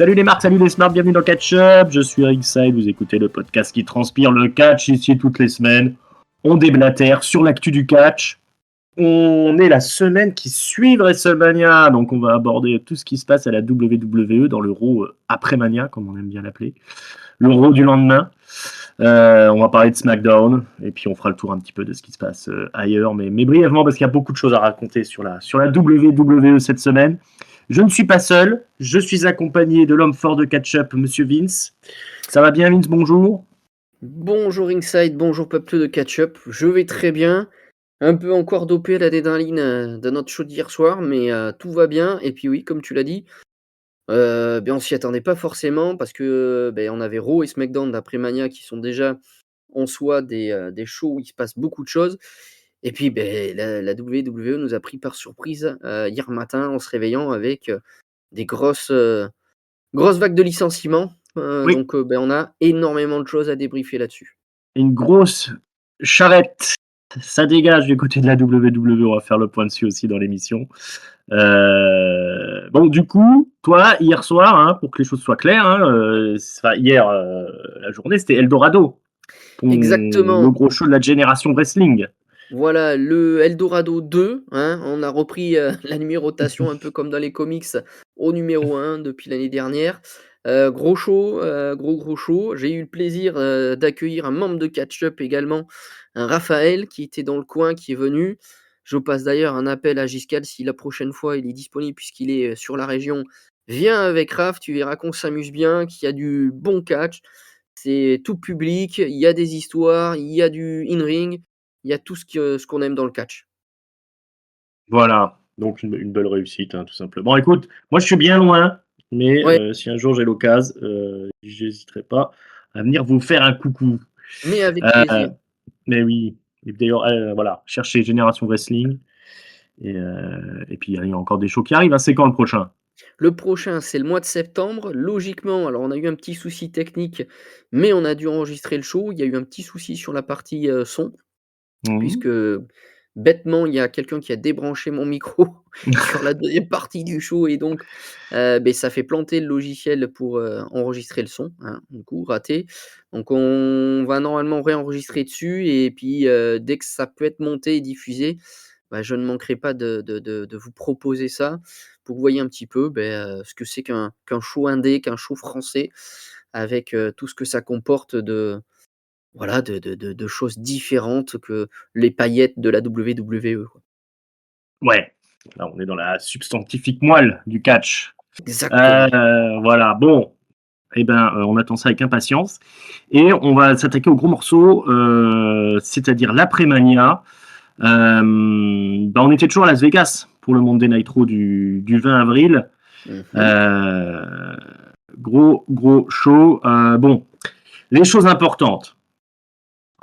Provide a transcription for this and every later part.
Salut les marques, salut les smarts, bienvenue dans Catch Up. Je suis Ringside, vous écoutez le podcast qui transpire le catch ici toutes les semaines. On déblatère sur l'actu du catch. On est la semaine qui suit WrestleMania, donc on va aborder tout ce qui se passe à la WWE dans le Raw après Mania, comme on aime bien l'appeler. Le Raw du lendemain. On va parler de SmackDown, et puis on fera le tour un petit peu de ce qui se passe ailleurs, mais brièvement, parce qu'il y a beaucoup de choses à raconter sur la WWE cette semaine. Je ne suis pas seul, je suis accompagné de l'homme fort de catch-up, Monsieur Vince. Ça va bien, Vince? Bonjour. Bonjour Ringside, bonjour peuple de catch-up. Je vais très bien. Un peu encore dopé à l'adrénaline de notre show d'hier soir, mais tout va bien. Et puis oui, comme tu l'as dit, on s'y attendait pas forcément parce que on avait Raw et SmackDown d'après Mania qui sont déjà en soi des shows où il se passe beaucoup de choses. Et puis la WWE nous a pris par surprise hier matin en se réveillant avec des grosses vagues de licenciements. Oui. Donc on a énormément de choses à débriefer là-dessus. Une grosse charrette, ça dégage du côté de la WWE, on va faire le point dessus aussi dans l'émission. Bon, du coup, toi, hier soir, pour que les choses soient claires, hier, la journée, c'était Eldorado. Exactement. Le gros show de la génération wrestling. Voilà, le Eldorado 2, on a repris la numérotation un peu comme dans les comics au numéro 1 depuis l'année dernière. Gros show, gros show. J'ai eu le plaisir d'accueillir un membre de Catch Up également, un Raphaël qui était dans le coin, qui est venu. Je passe d'ailleurs un appel à Giscal si la prochaine fois il est disponible puisqu'il est sur la région. Viens avec Raph, tu verras qu'on s'amuse bien, qu'il y a du bon catch. C'est tout public, il y a des histoires, il y a du in-ring. Il y a tout ce qu'on aime dans le catch. Voilà, donc une belle réussite, tout simplement. Écoute, moi je suis bien loin, mais Ouais. si un jour j'ai l'occasion, j'hésiterai pas à venir vous faire un coucou. Mais avec Heu, plaisir. mais oui, et d'ailleurs, voilà, cherchez Génération Wrestling et puis il y a encore des shows qui arrivent, c'est quand le prochain? Le prochain, c'est le mois de septembre. Logiquement, alors on a eu un petit souci technique, mais on a dû enregistrer le show. Il y a eu un petit souci sur la partie, son, Mmh. puisque bêtement, il y a quelqu'un qui a débranché mon micro sur la deuxième partie du show et donc ça fait planter le logiciel pour, enregistrer le son, du coup raté. Donc on va normalement réenregistrer dessus et puis, dès que ça peut être monté et diffusé, je ne manquerai pas de vous proposer ça pour que vous voyez un petit peu, ce que c'est qu'un show indé, qu'un show français avec, tout ce que ça comporte de choses différentes que les paillettes de la WWE, quoi. Ouais, là on est dans la substantifique moelle du catch. Exactement. Voilà, bon, et ben, on attend ça avec impatience et on va s'attaquer au gros morceau, c'est-à-dire l'après-Mania. On était toujours à Las Vegas pour le Monday Night Raw du 20 avril. Mmh. Gros show. Bon, les choses importantes.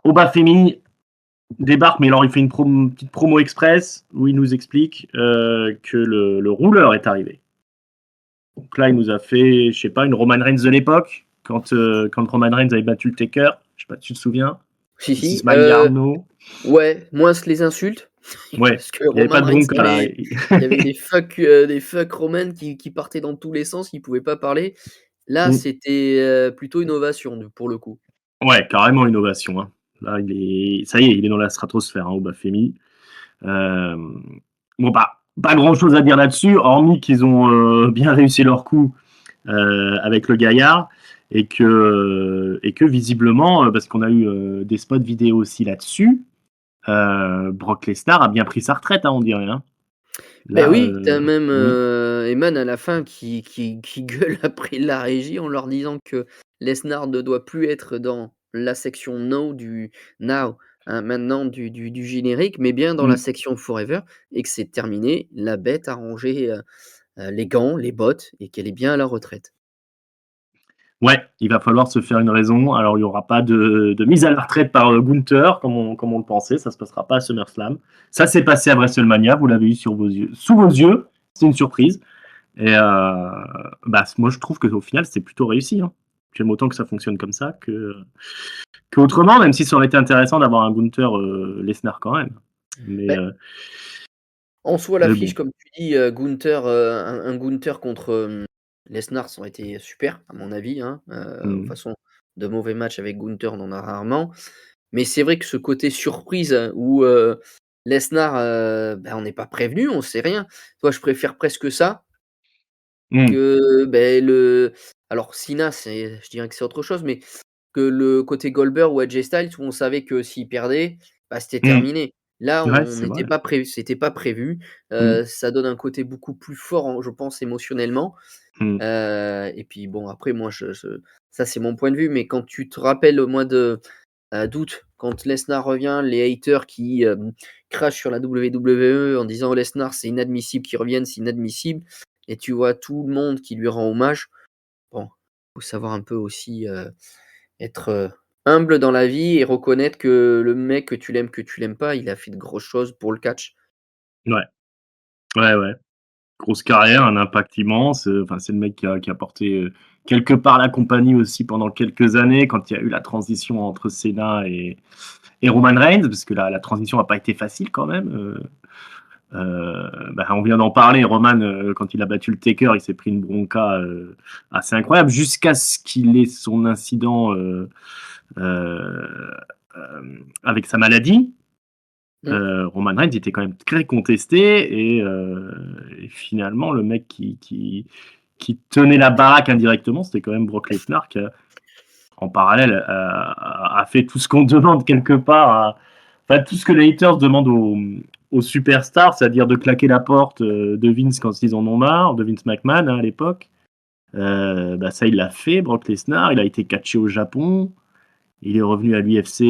Obafemi débarque, mais alors il fait une petite promo express où il nous explique que le rouleur est arrivé. Donc là, il nous a fait, je sais pas, une Roman Reigns de l'époque, quand Roman Reigns avait battu le Taker. Je sais pas, tu te souviens? Si, Mrs. Mangarno. ouais, moins les insultes, Ouais, parce que il y avait pas Roman de Reigns, bronca là. il y avait des fuck Roman qui partaient dans tous les sens, il pouvait pas parler. Là, Mm. c'était, plutôt une ovation pour le coup. Ouais, carrément innovation. Là, ça y est, il est dans la stratosphère, Obafemi. Euh, bon, pas grand chose à dire là-dessus, hormis qu'ils ont bien réussi leur coup avec le gaillard et que visiblement, parce qu'on a eu des spots vidéo aussi là-dessus, Brock Lesnar a bien pris sa retraite, on dirait. Là, Oui, tu as même, Eman à la fin qui gueule après la régie en leur disant que Lesnar ne doit plus être dans la section Now, maintenant du générique, mais bien dans la mm, section Forever et que c'est terminé. La bête a rangé, les gants, les bottes et qu'elle est bien à la retraite. ouais, il va falloir se faire une raison. Alors, il n'y aura pas de mise à la retraite par Gunther, comme on le pensait. Ça ne se passera pas à SummerSlam. Ça s'est passé à WrestleMania. Vous l'avez eu sous vos yeux. C'est une surprise. Et moi, je trouve qu'au final, c'est plutôt réussi. J'aime autant que ça fonctionne comme ça qu'autrement, même si ça aurait été intéressant d'avoir un Gunther Lesnar quand même. Mais, Beh, en soi, mais l'affiche, bon. comme tu dis, Gunther, un Gunther contre, Lesnar, ça aurait été super, à mon avis, hein. De toute Mmh. façon, de mauvais matchs avec Gunther, on en a rarement. Mais c'est vrai que ce côté surprise où, Lesnar, on n'est pas prévenu, on sait rien. Toi, je préfère presque ça Mmh. que, le alors Cena, je dirais que c'est autre chose, mais que le côté Goldberg ou AJ Styles où on savait que s'il perdait, c'était Mmh. terminé. Là, Ouais, on c'est n'était vrai. pas prévu, c'était pas prévu. Mmh. Ça donne un côté beaucoup plus fort, je pense émotionnellement. Mmh. Et puis bon, après moi je ça c'est mon point de vue, mais quand tu te rappelles au mois de, d'août, quand Lesnar revient, les haters qui, crachent sur la WWE en disant: «Lesnar, c'est inadmissible qu'il revienne, c'est inadmissible» et tu vois tout le monde qui lui rend hommage. Bon, faut savoir un peu aussi, être, humble dans la vie et reconnaître que le mec, que tu l'aimes pas, il a fait de grosses choses pour le catch. Ouais. Ouais, ouais. Grosse carrière, un impact immense, enfin, c'est le mec qui a porté, quelque part la compagnie aussi pendant quelques années quand il y a eu la transition entre Cena et Roman Reigns, parce que la transition a pas été facile quand même, on vient d'en parler, Roman, quand il a battu le Taker, il s'est pris une bronca, assez incroyable jusqu'à ce qu'il ait son incident, heu, avec sa maladie. Mmh. Roman Reigns était quand même très contesté et finalement le mec qui tenait la baraque indirectement, c'était quand même Brock Lesnar qui a en parallèle a fait tout ce qu'on demande quelque part enfin tout ce que les haters demandent aux superstars, c'est-à-dire de claquer la porte, de Vince quand ils en ont marre, de Vince McMahon, hein, à l'époque. Ça il l'a fait Brock Lesnar, il a été catché au Japon, il est revenu à l'UFC,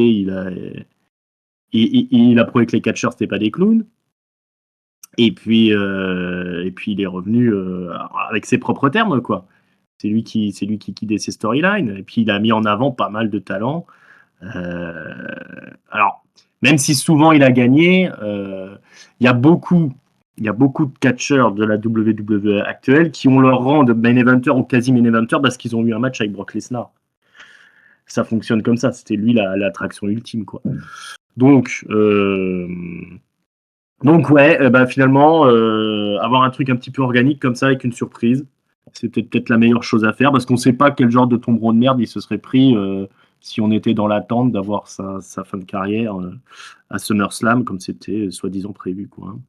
il a prouvé que les catcheurs c'était pas des clowns. Et puis il est revenu, avec ses propres termes, quoi. C'est lui qui guidait ses storylines et puis il a mis en avant pas mal de talents. Alors, même si souvent il a gagné, il y a beaucoup il y a beaucoup de catcheurs de la WWE actuelle qui ont leur rang de main eventer ou quasi main eventer parce qu'ils ont eu un match avec Brock Lesnar. Ça fonctionne comme ça, c'était lui l'attraction ultime, quoi. Donc, donc ouais, finalement, avoir un truc un petit peu organique comme ça avec une surprise, c'était peut-être la meilleure chose à faire parce qu'on ne sait pas quel genre de tombereau de merde il se serait pris si on était dans l'attente d'avoir sa fin de carrière à SummerSlam comme c'était soi-disant prévu, quoi, hein.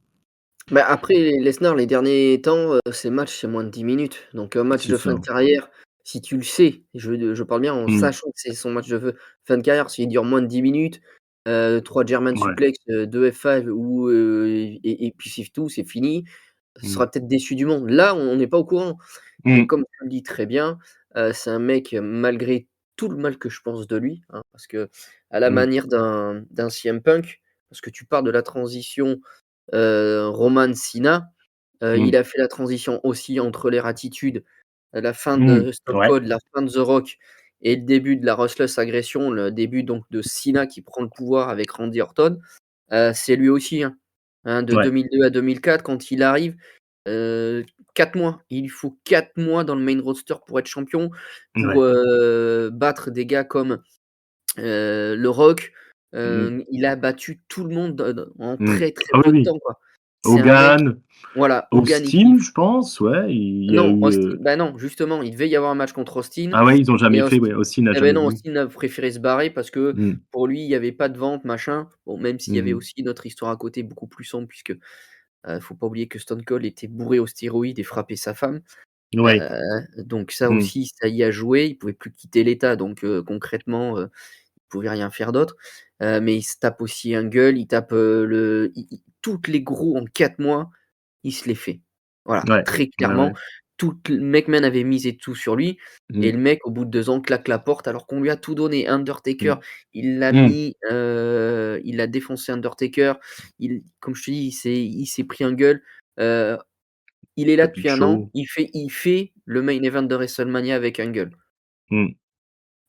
Après Lesnar, les derniers temps, ses matchs, c'est moins de 10 minutes. Donc un match C'est de ça. fin de carrière, si tu le sais, je parle bien en Mmh. sachant que c'est son match de fin de carrière, s'il dure moins de 10 minutes, 3 German Ouais. suplex, 2 F5 ou et puis c'est tout, c'est fini. Ce Mmh. sera peut-être déçu du monde. Là, on n'est pas au courant. Et Mmh. comme tu le dis très bien, c'est un mec, malgré tout le mal que je pense de lui, hein, parce que à la Mmh. manière d'un CM Punk, parce que tu pars de la transition, Roman Cena, Mmh. il a fait la transition aussi entre l'ère Attitude, la fin Mmh. de Stone Ouais. Cold, la fin de The Rock et le début de la Ruthless Aggression, le début donc de Cena qui prend le pouvoir avec Randy Orton. C'est lui aussi, hein, de Ouais. 2002 à 2004 quand il arrive, heu, 4 mois. Il lui faut 4 mois dans le main roster pour être champion, pour, Ouais. battre des gars comme, le Rock. Mmh. Il a battu tout le monde en Mmh. très, très Ah oui, peu de oui. temps, quoi. C'est un mec, Hogan, voilà, Hogan, Austin, je pense, ouais, il y a non, eu, Austin, non, justement, il devait y avoir un match contre Austin ah ouais, ils ont et jamais fait, ouais, Austin n'a jamais Non, voulu. Austin a préféré se barrer parce que Mmh. pour lui, il y avait pas de vente, machin. Bon, même s'il y avait Mmh. aussi notre histoire à côté beaucoup plus sombre puisque, faut pas oublier que Stone Cold était bourré aux stéroïdes et frappait sa femme. Ouais. Donc ça Mmh. aussi, ça y a joué. Il pouvait plus quitter l'État, donc concrètement, il pouvait rien faire d'autre. Mais il se tape aussi un gueule, il tape, le i toutes les gros en 4 mois, il se les fait. Voilà, Ouais. très Ouais, clairement, ouais. McMahon avait misé tout sur lui et Mmh. le mec, au bout de 2 ans, claque la porte alors qu'on lui a tout donné. Undertaker, Mmh. il l'a Mmh. mis, il a défoncé Undertaker. Comme je te dis, il s'est pris un gueule. Heu, il est là Le Big depuis 1 an, Show. il fait le main event de WrestleMania avec un gueule. Mmh.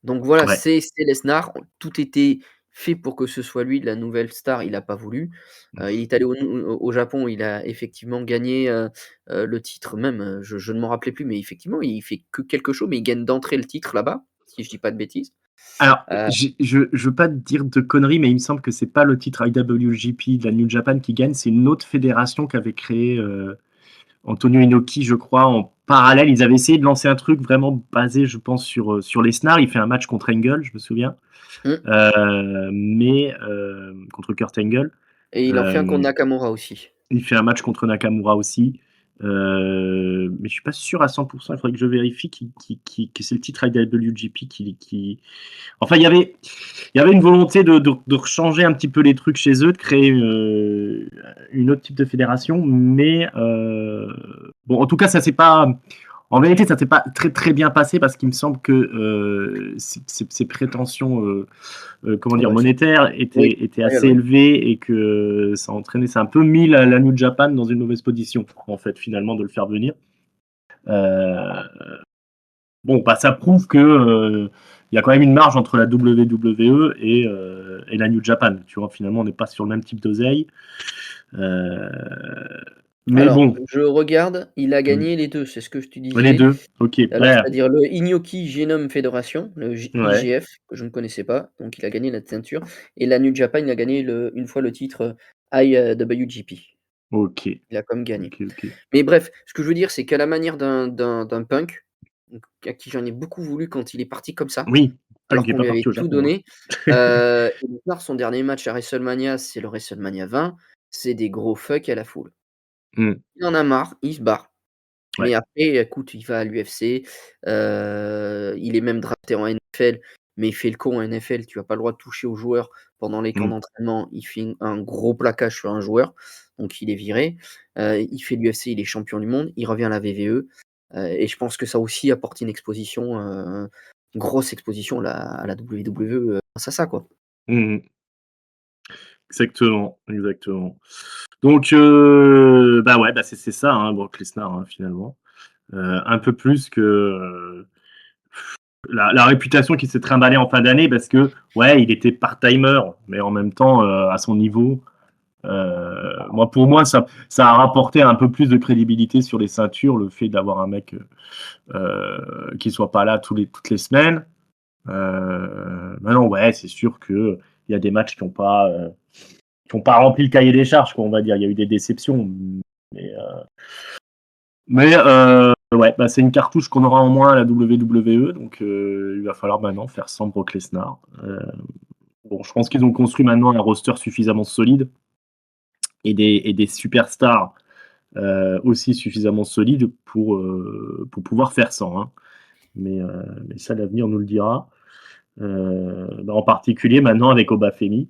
Donc voilà, Ouais. c'est Lesnar. Tout était fait pour que ce soit lui la nouvelle star, il a pas voulu. Il est allé au Japon, il a effectivement gagné, le titre même, je ne m'en rappelais plus, mais effectivement, il fait que quelques shows, mais il gagne d'entrée le titre là-bas, si je dis pas de bêtises. Alors, Heu, je veux pas te dire de conneries, mais il me semble que c'est pas le titre IWGP de la New Japan qui gagne, c'est une autre fédération qu'avait créé, Antonio Inoki, je crois, en parallèle. Ils avaient essayé de lancer un truc vraiment basé, je pense, sur Lesnar. Il fait un match contre Angle, je me souviens. Mmh. Contre Kurt Angle. Et il en fait un contre Euh, Nakamura aussi. il fait un match contre Nakamura aussi. Mais je suis pas sûr à 100%. Il faudrait que je vérifie que c'est le titre IWGP Enfin, il y avait une volonté de changer un petit peu les trucs chez eux, de créer une autre type de fédération, mais bon, en tout cas, ça s'est pas. En vérité, ça s'est pas très très bien passé parce qu'il me semble que ces prétentions, comment Ah dire, bah, monétaires oui, étaient réel, assez ouais. élevées et que ça a entraîné, ça a un peu mis la New Japan dans une mauvaise position, en fait, finalement, de le faire venir. Euh, Bon, bah, ça prouve que il y a quand même une marge entre la WWE et la New Japan. Tu vois, finalement, on n'est pas sur le même type d'oseille. Euh, mais Alors, bon, je regarde, il a gagné les 2, c'est ce que je te les disais. deux, ok. Alors, Ouais, c'est-à-dire le Inoki Genome Federation, le ouais, IGF, que je ne connaissais pas, donc il a gagné la ceinture. Et la New Japan, il a gagné une fois le titre IWGP. ok, Il a comme gagné. ok, ok. Mais bref, ce que je veux dire, c'est qu'à la manière d'un Punk, donc à qui j'en ai beaucoup voulu quand il est parti comme ça, Oui, Punk alors n'est qu'on pas lui avait parti au tout Japon. donné. Et Lesnar, son dernier match à WrestleMania, c'est le WrestleMania 20, c'est des gros fuck à la foule. Hmm, Il en a marre, il se barre. ouais. Mais après, écoute, il va à l'UFC, il est même drafté en NFL, mais il fait le con en NFL, tu as pas le droit de toucher aux joueurs pendant les camps Hmm, d'entraînement. Il fait un gros plaquage sur un joueur, donc il est viré. Il fait l'UFC, il est champion du monde, il revient à la WWE, et je pense que ça aussi apporte une exposition, une grosse exposition à la WWE, grâce à ça, quoi. hmm, exactement, exactement. Donc, bah ouais, bah c'est ça, hein, Brock Lesnar, hein, finalement. Un peu plus que la réputation qui s'est trimballée en fin d'année parce que, ouais, il était part-timer, mais en même temps, à son niveau, pour moi, ça a rapporté un peu plus de crédibilité sur les ceintures, le fait d'avoir un mec qui soit pas là toutes les semaines. Maintenant, ouais, c'est sûr que il y a des matchs qui ont pas rempli le cahier des charges, quoi, on va dire. Il y a eu des déceptions, mais, ouais, bah, c'est une cartouche qu'on aura en moins à la WWE, donc il va falloir maintenant faire sans Brock Lesnar. Bon, je pense qu'ils ont construit maintenant un roster suffisamment solide et des superstars aussi suffisamment solides pour pouvoir faire sans, hein. Mais ça, l'avenir nous le dira. Bah, en particulier maintenant avec Obafemi,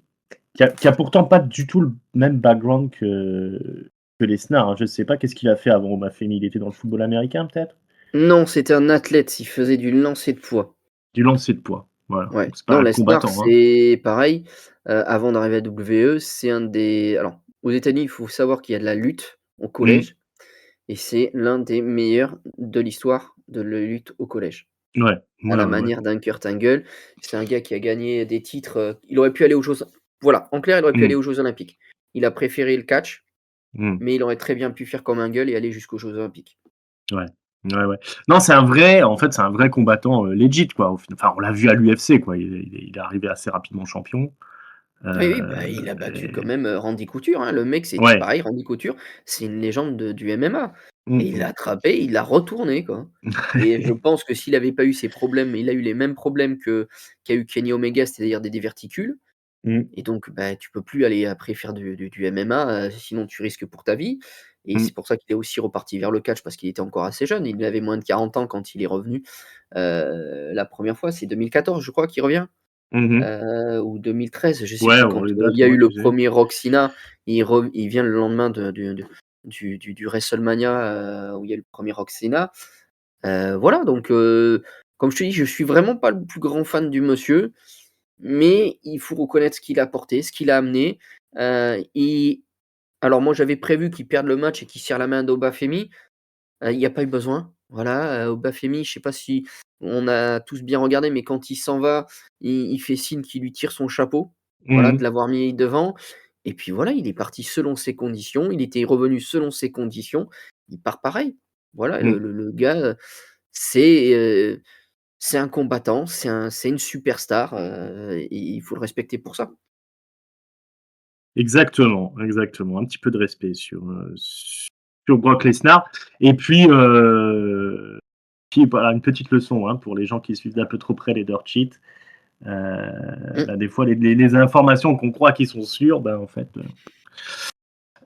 qui a pourtant pas du tout le même background que Lesnar, hein. Je sais pas qu'est-ce qu'il a fait avant Obafemi. Il était dans le football américain, peut-être. Non, c'était un athlète, il faisait du lancer de poids. Du lancer de poids. Voilà. Ouais. Donc c'est pas Non, un Lesnar, combattant, hein. c'est pareil, avant d'arriver à WWE, c'est un des alors, aux États-Unis, il faut savoir qu'il y a de la lutte au Mm. collège et c'est l'un des meilleurs de l'histoire de la lutte au collège. Ouais, À ouais, la ouais, ouais. manière d'un Kurt Angle, c'est un gars qui a gagné des titres, il aurait pu aller aux Jeux voilà, en clair, il aurait pu aller Mm. aux Jeux olympiques. Il a préféré le catch, Mm. mais il aurait très bien pu faire comme Angle et aller jusqu'aux Jeux olympiques. Ouais. Ouais, ouais. Non, en fait, c'est un vrai combattant legit, quoi. Enfin, on l'a vu à l'UFC, quoi. Il est arrivé assez rapidement champion. Oui, oui, Euh, bah, il a battu quand et- même, Randy Couture, hein. Le mec, c'est Ouais. pareil, Randy Couture, c'est une légende du MMA et Mm, il l'a mm. attrapé, il l'a retourné, quoi, et je pense que s'il avait pas eu ces problèmes, il a eu les mêmes problèmes qu'a eu Kenny Omega, c'est-à-dire des diverticules Mm, et donc bah, tu peux plus aller après faire du MMA, sinon tu risques pour ta vie et mm. c'est pour ça qu'il est aussi reparti vers le catch parce qu'il était encore assez jeune. Il avait moins de 40 ans quand il est revenu, la première fois, c'est 2014, je crois, qu'il revient? Mhm. Ou 2013, je sais Ouais, plus bon, quand, les il dates, y a eu moi, le tu sais. premier Rock-Cena, il vient le lendemain du WrestleMania, où il y a eu le premier Rock-Cena. Voilà donc comme je te dis, je suis vraiment pas le plus grand fan du monsieur, mais il faut reconnaître ce qu'il a apporté, ce qu'il a amené. Et alors moi j'avais prévu qu'il perde le match et qu'il serre la main d'Obafemi. Il y a pas eu besoin. Voilà, Obafemi, je sais pas si on a tous bien regardé, mais quand il s'en va, il fait signe qu'il lui tire son chapeau, voilà, de Mhm. l'avoir mis devant et puis voilà, il est parti selon ses conditions, il était revenu selon ses conditions, il part pareil. Voilà, le Mm. le le gars, c'est, heu, c'est un combattant, c'est une superstar, et il faut le respecter pour ça. Exactement, exactement. Un petit peu de respect sur Brock Lesnar. Et puis, voilà, une petite leçon hein, pour les gens qui suivent d'un peu trop près les dirt sheets. Des fois, les informations qu'on croit qu'ils sont sûres, en fait,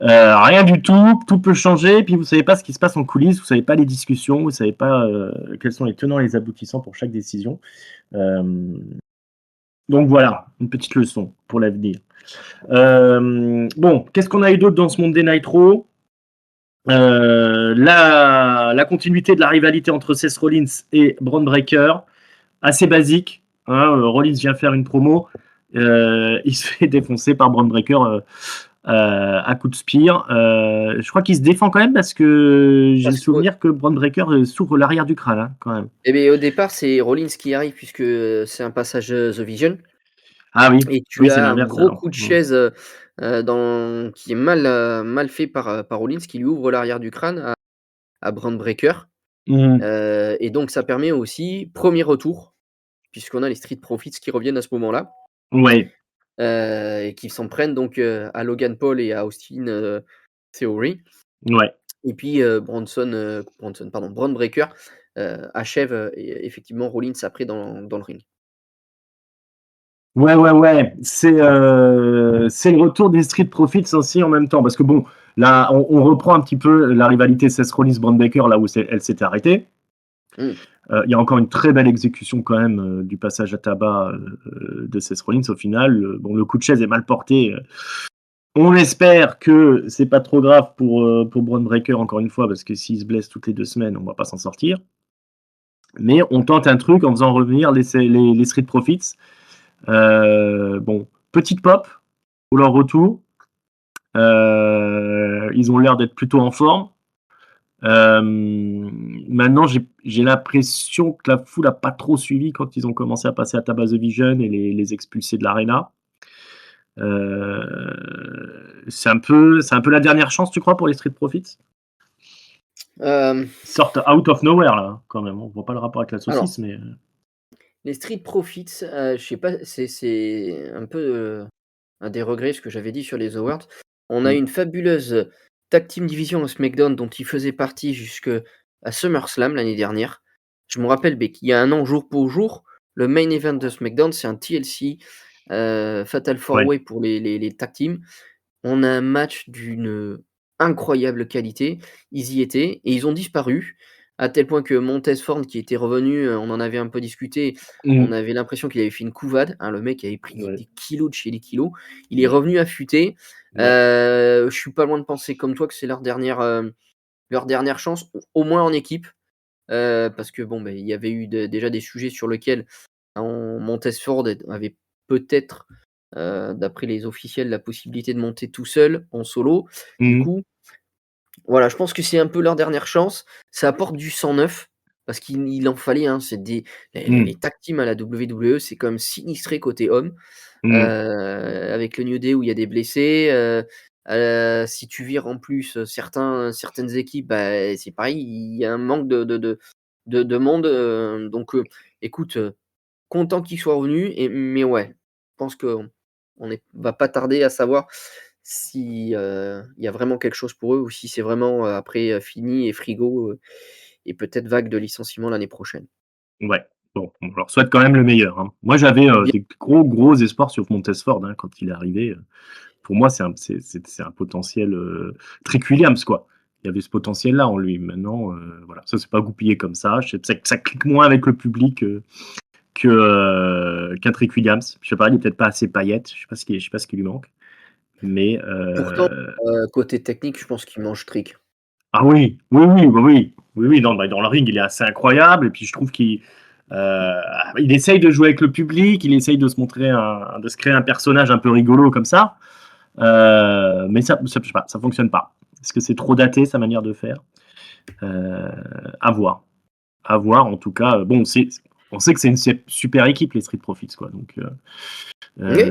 rien du tout peut changer. Puis vous savez pas ce qui se passe en coulisses, vous savez pas les discussions, vous savez pas quels sont les tenants et les aboutissants pour chaque décision. Donc voilà, une petite leçon pour l'avenir. Bon, qu'est-ce qu'on a eu d'autre dans ce Monday Night Raw? La continuité de la rivalité entre Seth Rollins et Bron Breakker, assez basique. Hein, Rollins vient faire une promo, il se fait défoncer par Bron Breakker à coup de spear. Je crois qu'il se défend quand même parce que j'ai le souvenir que Bron Breakker s'ouvre l'arrière du crâne hein, quand même. Eh bien, au départ, c'est Rollins qui arrive puisque c'est un passage The Vision. Ah oui, Et tu oui c'est as un l'inverse gros alors. coup de chaise qui est mal fait par Rollins qui lui ouvre l'arrière du crâne à Bron Breakker. Et donc ça permet aussi, premier retour, puisqu'on a les Street Profits qui reviennent à ce moment-là. Ouais. Et qui s'en prennent donc à Logan Paul et à Austin Theory. Ouais. Et puis Bron Breakker achève effectivement Rollins après dans le ring. Ouais. C'est le retour des Street Profits aussi en même temps. Parce que bon, là, on reprend un petit peu la rivalité Seth Rollins-Bron Breakker là où elle s'était arrêtée. Il y a encore une très belle exécution quand même du passage à tabac de Seth Rollins au final. Le coup de chaise est mal porté. On espère que c'est pas trop grave pour Bron Breakker encore une fois parce que s'il se blesse toutes les 2 semaines, on va pas s'en sortir. Mais on tente un truc en faisant revenir les Street Profits. Petite pop pour leur retour. Ils ont l'air d'être plutôt en forme. Maintenant, j'ai l'impression que la foule n'a pas trop suivi quand ils ont commencé à passer à Tabas The Vision et les expulser de l'arena. C'est un peu la dernière chance, tu crois, pour les Street Profits? Sortent out of nowhere, là, quand même. On voit pas le rapport avec la saucisse, mais... Les Street Profits, je sais pas, c'est un peu un des regrets, ce que j'avais dit sur les awards. On a une fabuleuse tag team division au SmackDown dont ils faisaient partie jusqu'à SummerSlam l'année dernière. Je me rappelle, qu'il y a un an, jour pour jour, le main event de SmackDown, c'est un TLC Fatal 4-Way pour les tag teams. On a un match d'une incroyable qualité. Ils y étaient et ils ont disparu, à tel point que Montez Ford qui était revenu, on en avait un peu discuté, on avait l'impression qu'il avait fait une couvade, hein, le mec avait pris des kilos de chez les kilos. Il est revenu affûté. Je suis pas loin de penser comme toi que c'est leur dernière chance, au moins en équipe, parce que il y avait eu déjà des sujets sur lesquels Montez Ford avait peut-être d'après les officiels, la possibilité de monter tout seul en solo. Du coup, voilà, je pense que c'est un peu leur dernière chance. Ça apporte du sang neuf parce qu'il en fallait, hein. C'est les tag teams à la WWE, c'est quand même sinistré côté homme, avec le New Day où il y a des blessés. Si tu vires en plus certaines équipes, c'est pareil, il y a un manque de monde. Donc, écoute, content qu'il soit revenu, mais ouais, je pense qu'on va pas tarder à savoir si, il y a vraiment quelque chose pour eux ou si c'est vraiment, après, fini et frigo, et peut-être vague de licenciements l'année prochaine. Ouais. Bon, on leur souhaite quand même le meilleur. Hein. Moi, j'avais Bien. des gros espoirs sur Montez Ford hein, quand il est arrivé. Pour moi, c'est un potentiel Trick Williams, quoi. Il y avait ce potentiel-là en lui. Maintenant, voilà, ça s'est pas goupillé comme ça. Ça clique moins avec le public qu'un Trick Williams. Je sais pas, il est peut-être pas assez paillette. Je sais pas ce qui lui manque. Mais Pourtant, côté technique, je pense qu'il mange Trick. ah oui. Non, dans le ring, il est assez incroyable. Et puis je trouve il essaye de jouer avec le public, il essaye de se montrer, de se créer un personnage un peu rigolo comme ça. Mais ça, je sais pas, ça fonctionne pas. Est-ce que c'est trop daté sa manière de faire? À voir. À voir. En tout cas, bon, on sait que c'est une super équipe les Street Profits, quoi. Donc Oui.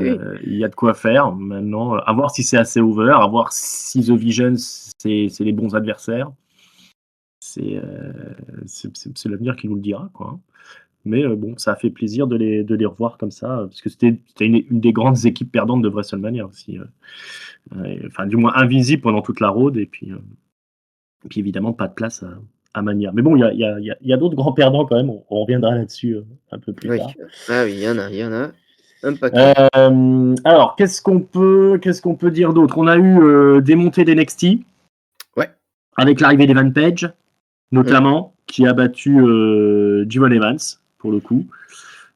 il y a de quoi faire. Maintenant, à voir si c'est assez over, à voir si The Vision c'est les bons adversaires. C'est l'avenir qui nous le dira, quoi. Mais bon, ça a fait plaisir de les revoir comme ça, parce que c'était une des grandes équipes perdantes de WrestleMania aussi. Enfin, du moins invisible pendant toute la road, et puis Et puis évidemment, pas de place à Mania. Mais bon, il y a d'autres grands perdants quand même, on reviendra là-dessus un peu plus Oui. tard. Ah oui, il y en a un paquet. Alors, qu'est-ce qu'on peut dire d'autre? On a eu des montées d'NXT Ouais. avec l'arrivée d'Evan Page, Mmh. notamment, qui a battu Javon Evans, pour le coup.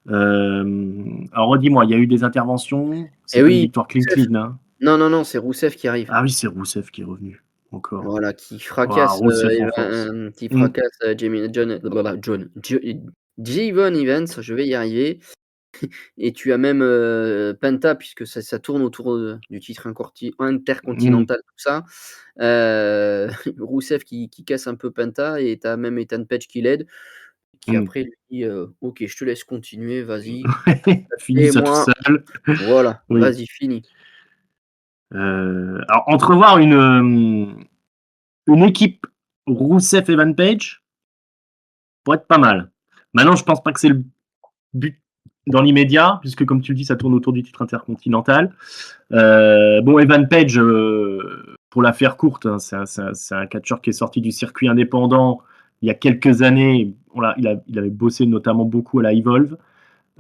Alors, redis-moi, il y a eu des interventions, c'est Et pas une oui, victoire Rousseff. clean, hein? Non, non, non, c'est Rousseff qui arrive. Ah oui, c'est Rousseff qui est revenu, encore. Voilà, qui Waouh, fracasse, Rousseff en force. Mm. Jamie John John Jo Javon Evans, je vais y arriver. Et tu as même, Penta puisque ça tourne autour, du titre Mm. intercontinental, tout ça. Heu, Rousseff qui casse un peu Penta et tu as même Ethan Page qui l'aide, qui Mm. après lui dit: «OK, je te laisse continuer, vas-y Fini et ça tout moi, seul. voilà, Oui. vas-y, fini». Alors, entrevoir une équipe Rousseff et Van Page pourrait être pas mal. Maintenant, je pense pas que c'est le but dans l'immédiat, puisque comme tu le dis, ça tourne autour du titre intercontinental. Bon, Evan Page, pour la faire courte, hein, c'est un catcheur qui est sorti du circuit indépendant il y a quelques années. Il avait bossé notamment beaucoup à la Evolve.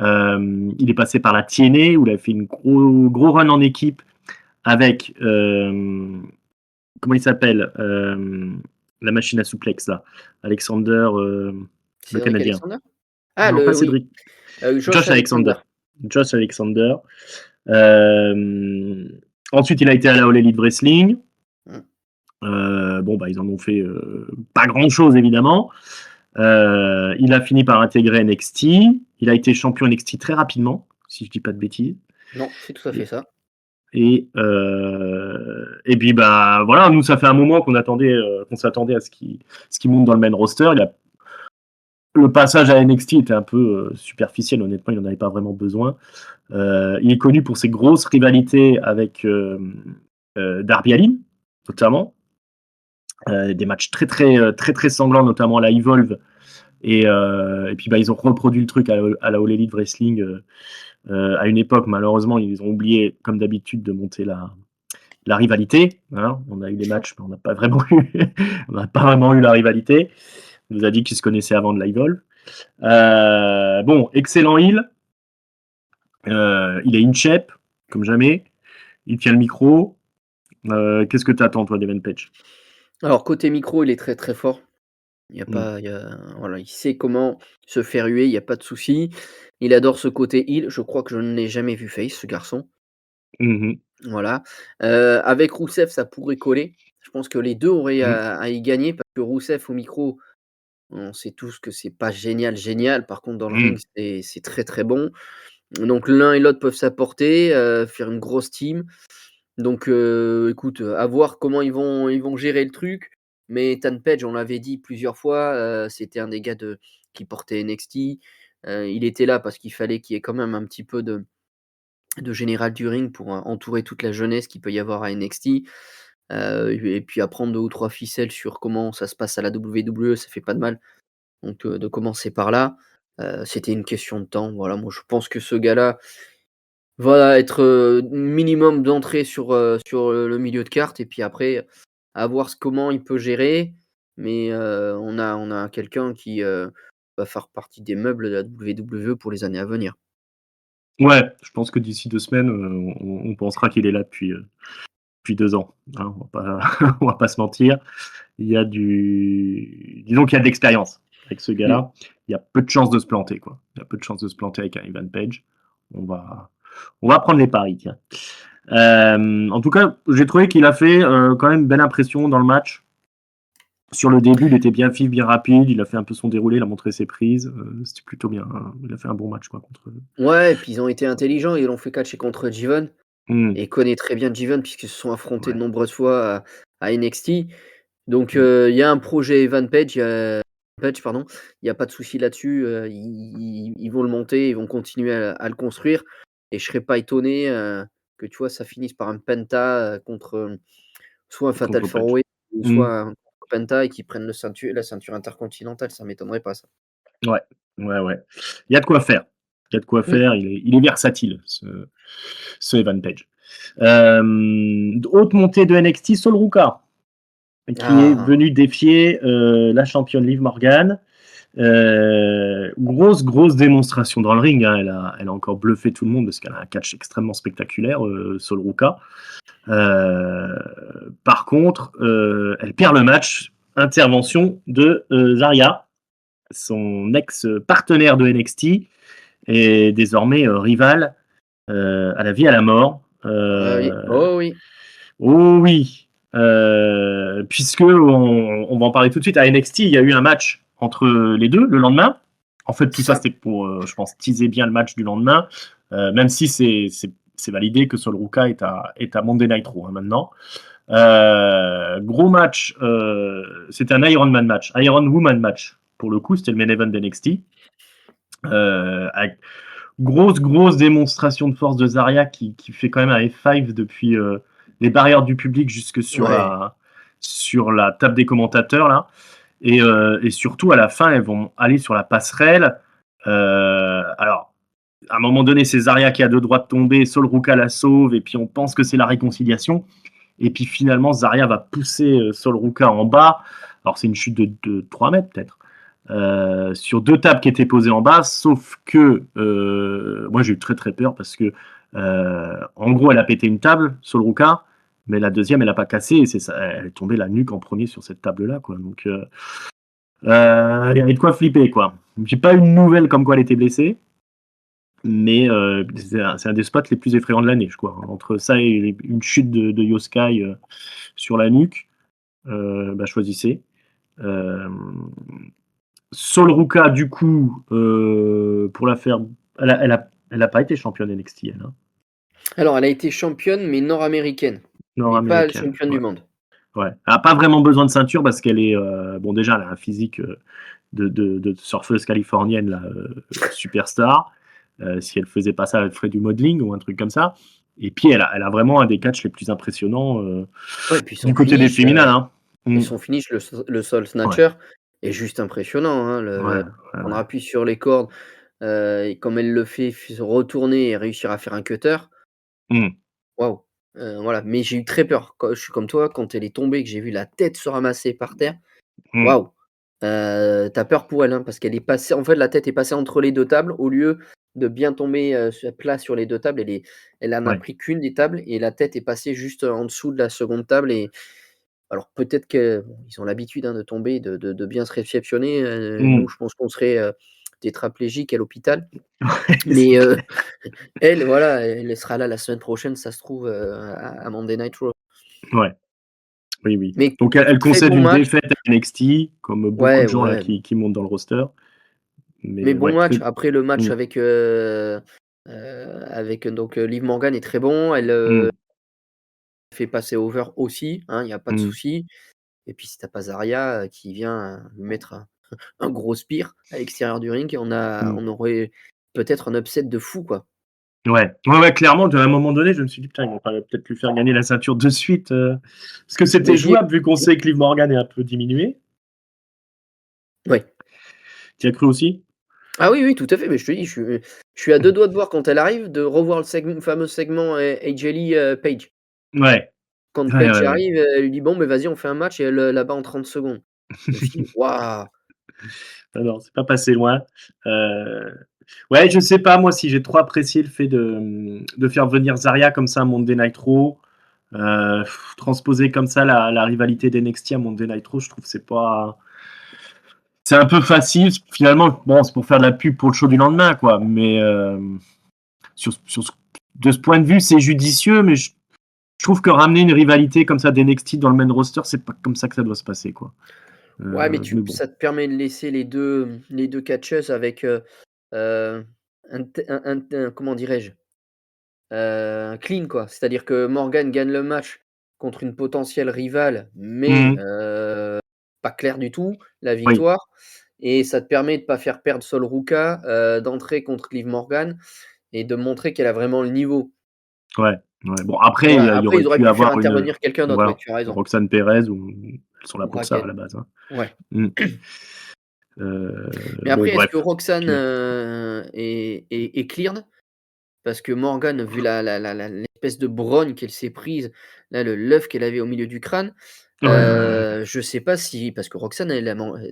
Il est passé par la TNA, où il a fait une gros run en équipe avec, comment il s'appelle, la machine à souplex, là, Alexander, le Cédric Canadien. Alexander? Ah Non, pas le oui, Cédric. Josh Josh Alexander. Alexander. Josh Alexander. Euh, Ensuite, il a été à la All Elite Wrestling. Mmh. Bon, bah, ils en ont fait pas grand-chose, évidemment. Il a fini par intégrer NXT. Il a été champion NXT très rapidement, si je dis pas de bêtises. Non, c'est tout à fait Et, ça. et puis, bah, voilà, nous, ça fait un moment qu'on s'attendait à ce qu'il monte dans le main roster. Le passage à NXT était un peu superficiel, honnêtement, il n'en avait pas vraiment besoin. Il est connu pour ses grosses rivalités avec Darby Allin, notamment. Des matchs très sanglants, notamment à la Evolve. Et puis, bah, ils ont reproduit le truc à la All Elite Wrestling à une époque. Malheureusement, ils ont oublié, comme d'habitude, de monter la rivalité. Hein. On a eu les matchs, mais on n'a pas vraiment eu la rivalité. On nous a dit qu'ils se connaissaient avant de la Evolve. Bon, excellent heel. Il est in shape, comme jamais. Il tient le micro. Qu'est-ce que tu attends, toi, d'Evan Page? Alors côté micro, il est très, très fort. Mm. Il y a voilà, il sait comment se faire huer, il y a pas de souci. Il adore ce côté heel, je crois que je ne l'ai jamais vu face, ce garçon. Mhm. Voilà. Avec Rousseff, ça pourrait coller. Je pense que les 2 auraient Mm. à y gagner parce que Rousseff au micro, on sait tous que c'est pas génial, génial. Par contre dans le ring, Mm. c'est très, très bon. Donc l'un et l'autre peuvent s'apporter, faire une grosse team. Donc écoute, à voir comment ils vont gérer le truc. Mais Ethan Page, on l'avait dit plusieurs fois, c'était un des gars qui portait NXT. Il était là parce qu'il fallait qu'il y ait quand même un petit peu de général du ring pour, entourer toute la jeunesse qu'il peut y avoir à NXT. Et puis apprendre 2 ou 3 ficelles sur comment ça se passe à la WWE, ça fait pas de mal. Donc de commencer par là, c'était une question de temps. Voilà, moi je pense que ce gars-là va être, minimum d'entrée sur le milieu de carte et puis après, à voir comment il peut gérer. Mais, on a quelqu'un qui, va faire partie des meubles de la WWE pour les années à venir. Ouais, je pense que d'ici 2 semaines, on pensera qu'il est là depuis 2 ans. Hein, on va pas, on va pas se mentir. Disons qu'il y a de l'expérience avec ce Mmh. gars-là. Il y a peu de chances de se planter, quoi. Il y a peu de chances de se planter avec un Evan Page. On va, on va prendre les paris, tiens. En tout cas, j'ai trouvé qu'il a fait quand même une belle impression dans le match. Sur le début, il était bien vif, bien rapide. Il a fait un peu son déroulé, il a montré ses prises. C'était plutôt bien. Hein. Il a fait un bon match, quoi, contre. Ouais et puis ils ont été intelligents, ils l'ont fait catcher contre Jiven Hmm. et il connaît très bien Jiven puisqu'ils se sont affrontés de Ouais. nombreuses fois à NXT. Donc, Hmm. il y a un projet Evan Page, Page pardon, il y a pas de souci là-dessus, ils vont le monter, ils vont continuer à le construire et je serais pas étonné, que tu vois, ça finisse par un penta, contre, soit un fatal Contre four Page. way ou Hmm. soit un penta et qu'ils prennent la ceinture intercontinentale, ça m'étonnerait pas ça. Ouais, ouais, ouais. Il y a de quoi faire. Il y a de quoi Mmh. faire. Il est versatile, ce Evan Page. Haute montée de NXT, Sol Ruka. qui est Ah! venue défier la championne Liv Morgan. Grosse démonstration dans le ring, hein. Elle a encore bluffé tout le monde parce qu'elle a un catch extrêmement spectaculaire, Sol Ruka. Par contre, elle perd le match. Intervention de Zarya, son ex-partenaire de NXT et désormais rivale à la vie à la mort. Oui. Oh oui. Oh oui, puisque on va en parler tout de suite. À NXT, il y a eu un match entre les deux le lendemain. En fait, tout ça, Ça c'était pour, je pense, teaser bien le match du lendemain, même si c'est validé que Sol Ruka est à Monday Night Raw hein, maintenant. Gros match, c'était un Iron Man match, Iron Woman match. Pour le coup, c'était le main event d'NXT. Avec grosse démonstration de force de Zarya qui fait quand même un F5 depuis les barrières du public jusque ouais. sur la table des commentateurs là. Et surtout à la fin, elles vont aller sur la passerelle. Alors, à un moment donné, c'est Zarya qui a deux droits de tomber, Sol Ruka la sauve, et puis on pense que c'est la réconciliation. Et puis finalement, Zarya va pousser Sol Ruka en bas. Alors c'est une chute de 3 mètres peut-être. Sur deux tables qui étaient posées en bas, sauf que moi j'ai eu très peur parce que en gros elle a pété une table, Sol Ruka, mais la deuxième elle a pas cassé et c'est ça, elle est tombée la nuque en premier sur cette table là quoi. Donc il y avait de quoi flipper quoi. J'ai pas une nouvelle comme quoi elle était blessée, mais c'est un des spots les plus effrayants de l'année je crois. Entre ça et une chute de Yoskai sur la nuque, bah, choisissez. Euh, Sol Ruka, du coup, pour la faire, elle a pas été championne NXT, elle, hein. Alors elle a été championne, mais nord-américaine, mais pas Nord-américaine, championne ouais. du monde. Ouais. Elle a pas vraiment besoin de ceinture parce qu'elle est, bon, déjà, elle a un physique de surfeuse californienne, là, superstar. Si elle faisait pas ça, elle ferait du modeling ou un truc comme ça. Et puis, elle a vraiment un des catchs les plus impressionnants Ouais, puis du côté des féminins, hein. Mm. son finish, le Soul Ouais, Snatcher est juste impressionnant, hein, ouais, ouais, prendre ouais. appui sur les cordes, et comme elle le fait, se retourner et réussir à faire un cutter, Mm, waouh! Voilà, mais j'ai eu très peur. Je suis comme toi, quand elle est tombée, que j'ai vu la tête se ramasser par terre, mm, waouh! Tu peur pour elle, hein, parce qu'elle est passée en fait, la tête est passée entre les 2 tables au lieu de bien tomber, plat sur les 2 tables, elle en a ouais. pris qu'une des tables et la tête est passée juste en dessous de la seconde table et alors peut-être que bon, ils ont l'habitude, hein, de tomber, de bien se réceptionner, nous, Mm. je pense qu'on serait, tétraplégiques à l'hôpital. C'est Mais, clair. elle, voilà, elle sera là la semaine prochaine, ça se trouve, à Monday Night Raw. Ouais. Oui, oui. Mais Donc elle très concède bon une match. défaite à NXT, comme beaucoup Ouais, de gens là ouais, qui montent dans le roster. mais Mais bon ouais, match. très. Après le match Mm, avec donc, Liv Morgan est très bon. Elle, mm, fait passer over aussi, hein, il y a pas de mm, souci et puis si tu as pas Zarya, qui vient, lui mettre un gros spear à l'extérieur du ring, mm. on aurait peut-être un upset de fou, quoi. Ouais, clairement, à un moment donné, je me suis dit, putain, ils vont peut-être lui faire gagner la ceinture de suite. Parce que Mais c'était j'y ai jouable vu qu'on sait que Liv Morgan est un peu diminué. ouais. Tu as cru aussi? Ah oui, oui, tout à fait, mais je te dis, je suis à 2 doigts de voir quand elle arrive, de revoir le fameux segment, AJ Lee, Page. Ouais. Quand Ouais, Page ouais, ouais. arrive, elle lui dit: «Bon, ben vas-y, on fait un match» et elle, la bat en 30 secondes. Je me suis dit: «Waouh!» Alors, c'est pas passé loin. Euh, Ouais, je sais pas, moi, si j'ai trop apprécié le fait de faire venir Zarya comme ça à Monday Night Raw. Transposer comme ça la rivalité d'NXT à Monday Night Raw, je trouve que c'est pas. C'est un peu facile. Finalement, bon, c'est pour faire de la pub pour le show du lendemain, quoi. Mais de ce point de vue, c'est judicieux, mais je trouve que ramener une rivalité comme ça d'NXT dans le main roster, c'est pas comme ça que ça doit se passer, quoi. Ouais, mais Mais bon. ça te permet de laisser les deux catcheuses avec, un comment dirais-je? Clean quoi. C'est-à-dire que Morgan gagne le match contre une potentielle rivale, mais, Mhm. pas clair du tout, la Oui, victoire et ça te permet de pas faire perdre Sol Ruka, d'entrer contre Liv Morgan et de montrer qu'elle a vraiment le niveau. ouais, ouais. Bon, après, Voilà, il y après aurait ils auraient pu pu faire avoir une. intervenir quelqu'un d'autre, ouais, Voilà, tu as raison. Roxane Perez, ou elles sont là Ou pour ça à Raquel. la base, hein. Ouais. Mm. Mais Bon, après est-ce bref. que Roxane, Puis, est cleared? Parce que Morgan, vu l'espèce de brogne qu'elle s'est prise, là, l'œuf qu'elle avait au milieu du crâne, Je sais pas si parce que Roxane,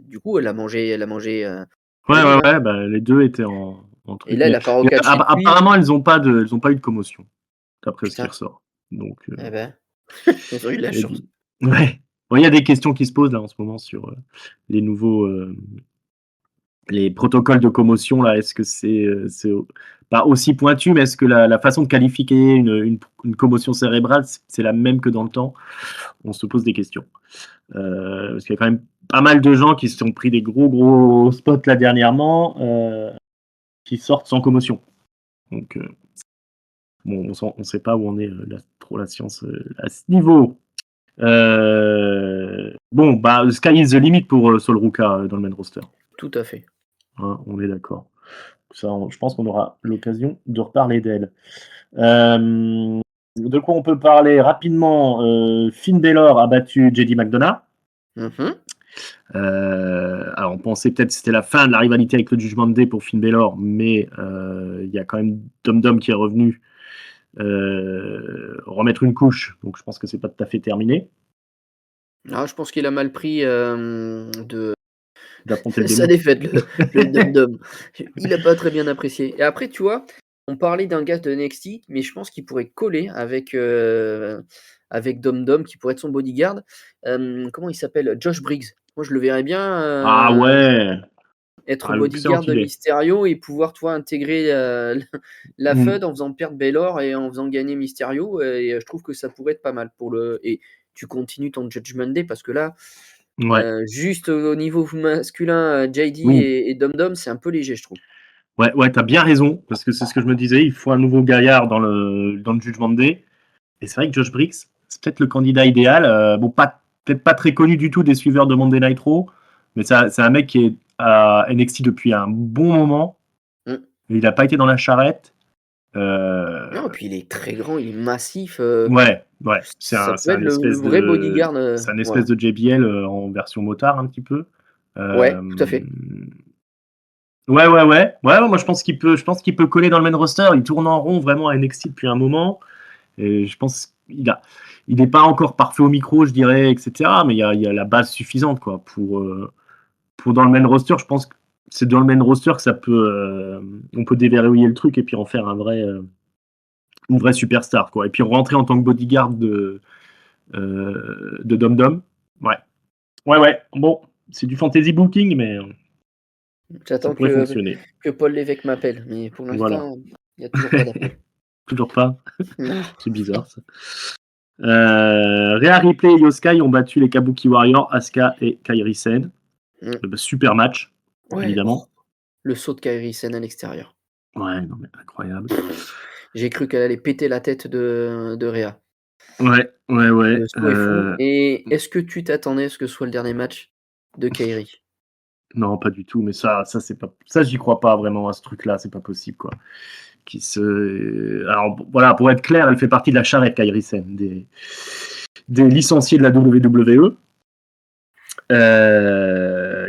du coup, Ouais, Molly, ouais, hein, ouais, bah, les 2 étaient en et truc, là, elle mais a pas recatché depuis. apparemment, elles ont pas eu de commotion, d'après ce qui Putain, ressort. Donc, eh ben, elles ont eu de la et chance. ouais. Bon, il y a des questions qui se posent là en ce moment sur les nouveaux, les protocoles de commotion là. Est-ce que c'est pas aussi pointu, mais est-ce que la façon de qualifier une commotion cérébrale, c'est la même que dans le temps? On se pose des questions. Parce qu'il y a quand même pas mal de gens qui se sont pris des gros spots là dernièrement, qui sortent sans commotion. Donc, bon, on sait pas où on est trop la science à ce niveau. Bon, bah, sky is the limit pour Sol Ruka dans le main roster. Tout à fait. Hein, on est d'accord. Ça, je pense qu'on aura l'occasion de reparler d'elle. De quoi on peut parler rapidement? Finn Balor a battu JD McDonough. Mmh. Alors, on pensait peut-être que c'était la fin de la rivalité avec le Judgment Day pour Finn Balor, mais il y a quand même Dom Dom qui est revenu remettre une couche, donc je pense que c'est pas tout à fait terminé Ah, je pense qu'il a mal pris, de d'affronter le sa démon. défaite, le Dum-Dum. Il a pas très bien apprécié et après, tu vois, on parlait d'un gars de NXT, mais je pense qu'il pourrait coller avec Dum-Dum, qui pourrait être son bodyguard. Comment il s'appelle? Josh Briggs. Moi, je le verrais bien, Ah ouais, être ah, bodyguard excellente de idée. Mysterio et pouvoir, tu vois, intégrer, la Mm. feud en faisant perdre Baylor et en faisant gagner Mysterio et je trouve que ça pourrait être pas mal pour le et tu continues ton Judgment Day parce que là, Ouais, juste au niveau masculin, JD oui, et Dom Dom, c'est un peu léger, je trouve. ouais, ouais, t'as bien raison, parce que c'est ce que je me disais, il faut un nouveau gaillard dans le Judgment Day. Et c'est vrai que Josh Briggs, c'est peut-être le candidat idéal. Bon, peut-être pas très connu du tout des suiveurs de Monday Night Raw, mais c'est un mec qui est à NXT depuis un bon moment. Mmh. Il n'a pas été dans la charrette. Euh, Non, et puis il est très grand, il est massif, ouais, ouais. C'est ça un, peut c'est être un le espèce vrai de, bodyguard, c'est un espèce voilà. de JBL en version motard un petit peu. Ouais, Euh, tout à fait. ouais, ouais, ouais, ouais. Moi, je pense qu'il peut coller dans le main roster. Il tourne en rond vraiment à NXT depuis un moment. Et je pense il n'est pas encore parfait au micro, je dirais, etc. Mais il y a la base suffisante, quoi, pour dans le main roster. Je pense que c'est dans le main roster que on peut déverrouiller le truc et puis en faire une vraie superstar, quoi. Et puis rentrer en tant que bodyguard de Dom Dom. Ouais, ouais, ouais. Bon, c'est du fantasy booking, mais ça J'attends pourrait que fonctionner. Paul Lévesque m'appelle, mais pour Voilà. l'instant, il y a toujours pas d'appel. Toujours pas. Non. C'est bizarre, ça. Rhea Ripley et Yoskai ont battu les Kabuki Warriors, Asuka et Kairi Sen. Mmh. Super match, Ouais, oh, évidemment. le saut de Kairi Sane à l'extérieur. Ouais, non, mais incroyable. J'ai cru qu'elle allait péter la tête de Rhea. Ouais, ouais, Le ouais. saut est fou et est-ce que tu t'attendais à ce que ce soit le dernier match de Kairi? Non, pas du tout, mais ça c'est pas, ça j'y crois pas vraiment à ce truc-là, c'est pas possible, quoi. Alors voilà, pour être clair, elle fait partie de la charrette, Kairi Sen, des licenciés de la WWE.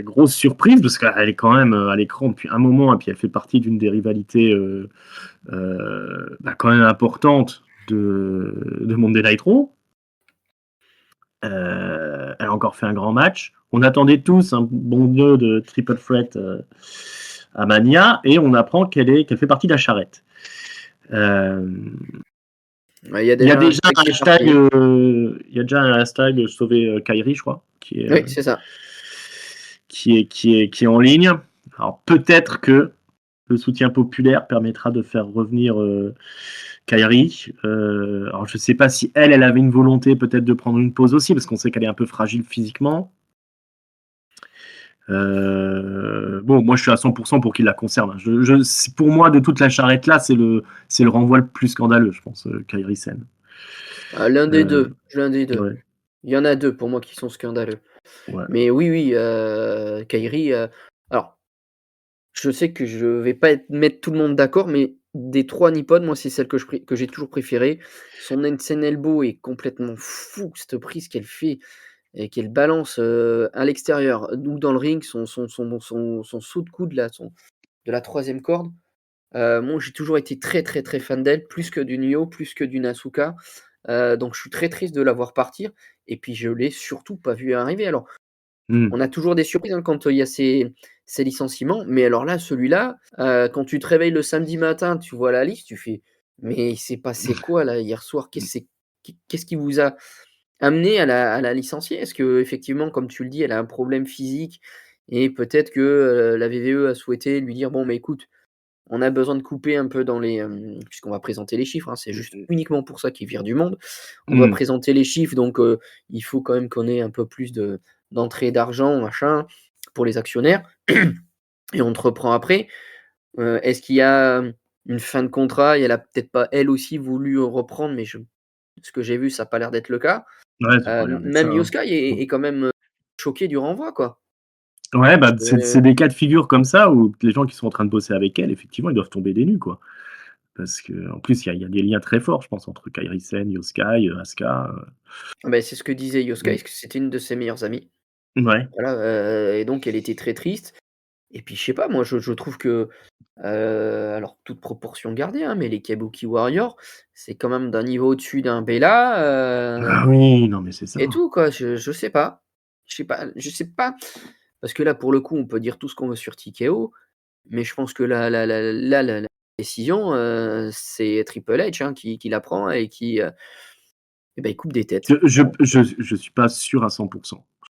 Grosse surprise parce qu'elle est quand même à l'écran depuis un moment et puis elle fait partie d'une des rivalités quand même importantes de Monday Night Raw. Elle a encore fait un grand match. On attendait tous un bon dieu de Triple Threat à Mania et on apprend qu'elle fait partie de la charrette. Euh, Ouais, il y a Il y a déjà un déjà hashtag un qui est hashtag, parti, hein. sauver Kairi, je crois, Oui, c'est ça. qui est en ligne. Alors peut-être que le soutien populaire permettra de faire revenir Kairi. Alors je ne sais pas si elle avait une volonté peut-être de prendre une pause aussi, parce qu'on sait qu'elle est un peu fragile physiquement. Bon, moi je suis à 100% pour qu'il la concerne. Pour moi, de toute la charrette là, c'est le renvoi le plus scandaleux, je pense, Kairi Sen. Ah, l'un des Euh, 2, l'un des 2. ouais, Il y en a 2 pour moi qui sont scandaleux. ouais. Mais oui, oui, Kairi, alors je sais que je vais pas mettre tout le monde d'accord, mais des 3 Nippon, moi, c'est celle que j'ai toujours préférée. Son Ensen Elbow est complètement fou, cette prise qu'elle fait et qu'elle balance, à l'extérieur ou dans le ring, son saut de coude là, de la troisième corde. Moi, j'ai toujours été très, très, très fan d'elle, plus que du Nio, plus que du Asuka. Donc je suis très triste de la voir partir et puis je l'ai surtout pas vu arriver. Alors, Mmh. on a toujours des surprises, hein, quand il y a ces licenciements, mais alors là, celui-là, quand tu te réveilles le samedi matin, tu vois la liste, tu fais: «Mais il s'est passé quoi là hier soir? Qu'est-ce qui vous a amené à la licencier?» Est-ce qu'effectivement, comme tu le dis, elle a un problème physique et peut-être que, la VVE a souhaité lui dire: «Bon, bah, écoute, on a besoin de couper un peu dans les, puisqu'on va présenter les chiffres, hein, c'est juste uniquement pour ça qu'ils virent du monde. On doit Mmh. présenter les chiffres, donc il faut quand même qu'on ait un peu plus d'entrée d'argent, machin, pour les actionnaires et on te reprend après. Est-ce qu'il y a, une fin de contrat? Et elle a peut-être pas, elle aussi, voulu reprendre, mais ce que j'ai vu, ça a pas l'air d'être le cas. Ouais, ça a pas l'air d'être ça, Même hein. Yoska Mmh. est quand même, choqué du renvoi, quoi. Ouais, bah, c'est Heu, des cas de figure comme ça où les gens qui sont en train de bosser avec elle, effectivement, ils doivent tomber des nues, quoi. Parce qu'en plus, il y a des liens très forts, je pense, entre Kairi Sen, Yoskai, Asuka, Bah, c'est ce que disait Yoska, mmh. que c'était une de ses meilleures amies. Ouais. Voilà, et donc elle était très triste. Et puis je sais pas, moi je trouve que, alors toute proportion gardée, hein, mais les Kabuki Warriors, c'est quand même d'un niveau au-dessus d'un Bella, Ah oui, non, mais c'est ça. et tout quoi. Je sais pas. Je sais pas, parce que là pour le coup, on peut dire tout ce qu'on veut sur TKO, mais je pense que la décision, c'est Triple H, hein, qui la prend et qui, et bah, il coupe des têtes. Voilà. Je suis pas sûr à 100.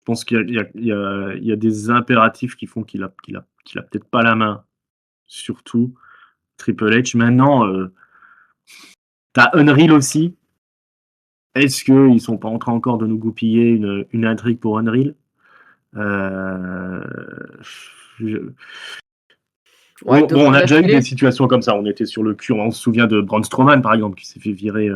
Je pense qu'il y a des impératifs qui font qu'il a peut-être pas la main, surtout Triple H. Maintenant, tu Unreal aussi. Est-ce qu'ils sont pas en train encore de nous goupiller une intrigue pour Unreal? Heu, je Ouais, ils bon, devraient on a déjà eu des basculer. situations comme ça. On était sur le cul. On se souvient de Braun Strowman, par exemple, qui s'est fait virer,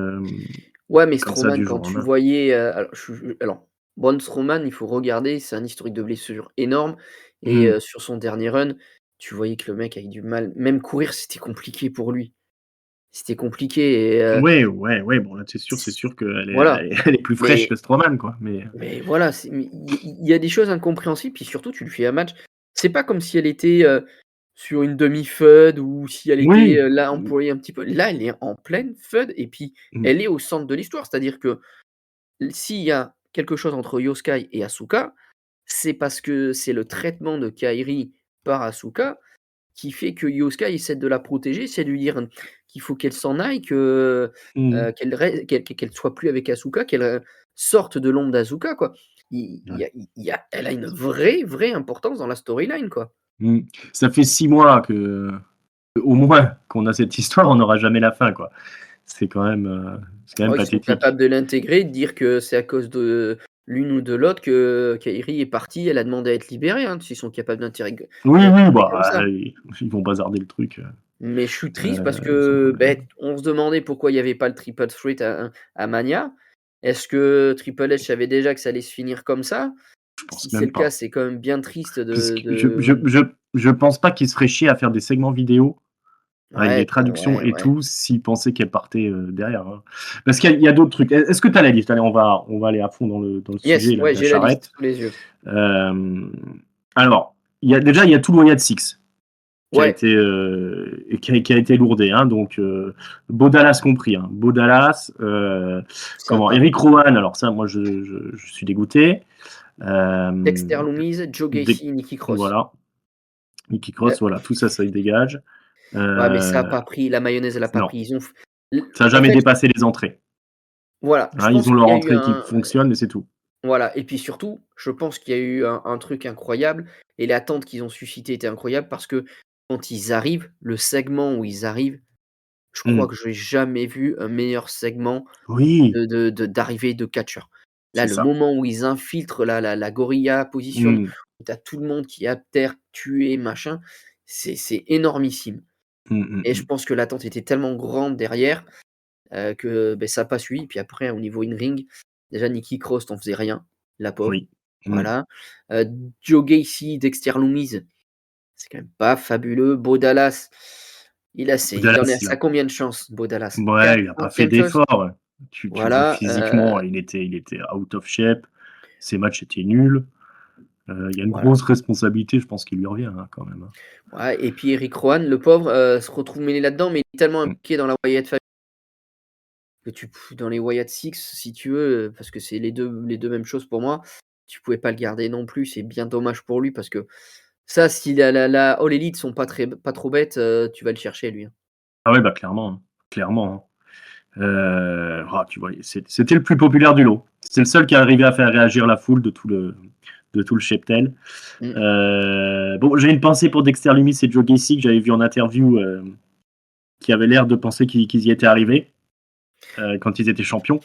Ouais, mais comme ça Strowman, du quand jour au tu lendemain. voyais, alors Braun Strowman, il faut regarder, c'est un historique de blessures énorme et Mmh. sur son dernier run, tu voyais que le mec avait du mal, même courir, c'était compliqué pour lui. C'était compliqué et Ouais, ouais, ouais, bon là, c'est s sûr qu'elle est voilà, elle est plus fraîche que mais Strowman, quoi, mais voilà, mais il y a des choses incompréhensibles, puis surtout tu lui fais un match, c'est pas comme si elle était, sur une demi-FUD ou si elle était, oui! là Mmh, employée un petit peu. Là, elle est en pleine FUD et puis mmh, elle est au centre de l'histoire. C'est-à-dire que s'il y a quelque chose entre Yoskai et Asuka, c'est parce que c'est le traitement de Kairi par Asuka qui fait que Yoskai essaie de la protéger, essaie de lui dire qu'il faut qu'elle s'en aille, mmh, qu'elle soit plus avec Asuka, qu'elle, sorte de l'ombre d'Asuka, quoi. ouais, Elle a une vraie importance dans la storyline, quoi. mmh. Ça fait 6 mois au moins qu'on a cette histoire, on n'aura jamais la fin, quoi. C'est quand même Oh, ils sont pathétique. capables de l'intégrer, de dire que c'est à cause de l'une ou de l'autre que Kairi est partie, elle a demandé à être libérée, hein. Ils sont capables Oui, de oui, l'intégrer comme bah, ça. ils vont bazarder le truc, Mais je suis triste parce sans que, problème. beh, on se demandait pourquoi il y avait pas le triple threat à Mania. Est-ce que Triple H savait déjà que ça allait se finir comme ça? Je Si pense c'est même le cas, pas. c'est quand même bien triste Parce que de je pense pas qu'il se ferait chier à faire des segments vidéo avec ouais, des traductions et ouais. tout, s'il pensait qu'elle partait, derrière, hein. Parce qu'il y a d'autres trucs. Est-ce que tu as la liste? Allez, on va aller à fond dans le Yes, sujet là de ouais, la j'ai la liste charrette. sous les yeux. Hem, alors, il y a tout le Wyatt Six Ouais, qui a été lourdé, hein, donc Bo Dallas compris, hein. Bo Dallas, comment? sympa. Eric Rowan, alors ça, moi, je suis dégoûté. Hem, Dexter Lumis, Joe dès Gacy, Nikki Cross. voilà, Nikki Cross, voilà, tout ça, ça y dégage. Ouais, mais ça a Heu, pas pris, la mayonnaise, elle a pas non, pris. Ils ont f l ça a En jamais fait, dépassé les entrées, voilà, je hein. Ils pense ont qu'il leur y a eu entrée qui un fonctionne, mais c'est tout. voilà, et puis surtout, je pense qu'il y a eu un truc incroyable et l'attente qu'ils ont suscité était incroyable parce que quand ils arrivent, le segment où ils arrivent, je crois Mmh. que j'ai jamais vu un meilleur segment Oui, d'arrivée de catcheur. Là, c'est le ça. moment où ils infiltrent la gorilla position, Mmh. où tu as tout le monde qui est à terre, tué, machin, c'est énormissime Mmh, mmh et je mh. pense que l'attente était tellement grande derrière, que, beh, ça a pas suivi. Puis après au niveau in-ring, déjà Nikki Cross t'en faisait rien, la pauvre, Oui. Mmh. voilà. Heu, Joe Gacy, Dexter Lumis, c'est quand même pas fabuleux. Bo Dallas, il en est Dallas, à sa combien de chance, Bo Dallas? ouais, il a pas fait 40e chance? d'effort. Tu vois Voilà, physiquement, il était out of shape. Ses matchs étaient nuls. Il y a une voilà. grosse responsabilité, je pense, qui lui revient, hein, quand même, hein. Ouais, et puis Eric Rowan, le pauvre, se retrouve mêlé là-dedans, mais il est tellement Mmh. impliqué dans la Wyatt family que dans les Wyatt Six, si tu veux, parce que c'est les deux mêmes choses pour moi, tu pouvais pas le garder non plus. C'est bien dommage pour lui parce que ça, si la All Elite sont pas trop bêtes, tu vas le chercher lui, hein. Ah ouais, bah clairement, hein, clairement, hein. Tu vois, c'était le plus populaire du lot. C'est le seul qui est arrivé à faire réagir la foule de tout le cheptel. Mmh. Bon, j'ai une pensée pour Dexter Lumis et Joe Gacy que j'avais vu en interview, qui avaient l'air de penser qu'ils y étaient arrivés quand ils étaient champions,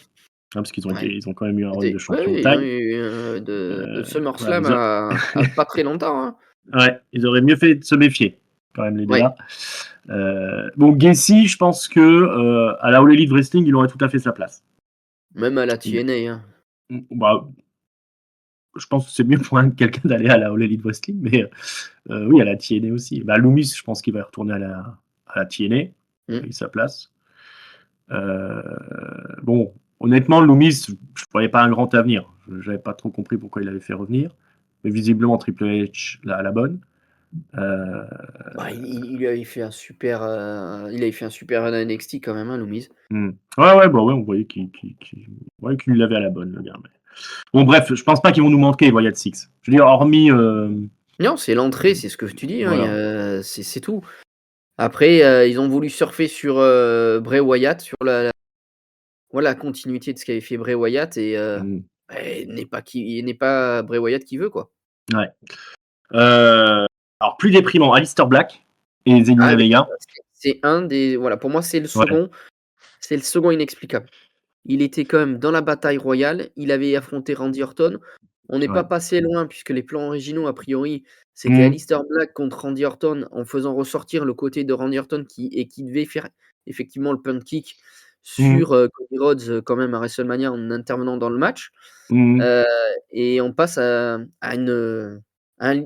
hein, parce Ouais. ils ont quand même eu un run de Ouais, champion oui, de ils ont taille. eu, de Voilà, SummerSlam à pas très longtemps, hein. ouais, ils auraient mieux fait de se méfier, quand même, les Ouais, gars. Bon, Gacy, je pense que à la All Elite Wrestling, il aurait tout à fait sa place. même à la Il- TNA, hein. Bah, je pense que c'est mieux pour quelqu'un d'aller à la All Elite Wrestling, mais oui, à la TNA aussi. Bah, Loomis, je pense qu'il va retourner à la TNA, il a Mmh. eu sa place. Euh, bon, honnêtement, Loomis, je ne voyais pas un grand avenir. Je n'avais pas trop compris pourquoi il avait fait revenir. Mais visiblement, Triple H l'a à la bonne. Euh, Bah, il lui avait fait un super, il avait fait un super run à NXT quand même, hein, Loomis. bah ouais, on voyait qu'il l'avait à la bonne, le gars. Mais... Bon, bref, je pense pas qu'ils vont nous manquer, Wyatt Six. Je veux dire, hormis. Non, c'est l'entrée, c'est ce que tu dis, hein, Voilà. c'est tout. Après, ils ont voulu surfer sur, Bray Wyatt, sur la continuité de ce qu'avait fait Bray Wyatt et Mm. n'est pas Bray Wyatt qui veut, quoi. Ouais. Alors, plus déprimant, Aleister Black et Ah Zelina oui, Vega. c'est un des voilà, pour moi, Ouais. c'est le second inexplicable. Il était quand même dans la bataille royale, il avait affronté Randy Orton. On n'est pas Ouais. passé loin puisque les plans originaux, a priori, c'était Mm. Aleister Black contre Randy Orton en faisant ressortir le côté de Randy Orton qui devait faire effectivement le punt kick Mm. sur, Cody Rhodes, quand même à WrestleMania en intervenant dans le match. Mm. Heu et on passe à une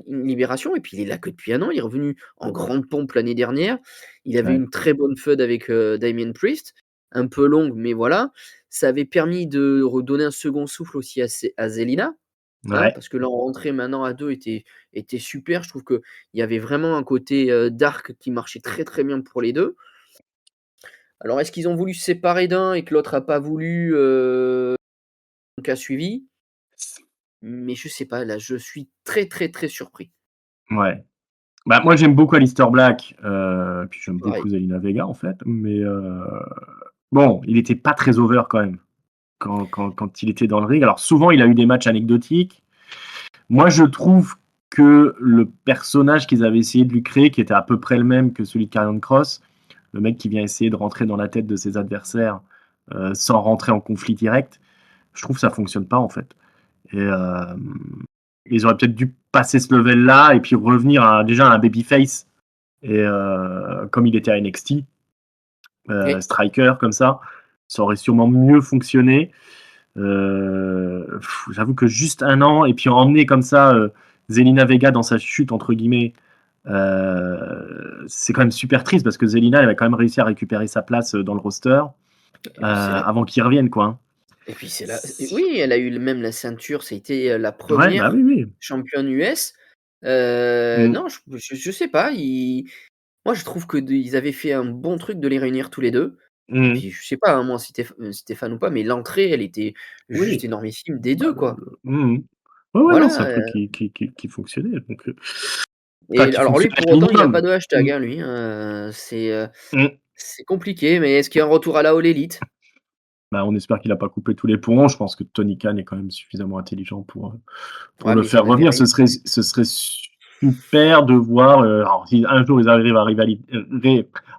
libération et puis il est là que depuis un an. Il est revenu en grande pompe l'année dernière. Il avait Ouais. une très bonne feud avec, Damien Priest, un peu longue, mais voilà. Ça avait permis de redonner un second souffle aussi à Zelina, hein, Ouais. parce que leur rentrée maintenant à 2 était super. Je trouve qu'il y avait vraiment un côté, dark qui marchait très, très bien pour les 2. Alors est-ce qu'ils ont voulu se séparer d'un et que l'autre a pas voulu, donc a suivi? Mais je sais pas, là, je suis très, très, très surpris. Ouais. Bah, moi, j'aime beaucoup Aleister Black, puis j'aime beaucoup Pareil. Zelina Vega, en fait, mais bon, il était pas très over quand même, quand il était dans le ring. Alors souvent, il a eu des matchs anecdotiques. Moi, je trouve que le personnage qu'ils avaient essayé de lui créer, qui était à peu près le même que celui de Karrion Kross, le mec qui vient essayer de rentrer dans la tête de ses adversaires, sans rentrer en conflit direct, je trouve que ça fonctionne pas, en fait. Et ils auraient peut-être dû passer ce level-là et puis revenir déjà à un babyface. Et comme il était à NXT, Oui. striker comme ça aurait sûrement mieux fonctionné. J'avoue que juste un an et puis emmener comme ça Zelina Vega dans sa chute entre guillemets, c'est quand même super triste parce que Zelina elle va quand même réussi à récupérer sa place dans le roster Et puis c'est là avant qu'il revienne quoi, hein. et puis c'est là oui, elle a eu même la ceinture, c'était, la Ouais, bah première oui, oui. championne US. Mm, Non, je sais pas, moi je trouve que ils avaient fait un bon truc de les réunir tous les 2. Et mm. puis je sais pas, hein, moi si tu fan ou pas, mais l'entrée, elle était juste Oui, énormissime des bah, 2 quoi. Ouais, ouais, non, c'est un Voilà, truc qui fonctionnait. Donc, enfin, et qui alors lui, fonctionnait pour au autant, il a pas minimum. de hashtag, Mm, hein, lui, mm. c'est compliqué, mais est-ce qu'il y a un retour à la All Elite? Bah, on espère qu'il a pas coupé tous les ponts. Je pense que Tony Khan est quand même suffisamment intelligent pour Ouais, le mais ils faire en avaient revenir. rien à faire. Ce serait super de voir, alors si un jour ils arrivent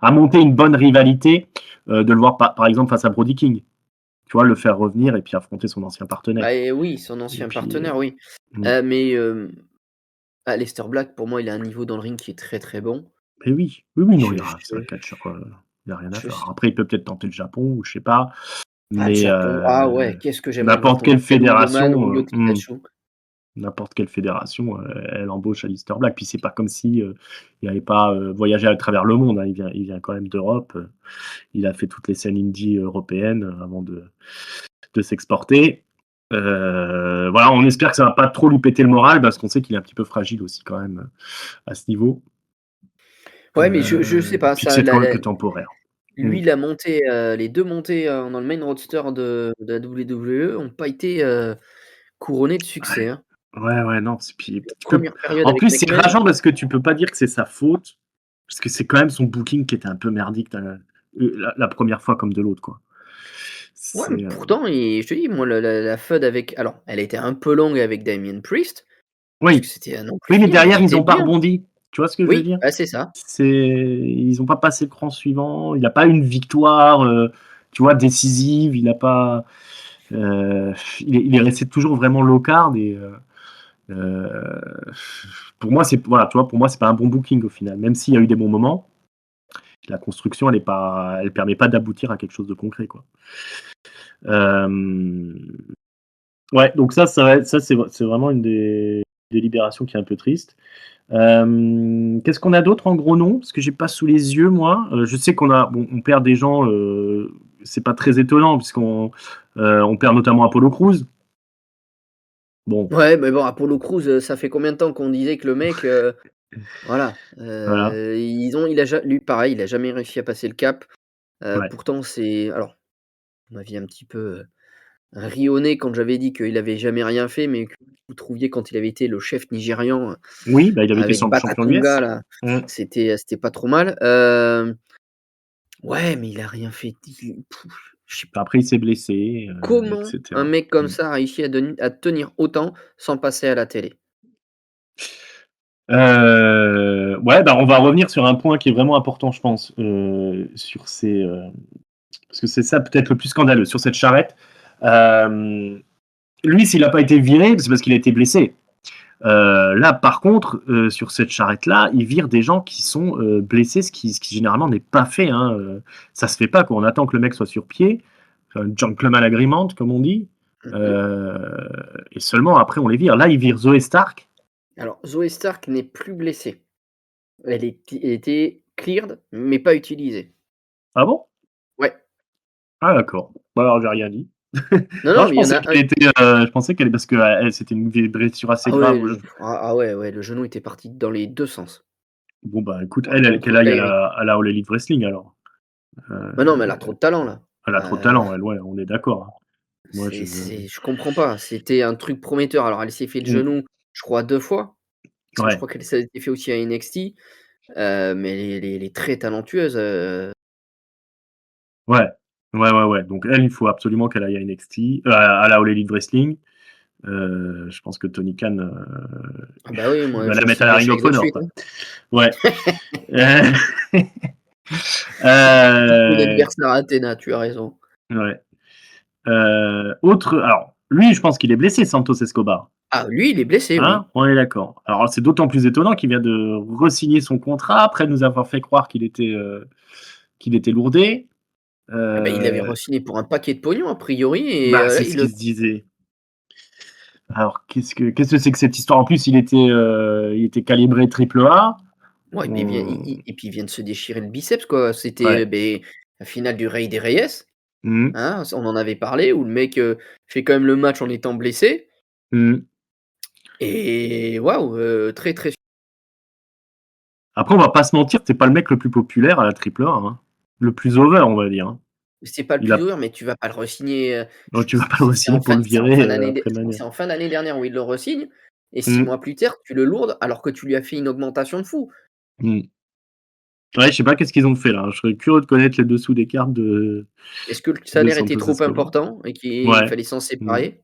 à monter une bonne rivalité, de le voir par exemple face à Brody King. Tu vois, le faire revenir et puis affronter son ancien partenaire. Bah, oui, son Et ancien puis, partenaire, oui. mmh, Mais Aleister Black, pour moi, il a un niveau dans le ring qui est très, très bon. et oui, oui, oui, non, Je c'est un je catcheur, il a rien à je faire. s Après, il peut peut-être tenter le Japon ou je sais pas, le mais Japon, ah ouais, qu'est-ce que j'aimerais le voir n'importe contre quelle Ken Womadan ou fédération, Yoki-Katshu. n'importe quelle fédération, elle embauche Alistair Black. Puis c'est pas comme si il n'avait pas voyagé à travers le monde, hein. Il vient quand même d'Europe. Il a fait toutes les scènes indie européennes avant de s'exporter. Voilà, on espère que ça va pas trop lui péter le moral parce qu'on sait qu'il est un petit peu fragile aussi quand même à ce niveau. Ouais, mais je sais pas, Puis que ça c'est la quand même la que temporaire. Lui, Mmh. il a monté, les 2 montées, dans le main roster de la WWE ont pas été, couronnées de succès, hein. Ouais, ouais, non, c'est puis La tu peux 1re période en avec plus, c'est McMahon, rageant parce que tu peux pas dire que c'est sa faute, parce que c'est quand même son booking qui était un peu merdique la 1re fois comme de l'autre, quoi. ouais, mais C'est, pourtant je te dis, moi, la feud avec alors, elle a été un peu longue avec Damien Priest, parce que oui, c'était un non plus oui, mais fini, mais elle derrière, ils était ont pas bien. rebondi. Tu vois ce que je veux Oui, dire? bah, c'est ça. Ils ont pas passé le cran suivant, il a pas eu une victoire, tu vois, décisive, il a pas, heu, il est resté toujours vraiment low card heu, pour moi, c'est voilà, tu vois, pour moi, c'est pas un bon booking au final, même s'il y a eu des bons moments. La construction, elle permet pas d'aboutir à quelque chose de concret, quoi. Hem, ouais, donc ça c'est vraiment une des libérations qui est un peu triste. Qu'est-ce qu'on a d'autre en gros noms? Parce que j'ai pas sous les yeux moi. Je sais on perd des gens, c'est pas très étonnant puisqu'on, on perd notamment Apollo Crews. Bon, Ouais, mais bon, Apollo Crews, ça fait combien de temps qu'on disait que le mec, voilà, voilà, il a ja lui pareil, il a jamais réussi à passer le cap. ouais. Pourtant c'est alors, vous m'aviez un petit peu, ri au nez quand j'avais dit qu'il avait jamais rien fait, mais que vous trouviez quand il avait été le chef nigérian, Oui, bah, il avait été avec champion Batakunga US. là, Mmh. c'était pas trop mal. Ouais, mais il a rien fait. Je sais Après il s'est blessé, et comment un cetera. mec comme Mmh. ça a réussi à tenir autant sans passer à la télé? Ouais, bah, on va revenir sur un point qui est vraiment important, je pense, sur parce que c'est ça peut-être le plus scandaleux, sur cette charrette. Hem, Lui, s'il a pas été viré, c'est parce qu'il a été blessé. Là, par contre, sur cette charrette-là, ils virent des gens qui sont, blessés, ce qui généralement n'est pas fait, hein, ça se fait pas, quoi. On attend que le mec soit sur pied, gentleman agreement, comme on dit, Mmh. heu et seulement après on les vire. Là, ils virent Zoé Stark. Alors Zoey Stark n'est plus blessée. Elle était cleared, mais pas utilisée. Ah bon? Ouais. Ah d'accord. Bah, alors j'ai rien dit. Non, Non, non, mais il y en a un je pensais qu'elle parce qu'elle c'était une blessure assez ah ouais, grave, ouais. ouais, ouais, le genou était parti dans les 2 sens. Bon, bah, écoute, Par elle contre, qu'elle aille là, il y avait à la All Elite Wrestling alors. bah, non, mais elle Heu, a trop de talent là. Elle a trop de talent, elle, ouais, on est d'accord, hein. Moi, C'est je comprends pas, c'était un truc prometteur. Alors elle s'est fait le mmh, genou, je crois 2 fois, parce que je ouais, crois qu'elle s'était fait aussi à NXT, mais elle est très talentueuse, ouais, ouais, donc elle, il faut absolument qu'elle aille à NXT, à la All Elite Wrestling. Je pense que Tony Khan, ah bah oui, il moi va je la mettre à signe la Ring l'échec of de Honor, suite, quoi. hein. Ouais. Heu, Bon heu, anniversaire à Athéna, tu as raison. ouais. Autre alors, lui, je pense qu'il est blessé, Santos Escobar, Ah lui, il est blessé, oui. hein? On est d'accord. Alors, c'est d'autant plus étonnant qu'il vient de re-signer son contrat après nous avoir fait croire qu'il était lourdé. Ah bah, il avait Heu, re-signé pour un paquet de pognon a priori et Bah, là c'est ce qu'il se disait. Alors, qu'est-ce que c'est que cette histoire? En plus, il était calibré triple A. ouais, mais il vient On et puis il vient de se déchirer le biceps quoi. C'était, Ouais. beh, la finale du Rey des Reyes, Mmh. hein, ça on en avait parlé où le mec, fait quand même le match en étant blessé Mmh. et waouh, très, très Après, on va pas se mentir, c'est pas le mec le plus populaire à la triple A, hein. Le plus over, on va dire, hein. c'est pas le Il plus a ouvert, mais tu vas pas le re-signer, Donc tu vas pas le re-signer pour le c'est en virer, fin d'année après je crois que Mania. c'est en fin d'année dernière où il le re-signe et 6 Mmh. mois plus tard, tu le lourdes alors que tu lui as fait une augmentation de fou. Mmh. Ouais, je sais pas qu'est-ce qu'ils ont fait là, je serais curieux de connaître les dessous des cartes Est-ce que le de salaire était Santos trop Escobar. important et qu'il Ouais. fallait s'en Mmh. séparer?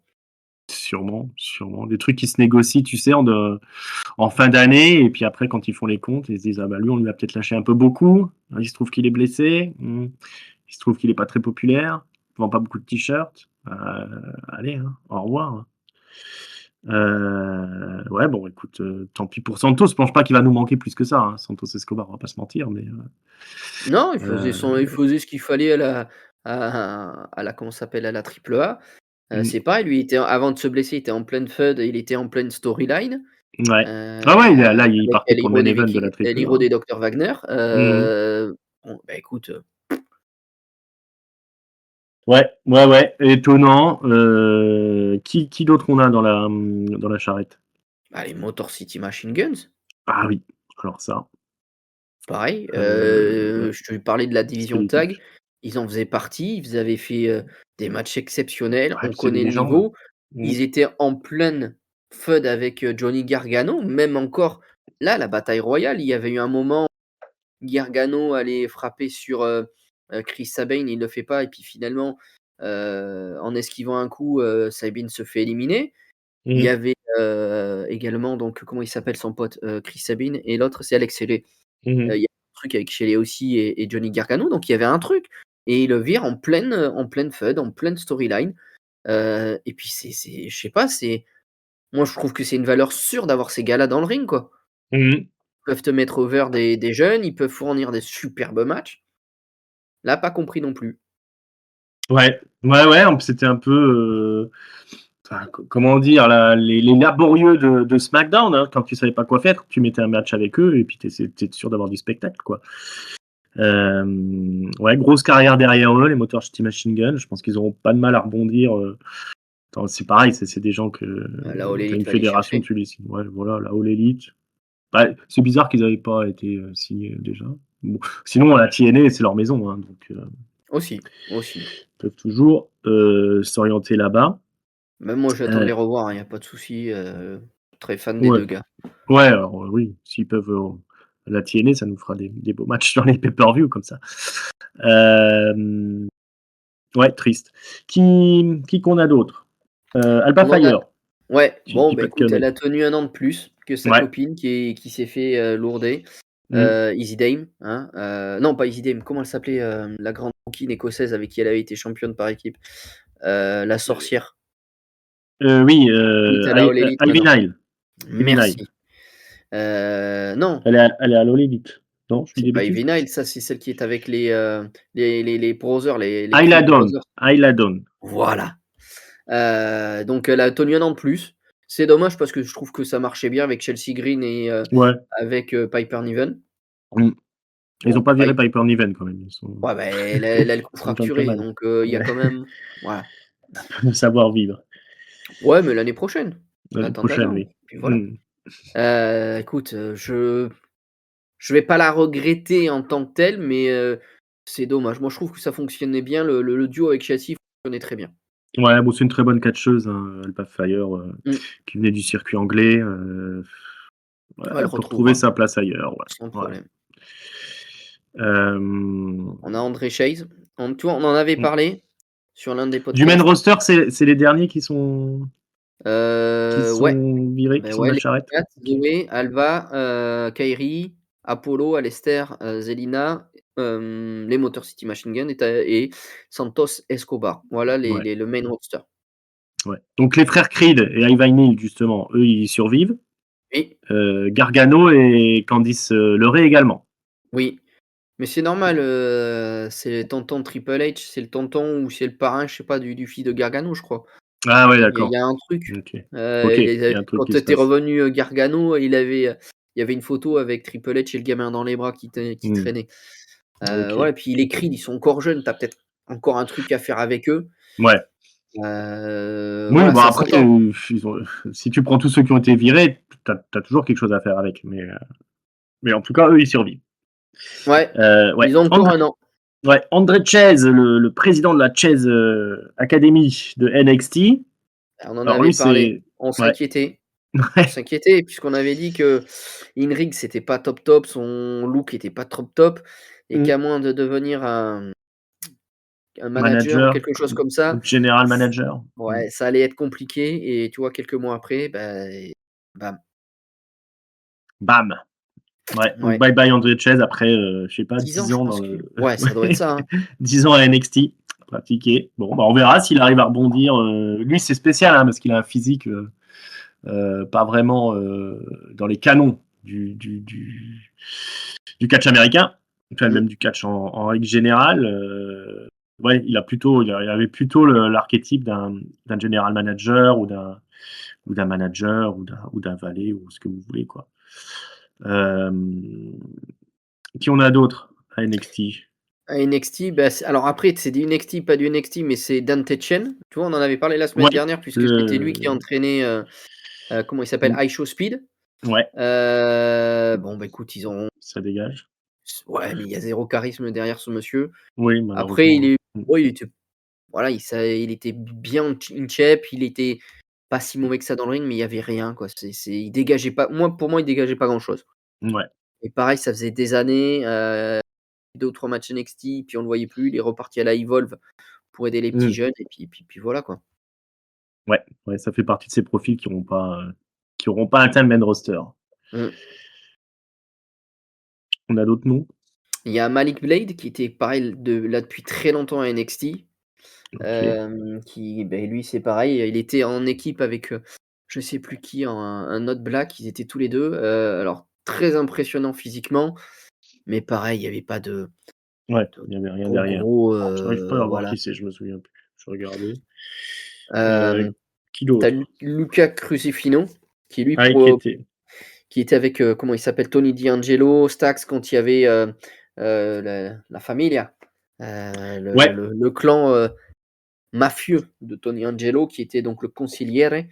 Sûrement, sûrement. Des trucs qui se négocient, tu sais, en fin d'année et puis après quand ils font les comptes, ils se disent: «Ah bah lui, on lui a peut-être lâché un peu beaucoup. Il se trouve qu'il est blessé. Il se trouve qu'il est pas très populaire. Il vend pas beaucoup de t-shirts. Allez, hein, au revoir, hein». Ouais, bon écoute, tant pis pour Santos. Je pense pas qu'il va nous manquer plus que ça, hein, Santos Escobar, on va pas se mentir, mais Non, il heu, faisait ce qu'il fallait à la comment ça s'appelle? À la triple A. mmh, C'est pareil, lui, il était avant de se blesser, il était en pleine feud, il était en pleine storyline, ouais. Ah ouais, il est avec parti pour le main event de la El triple A, Hijo hein. des Docteur Wagner. Mmh. Bon, bah, écoute, Ouais, ouais, ouais, étonnant. Qui d'autre on a dans la charrette? bah, les Motor City Machine Guns. Ah oui, alors ça. Pareil, Ouais, je te parlais de la c'était division l'équipe. tag, ils en faisaient partie, ils avaient fait, des matchs exceptionnels, Ouais, on puis c'est des connaît le légendes. niveau. Mmh. Ils étaient en pleine feud avec, Johnny Gargano, même encore là, la bataille royale, il y avait eu un moment, Gargano allait frapper sur, Chris Sabin, il le fait pas et puis finalement, en esquivant un coup, Sabin se fait éliminer. Il y Mmh. avait, également donc comment il s'appelle son pote? Chris Sabin et l'autre c'est Alex Shelley. Mmh. Il y a un truc avec Shelley aussi et Johnny Gargano, donc il y avait un truc et ils le virent en pleine feud, en pleine storyline, et puis c'est je sais pas, c'est moi je trouve que c'est une valeur sûre d'avoir ces gars-là dans le ring, quoi. Mmh. Ils peuvent te mettre over des jeunes, ils peuvent fournir des superbes matchs. Là, pas compris non plus. Ouais. Ouais, c'était un peu, enfin, comment dire? Les laborieux de SmackDown, hein, quand tu savais pas quoi faire, tu mettais un match avec eux et puis tu étais sûr d'avoir du spectacle, quoi. Ouais, grosse carrière derrière eux, les Motor City Machine Gun. Je pense qu'ils auront pas de mal à rebondir. C'est pareil, c'est des gens que La All tu as une Elite va les fédération, chercher. tu les signes. Ouais, voilà, la All Elite. Bah, c'est bizarre qu'ils n'avaient pas été signés déjà. Bon. Sinon, la TNA, c'est leur maison, hein, donc Aussi, aussi. ils peuvent toujours s'orienter là-bas. Même moi, j'attends de Euh, les revoir, il y a pas de souci, très fan des ouais, 2 gars. ouais, alors oui, s'ils peuvent la TNA, ça nous fera des beaux matchs dans les pay-per-view comme ça. Euh, Ouais, triste. Qui qu'on a d'autre? Alba On en a Fire, Ouais, tu bon, dis bah, pas de écoute, elle conneries. a tenu un an de plus que sa Ouais. copine qui s'est fait, lourder, Mmh. Easy Dame, hein, non pas Easy Dame, comment elle s'appelait, la grande rouquine écossaise avec qui elle avait été championne par équipe? La sorcière, Oui, qui est à la All Elite Ivy maintenant. Nile. Ivy Nile. Merci. Non, Elle est à l'All Elite. Non, je dis c'est des pas bêtises? Ivy Nile, ça c'est celle qui est avec les brothers, les Isla Creed Dawn. Brothers. Isla Dawn. Voilà. Donc elle a tenu un an de plus. C'est dommage parce que je trouve que ça marchait bien avec Chelsea Green et Ouais. avec, Piper Niven. Mmh. Ils ont Bon, pas viré Pipe Piper Niven quand même. ouais, bah, elle a le cou Ça m'étonne pas fracturé mal. donc il y a Ouais. quand même voilà. De savoir-vivre. Ouais, mais l'année prochaine, en L'année attendant prochaine, là, oui. puis voilà. Mmh. Écoute, je vais pas la regretter en tant que telle, mais c'est dommage. Moi, je trouve que ça fonctionnait bien, le duo avec Chelsea fonctionnait très bien. Ouais, bon, c'est une très bonne catcheuse, hein, Alba Fire, Mmh. qui venait du circuit anglais. Ouais, On elle elle peut retrouver retrouvera sa place ailleurs, sans ouais. Ouais. problème. Hem, On a André Chase. Tu vois, on en avait mmh. parlé sur l'un des Du main podcasts. roster, c'est les derniers qui Ouais, sont virés, qui bah, sont de ouais, la les charrette? 4, OK. Zoé, Alba, Kairi, Apollo, Alester, Zelina, les Motor City Machine Gun et Santos Escobar. Voilà Ouais, le main roster. ouais. Donc les frères Creed et Ivan Neal, justement, eux, ils survivent. Oui, Gargano et Candice LeRae également. oui, mais c'est normal, c'est le tonton Triple H, c'est le tonton ou c'est le parrain, je sais pas, du fils de Gargano, je crois. Ah ouais, Il y d'accord. a un truc, OK. OK, il il y a a un truc qui quand se était passe. revenu, Gargano, il y avait une photo avec Triple H et le gamin dans les bras qui Mmh. traînait. OK. Ouais, puis les Creed, ils sont encore jeunes, tu as peut-être encore un truc à faire avec eux. Ouais. Oui, Voilà, bon ça après, s'entend. si tu prends tous ceux qui ont été virés, tu as toujours quelque chose à faire avec, mais en tout cas, eux, ils survivent. Ouais, Ouais, ils ont encore un an. André Chase, le président de la Chase, Academy de NXT. On en Alors avait lui, parlé, c'est ouais, on ouais, s'inquiétait puisqu'on avait dit que Inrig, c'était pas top top, son look était pas trop top et mmh, qu'à moins de devenir un manager ou manager, quelque chose comme ça, general manager. Mmh. ouais, ça allait être compliqué et tu vois, quelques mois après, bam, Bam! Ouais, donc ouais, bye bye André Chase après, je sais pas 10 ans, 10 je ans pense dans que le ouais, ça doit être ça, hein. 10 ans à NXT, pratiqué. Bon, bah, on verra s'il arrive à rebondir, lui, c'est spécial, hein, parce qu'il a un physique, pas vraiment, dans les canons du catch américain, enfin Mmh, même du catch en règle générale. Ouais, il avait plutôt l'archétype d'un general manager ou d'un manager ou d'un valet ou ce que vous voulez, quoi. Euh, qui on a d'autres à NXT? à NXT, c'est alors après, c'est du NXT, pas du NXT, mais c'est Dante Chen. Tu vois, on en avait parlé la semaine Ouais, dernière puisque c'était lui qui le, entraînait, comment il s'appelle? iShowSpeed. ouais, Bon, bah, écoute, ça dégage. Ouais, mais il y a 0 charisme derrière ce monsieur. Oui, Après, malheureusement, hein. ouais, il était voilà, il était bien in shape, il était pas si mauvais que ça dans le ring, mais il y avait rien, quoi. Il dégageait pas pour moi, il dégageait pas grand chose Ouais. et pareil, ça faisait des années, 2 ou 3 matchs NXT, puis on le voyait plus. Il est reparti à la Evolve pour aider les petits Mmh. jeunes et puis voilà, quoi. Ouais, ouais, ça fait partie de ces profils qui auront pas atteint le main roster. Mmh. On a d'autres noms? Il y a Malik Blade qui était pareil là depuis très longtemps à NXT, OK. qui lui c'est pareil, il était en équipe avec, je sais plus qui, un autre black, ils étaient tous les 2. Alors très impressionnant physiquement, mais pareil, il y avait pas Ouais, de il y avait rien gros, derrière. gros, J'arrive pas à voir voilà. qui c'est, je me souviens plus. Je vais regarder. Hem, Qui tu d'autre? Luca Crusifino qui lui Ah, qui était qui était avec, comment il s'appelle? Tony D'Angelo, Stax quand il y avait, la Familia, ouais, le clan, mafieux de Tony Angelo qui était donc le consigliere.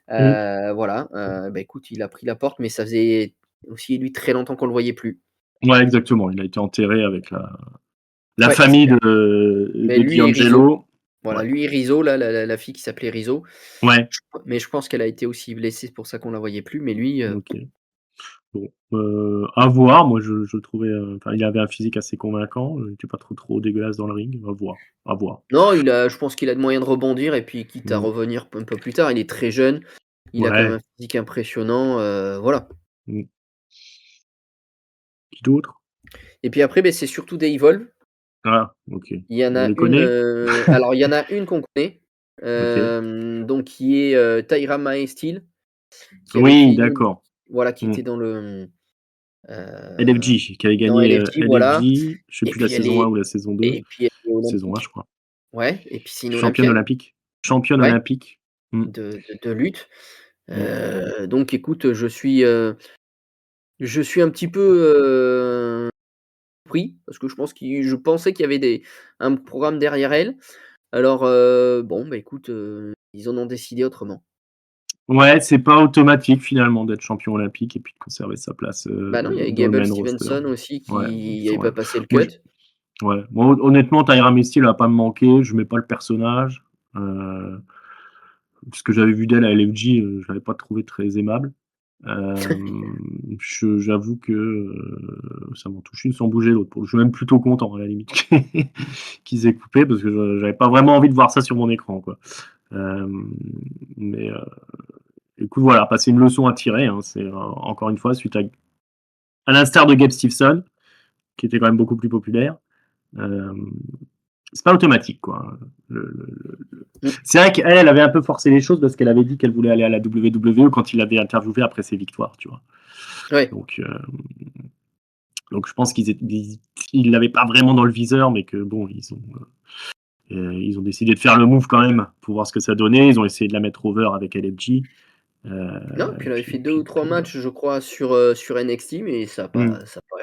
mmh, Voilà, écoute, il a pris la porte, mais ça faisait aussi lui très longtemps qu'on le voyait plus. ouais, exactement. Il a été enterré avec la Ouais, famille mais de lui et Rizzo, D'Angelo. voilà, Ouais, lui et Rizzo, là, la fille qui s'appelait Rizzo, ouais, mais je pense qu'elle a été aussi blessée, c'est pour ça qu'on la voyait plus, mais lui, OK. Bon, à voir. Moi, je le trouvais, enfin, il avait un physique assez convaincant, il était pas trop dégueulasse dans le ring. À voir, à voir. non, je pense qu'il a de moyens de rebondir et puis quitte à Mmh, revenir un peu plus tard, il est très jeune, il a quand même ouais, un physique impressionnant, voilà. mmh. Qui d'autre? Et puis après, c'est surtout des Evolve. Ah, OK. Il y en On a les une, connaît? alors il y en a une qu'on connaît, OK. donc qui est, Tyra Mae Steel, qui avait Oui, fait d'accord. voilà, qui Mmh. était dans le, heu, LFG, qui avait dans gagné, LFG, voilà, LFG, je sais et plus la puis elle saison 1 est ou la saison 2. et puis elle est Saison 1, je olympique. crois. Ouais, et puis c'est une Championne olympienne, olympique. Championne ouais, olympique. Mmh, de lutte. mmh. Donc écoute, je suis un petit peu, pris parce que je pensais qu'il y avait un programme derrière elle. Alors, bon, écoute, ils en ont décidé autrement. Ouais, c'est pas automatique finalement d'être champion olympique et puis de conserver sa place, Bah, non, il y avait dans le Gable main roster. Stevenson aussi Ouais, il me qui avait semble, pas ouais. passé le Moi je cut. Ouais, moi honnêtement Tyra Misty elle va pas me manquer, je mets pas le personnage, heu, ce que j'avais vu d'elle à LFG, je l'avais pas trouvé très aimable. J'avoue que, ça m'en touche une sans bouger l'autre. Je suis même plutôt content à la limite qu'ils aient coupé parce que j'avais pas vraiment envie de voir ça sur mon écran, quoi. Hem, mais écoute, voilà, passer une leçon à tirer, hein, c'est, encore une fois, à l'instar de Gabe Stevenson, qui était quand même beaucoup plus populaire, hem, c'est pas automatique, quoi. Mmh, C'est vrai qu'elle, elle avait un peu forcé les choses parce qu'elle avait dit qu'elle voulait aller à la WWE quand il l'avait interviewée après ses victoires, tu vois? ouais. Donc, je pense ils l'avaient pas vraiment dans le viseur, mais que bon, ils ont décidé de faire le move quand même pour voir ce que ça donnait. Ils ont essayé de la mettre over avec LFG, Non, puis elle avait fait 2 ou 3 puis voilà. matchs, je crois, sur NXT, mais Mmh.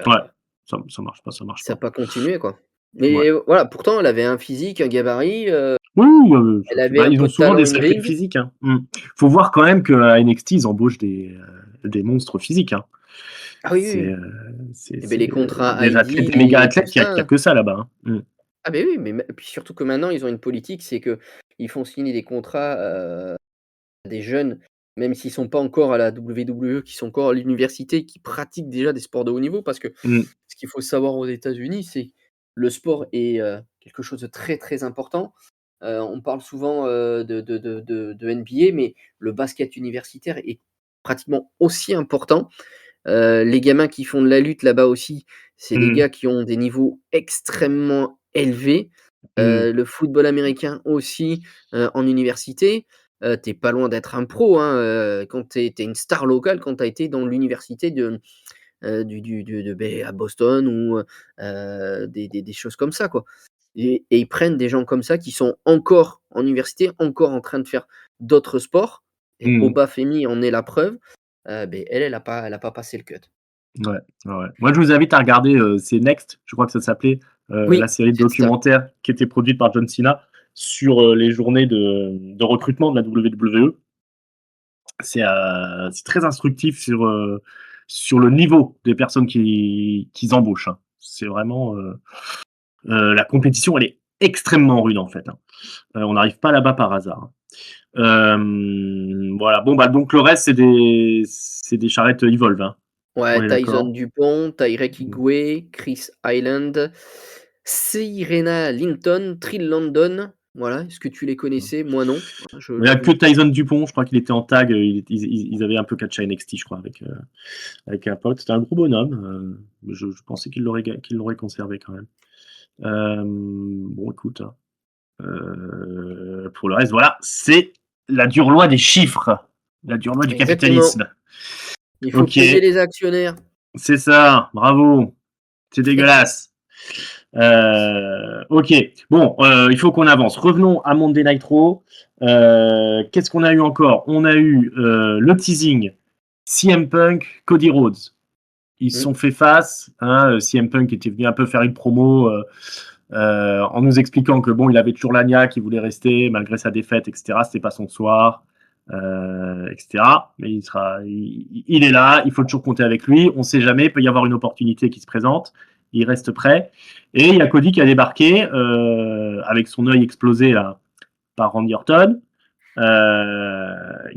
Ouais, ça marche ça a pas. pas continué, quoi. Ouais. Mais voilà, pourtant elle avait un physique, un gabarit, Oui, oui, elle avait bah, un ils peu ont de souvent talent des in sacrés ring. physiques, hein. Mmh. Faut voir quand même qu'à NXT, ils embauchent des monstres physiques, hein. Ah oui, oui, C'est, oui. Et c'est les contrats des athlètes, des Ideal méga et tout athlètes, il y a ça. que ça là-bas, hein. Mmh. Ah oui, mais puis surtout que maintenant ils ont une politique, c'est qu'ils font signer des contrats, à des jeunes, même s'ils sont pas encore à la WWE, qui sont encore à l'université, qui pratiquent déjà des sports de haut niveau. Parce que Mmh. ce qu'il faut savoir aux États-Unis, c'est que le sport est, quelque chose de très, très important. On parle souvent, de NBA, mais le basket universitaire est pratiquement aussi important. Les gamins qui font de la lutte là-bas aussi, c'est des Mmh. gars qui ont des niveaux extrêmement élevés. Mmh. Le football américain aussi, en université, tu pas loin d'être un pro, hein, quand tu es une star locale quand tu as été dans l'université à Boston ou, des choses comme ça, quoi. Et ils prennent des gens comme ça qui sont encore en université, encore en train de faire d'autres sports, et Mmh. Oba Femi en est la preuve. Elle a pas passé le cut. Ouais, ouais, ouais. Moi, je vous invite à regarder, c'est Next, je crois que ça s'appelait, la Oui, série de c'est ça. documentaires qui était produite par John Cena sur, les journées de recrutement de la WWE. C'est très instructif sur le niveau des personnes qu'ils embauchent, hein. C'est vraiment la compétition, elle est extrêmement rude en fait. Hein. On n'arrive pas là-bas par hasard. Voilà. Bon, bah donc le reste, c'est des charrettes Evolve. Hein. On Ouais, est Tyson d'accord. Dupont, Tyrek Igwe, Chris Highland, Serena Linton, Trill London. Voilà, est-ce que tu les connaissais? Moi non. Il n'y a que Je Tyson Dupont, je crois qu'il était en tag. Ils avaient un peu catché à NXT, je crois, avec un pote. C'était un gros bonhomme. Je pensais qu'il l'aurait conservé quand même. Bon, écoute. Hein. Pour le reste, voilà, c'est la dure loi des chiffres, la dure loi du Exactement. capitalisme. Il faut Ok, payer les actionnaires. c'est ça, bravo, c'est dégueulasse. Ok, bon, il faut qu'on avance. Revenons à Monday Nitro. Qu'est-ce qu'on a eu encore? On a eu le teasing CM Punk, Cody Rhodes. Ils se sont fait face. Hein, CM Punk était venu un peu faire une promo en nous expliquant que bon, il avait toujours l'agna, qu'il voulait rester malgré sa défaite, etc. C'était pas son soir, etc. Mais il est là, il faut toujours compter avec lui. On sait jamais, il peut y avoir une opportunité qui se présente. Il reste prêt. Et il y a Cody qui a débarqué avec son œil explosé là, par Randy Orton,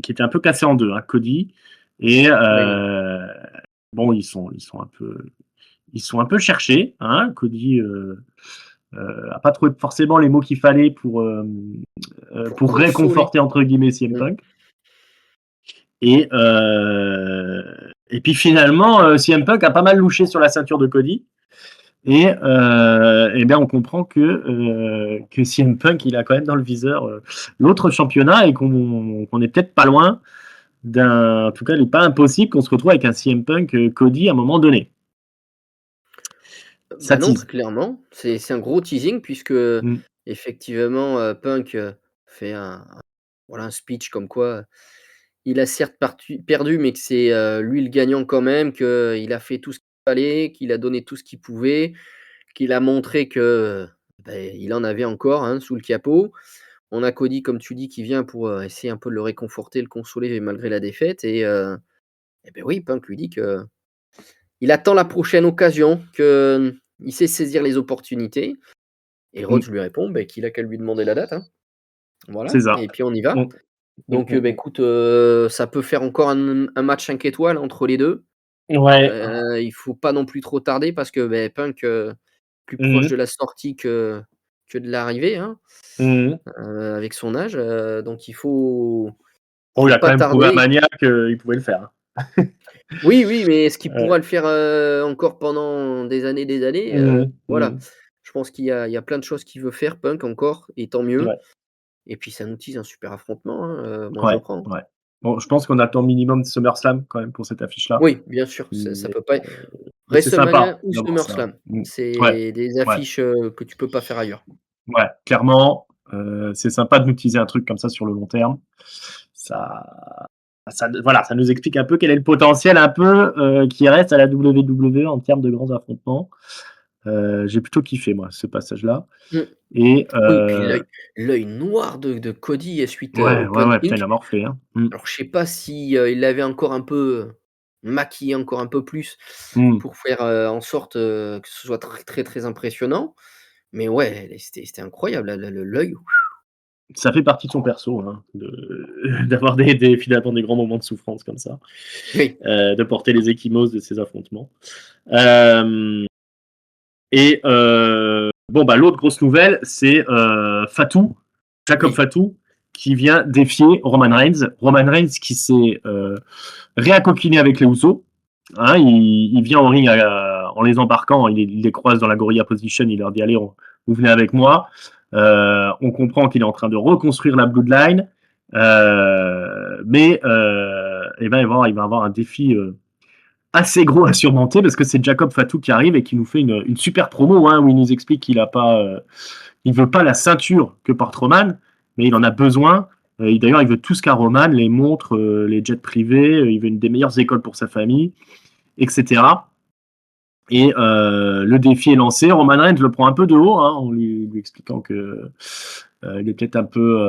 qui était un peu cassé en deux, hein, Cody. Et Oui. bon, ils sont un peu cherchés. Hein, Cody a pas trouvé forcément les mots qu'il fallait Pour pour consoler. réconforter entre guillemets CM Mmh. Punk. Et puis finalement, CM Punk a pas mal louché sur la ceinture de Cody. Et bien on comprend que CM Punk il a quand même dans le viseur l'autre championnat et qu'on est peut-être pas loin en tout cas il n'est pas impossible qu'on se retrouve avec un CM Punk Cody à un moment donné. Ça Bah non, tease. clairement, c'est un gros teasing puisque, Mm. effectivement, Punk, fait un speech comme quoi, il a certes perdu, mais que c'est, lui le gagnant quand même, qu'il a fait tout ce qu'il fallait, qu'il a donné tout ce qu'il pouvait, qu'il a montré que, il en avait encore, hein, sous le capot. On a Cody, comme tu dis, qui vient pour, essayer un peu de le réconforter, le consoler malgré la défaite et oui, Punk lui dit que il attend la prochaine occasion, qu'il sait saisir les opportunités et Mm. Rhodes lui répond, qu'il a qu'à lui demander la date, hein. Voilà C'est ça. et puis on y va. Mm. Mm, Donc, mm, écoute, ça peut faire encore un match 5 étoiles entre les 2. mm. Ouais. Il faut pas non plus trop tarder parce que, Punk, plus proche de Mm. la sortie que de l'arrivée, hein, Mm. avec son âge, donc Oh, il faut a quand pas même prouvé à tarder. Mania qu'il pouvait le faire. Hein. Oui, oui, mais est-ce qu'il Ouais. pourra le faire, encore pendant des années? Mhm, Voilà. mhm. Je pense qu'il y a plein de choses qu'il veut faire Punk encore et tant mieux Ouais, et puis ça nous tease un super affrontement, hein, moi je ouais, prends. ouais. Bon, je pense qu'on attend minimum SummerSlam quand même pour cette affiche-là. Oui, bien sûr, ça Mais, peut pas être mais c'est sympa WrestleMania ou d'avoir ça. SummerSlam. Mm. Ouais, C'est des ouais, affiches, que tu peux pas faire ailleurs. ouais. Clairement, c'est sympa de nous teaser un truc comme ça sur le long terme. Voilà, ça nous explique un peu quel est le potentiel un peu qui reste à la WWE en termes de grands affrontements. J'ai plutôt kiffé moi ce passage-là. Mmh. Et Oui, puis l'œil noir de Cody suite, ouais, au ouais, ouais. punch Putain, il link. a morflé. Hein. Mm. Alors je sais pas si, il l'avait encore un peu maquillé encore un peu plus Mm. pour faire, en sorte, que ce soit très, très, très impressionnant. Mais ouais, c'était incroyable là, l'œil. Ça fait partie de son perso, hein, d'avoir finalement des grands moments de souffrance comme ça, Oui, de porter les ecchymoses de ces affrontements. Euh, et bon, bah, l'autre grosse nouvelle, c'est Fatou, Jacob oui, Fatou, qui vient défier Roman Reigns. Roman Reigns qui s'est réacoquiné avec les Usos. Hein, il vient au ring en les embarquant, il les croise dans la gorilla position, il leur dit allez, vous venez avec moi. On comprend qu'il est en train de reconstruire la Bloodline, mais eh ben, il va avoir un défi assez gros à surmonter parce que c'est Jacob Fatou qui arrive et qui nous fait une super promo hein, où il nous explique qu'il a pas, il veut pas la ceinture que porte Roman, mais il en a besoin. D'ailleurs, il veut tout ce qu'a Roman, les montres, les jets privés, il veut une des meilleures écoles pour sa famille, etc. Et le défi est lancé. Roman Reigns le prend un peu de haut, hein, en lui expliquant que il est peut-être un peu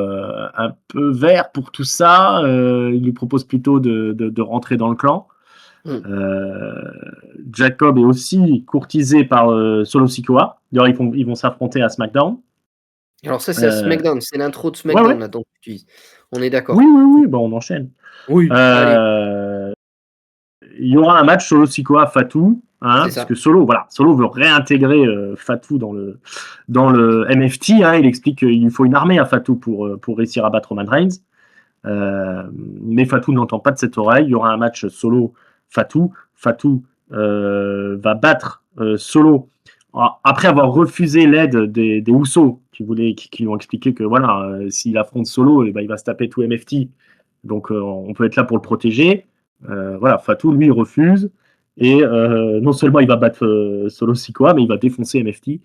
vert pour tout ça. Il lui propose plutôt de rentrer dans le clan. Mmh. Jacob est aussi courtisé par Solo Sikoa. D'ailleurs, ils vont s'affronter à SmackDown. Alors ça, c'est à Euh, SmackDown, c'est l'intro de ouais, SmackDown ouais. là dont tu utilises. On est Oui, d'accord. oui, oui. Bon, on enchaîne. Oui, allez, Euh, il y aura un match Solo Sikoa Fatou, hein, c'est parce ça. que Solo veut réintégrer Fatou dans le MFT. Hein, il explique qu'il lui faut une armée à Fatou pour réussir à battre Roman Reigns. Euh, mais Fatou n'entend pas de cette oreille. Il y aura un match Solo Fatou. Fatou va battre Solo après avoir refusé l'aide des Usos qui lui ont expliqué que voilà, s'il affronte Solo, ben, il va se taper tout MFT. Donc on peut être là pour le protéger. Voilà, Fatou lui il refuse et non seulement il va battre Solo Sikoa, mais il va défoncer MFT,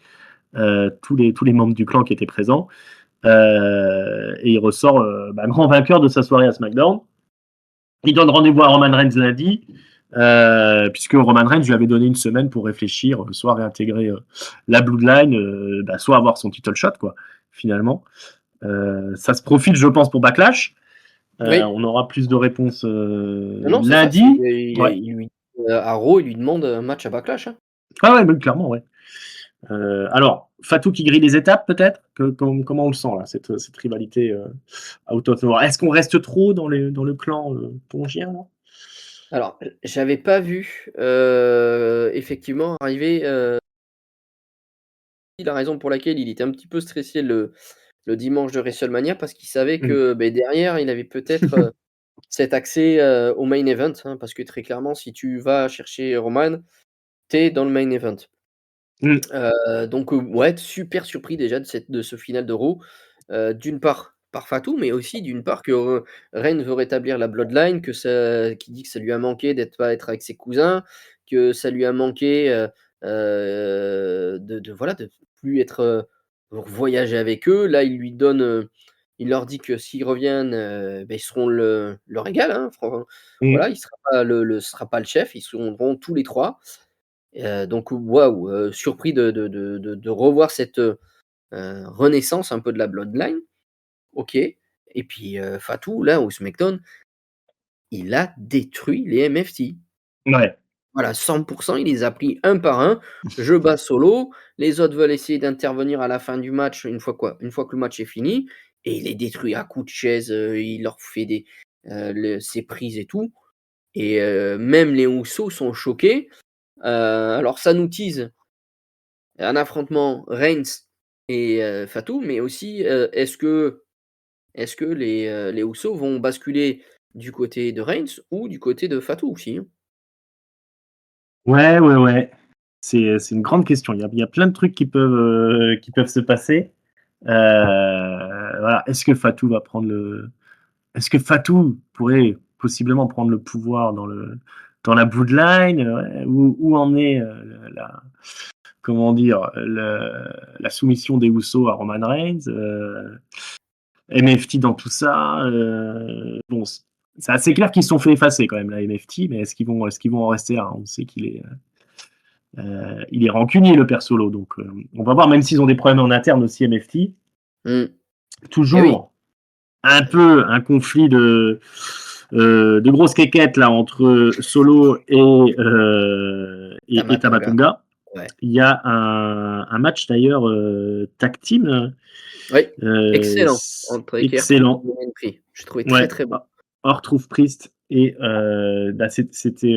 tous les membres du clan qui étaient présents. Et il ressort grand vainqueur de sa soirée à SmackDown. Il donne rendez-vous à Roman Reigns lundi, puisque Roman Reigns lui avait donné une semaine pour réfléchir, soit réintégrer la Bloodline, soit avoir son title shot, quoi, finalement. Ça se profile, je pense, pour Backlash. Oui. On aura plus de réponses Non, c'est ça, lundi. Ouais. il lui à Raw, il lui demande un match à Backlash, hein. Ah ouais, mais clairement, ouais. Alors, Fatou qui grille les étapes, peut-être comment on le sent, là, cette rivalité out of nowhere. Est-ce qu'on reste trop dans le clan pongien, là? Alors, j'avais pas vu, effectivement arriver, la raison pour laquelle il était un petit peu stressé le dimanche de WrestleMania parce qu'il savait Mm. que, derrière, il avait peut-être, cet accès, au main event, hein, parce que très clairement, si tu vas chercher Roman, tu es dans le main event. Mm. Donc, ouais, super surpris déjà de ce final de Raw. D'une part, par Fatou, mais aussi d'une part que, Reigns veut rétablir la bloodline, qu'il dit que ça lui a manqué d'être pas être avec ses cousins, que ça lui a manqué, de voilà, de plus être, voyager avec eux. Là, il leur dit que s'ils reviennent, ils seront leur égal, hein, Mm. voilà, il sera pas ce sera pas le chef, ils seront tous les 3. Donc waouh, surpris de revoir cette, renaissance un peu de la bloodline. OK, et puis, Fatou là, au SmackDown, il a détruit les MFT. Ouais. Voilà, 100, il les a pris un par un. Je bats Solo, les autres veulent essayer d'intervenir à la fin du match une fois que le match est fini et il les détruit à coups de chaise, il leur fait ses prises et tout et même les Usos sont choqués. Alors ça nous tease un affrontement Reigns et Fatou, mais aussi, est-ce que les Usos vont basculer du côté de Reigns ou du côté de Fatou aussi, hein? Ouais, ouais, ouais. C'est une grande question. Il y a plein de trucs qui peuvent se passer. Voilà. Est-ce que Fatou pourrait possiblement prendre le pouvoir dans la Bloodline? Ouais, où en est comment dire, la soumission des Usos à Roman Reigns? MFT dans tout ça. Bon, c'est assez clair qu'ils se sont fait effacer quand même, la MFT, mais est-ce qu'ils vont en rester là? On sait il est rancunier, le père Solo, donc on va voir, même s'ils ont des problèmes en interne aussi, MFT. Mmh. Et oui, Toujours un peu un conflit de grosses quéquettes là, entre Solo et Tamatonga, Tamatonga. ouais. Il y a un match d'ailleurs tag team Oui, excellent entre R-Truth excellent. et Damien Priest. J'ai trouvé très, Ouais, très bon. R-Truth Priest et c'était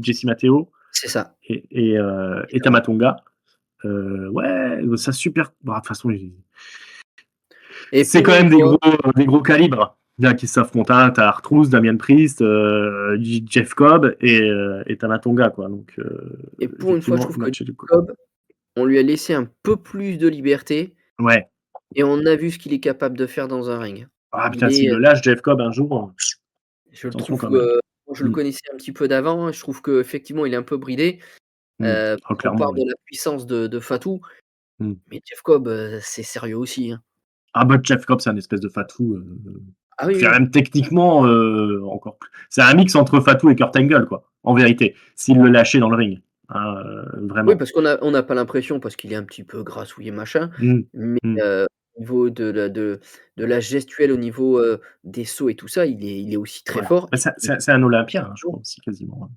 Jesse Mateo C'est ça. et Tamatonga. Ouais, ça super. Bah, de toute façon, Et c'est pour quand une même fois des gros calibres là, qui s'affrontent. Hein. T'as R-Truth, Damien Priest, Jeff Cobb et Tamatonga, quoi. Donc, je effectivement, trouve le que match est du coup. Cobb, on lui a laissé un peu plus de liberté Ouais. et on a vu ce qu'il est capable de faire dans un ring. Ah Il putain, s'il est, le lâche, Jeff Cobb, un jour, je le attention trouve, quand même. moi je le Mm. connaissais un petit peu d'avant, je trouve qu'effectivement il est un peu bridé. Mm. Oh, On clairement, parle de oui. la puissance de Fatou, Mm. mais Jeff Cobb, c'est sérieux aussi, hein. Ah bah Jeff Cobb, c'est un espèce de Fatou. Ah oui, C'est oui. même techniquement encore plus. C'est un mix entre Fatou et Kurt Angle, quoi. En vérité, s'il le lâchait dans le ring. Oui, Vraiment. parce qu'on n'a pas l'impression, parce qu'il est un petit peu grassouillet machin, Mm. mais Mm. niveau de la gestuelle, au niveau, des sauts et tout ça, il est aussi très Ouais. fort Bah, et c'est un Olympien, hein, je crois aussi quasiment, hein,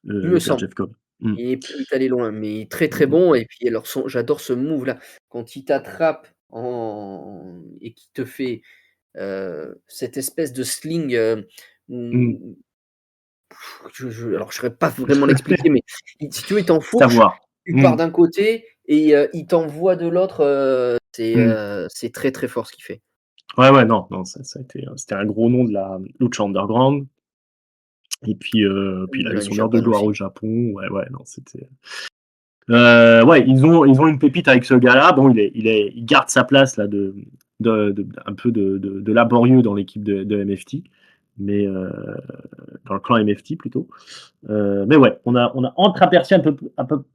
il me le père semble. Jeff Cobb. Mmh. Il est allé loin, mais très, Mmh très mh. bon et puis alors j'adore ce move là, quand il t'attrape et qu'il te fait, cette espèce de sling, Mmh. où alors je saurais pas vraiment l'expliquer, mais si tu veux, il t'enfourche, Savoir. tu pars Mmh. d'un côté et il t'envoie de l'autre, Mmh. c'est très, très fort ce qu'il fait. Ouais, ouais, non, non, ça a été, c'était un gros nom de la lucha underground et puis il De a eu la New son heure de Japan gloire au aussi. Japon. Ouais, ouais, non, c'était ouais, ils ont une pépite avec ce gars-là. Bon, il garde sa place là de un peu de laborieux dans l'équipe de MFT, mais dans le clan MFT plutôt. Mais ouais, on a entreaperçu un peu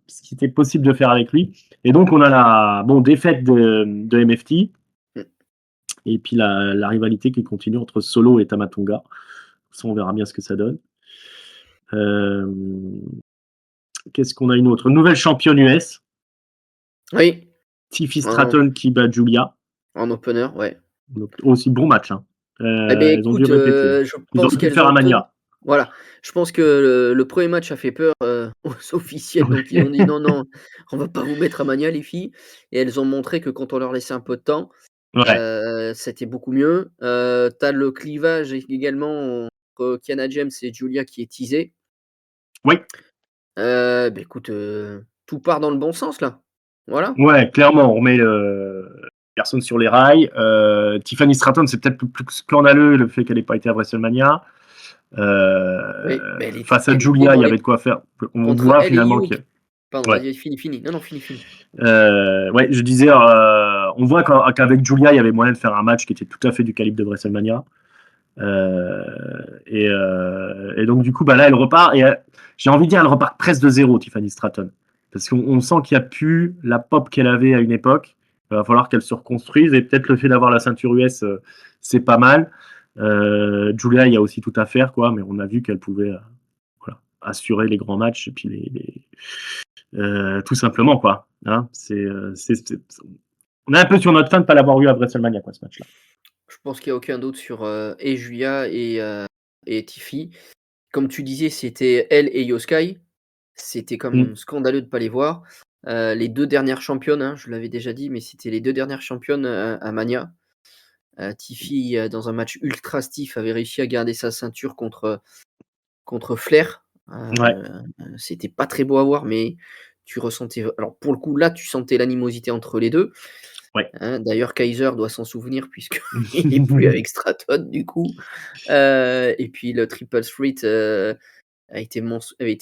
ce qui était possible de faire avec lui. Et donc on a la défaite de MFT Mmh. et puis la rivalité qui continue entre Solo et Tamatonga. Ça, on verra bien ce que ça donne. Euh, Qu'est-ce qu'on a une autre? Une nouvelle championne US, Oui, Tiffy en Stratton qui bat Julia. en opener, ouais. Donc, aussi bon match, hein. Eh beh, Elles ont dû écoute, répéter. je Ils pense auraient pu le qu'elles faire à ont tenu Mania. voilà, je pense que le 1er match a fait peur, aux officiels, donc ils ont dit: «Non, non, on va pas vous mettre à Mania les filles» et elles ont montré que quand on leur laissait un peu de temps, Ouais. c'était beaucoup mieux. Tu as le clivage également entre Kiana James et Giulia qui est teasé. Oui. Beh, écoute, tout part dans le bon sens là. Voilà. Ouais, clairement, on met personne sur les rails. Tiffany Stratton, c'est peut-être plus scandaleux le fait qu'elle n'ait pas été à WrestleMania. Oui, mais Face à elle était Julia, il dans y les avait de quoi faire. On contre voit elle et finalement Io que. pardon, Ouais. vas-y, fini, fini. Non, non, fini, fini. Ouais, je disais, on voit qu'avec Julia, il y avait moyen de faire un match qui était tout à fait du calibre de WrestleMania. Euh, et donc, du coup, bah, là, elle repart. Et j'ai envie de dire, elle repart presque de zéro, Tiffany Stratton. Parce qu'on sent qu'il n'y a plus la pop qu'elle avait à une époque. Il va falloir qu'elle se reconstruise. Et peut-être le fait d'avoir la ceinture US, c'est pas mal. Julia, il y a aussi tout à faire, quoi. Mais on a vu qu'elle pouvait voilà, assurer les grands matchs. Et puis, tout simplement, quoi. Hein, on est un peu sur notre fin de ne pas l'avoir eu à WrestleMania, quoi, ce match-là. Je pense qu'il y a aucun doute sur, et Julia et Tiffy. Comme tu disais, c'était elle et Io Sky. C'était quand Mm. même scandaleux de pas les voir. Les 2 dernières championnes, hein, je l'avais déjà dit, mais c'était les 2 dernières championnes, à Mania. Tiffy, dans un match ultra stiff, avait réussi à garder sa ceinture contre Flair. Ouais. C'était pas très beau à voir, mais tu ressentais alors pour le coup, là, tu sentais l'animosité entre les 2. Ouais. Hein. D'ailleurs, Kaiser doit s'en souvenir puisqu'il est plus avec Stratton du coup. Et puis le triple threat, avait été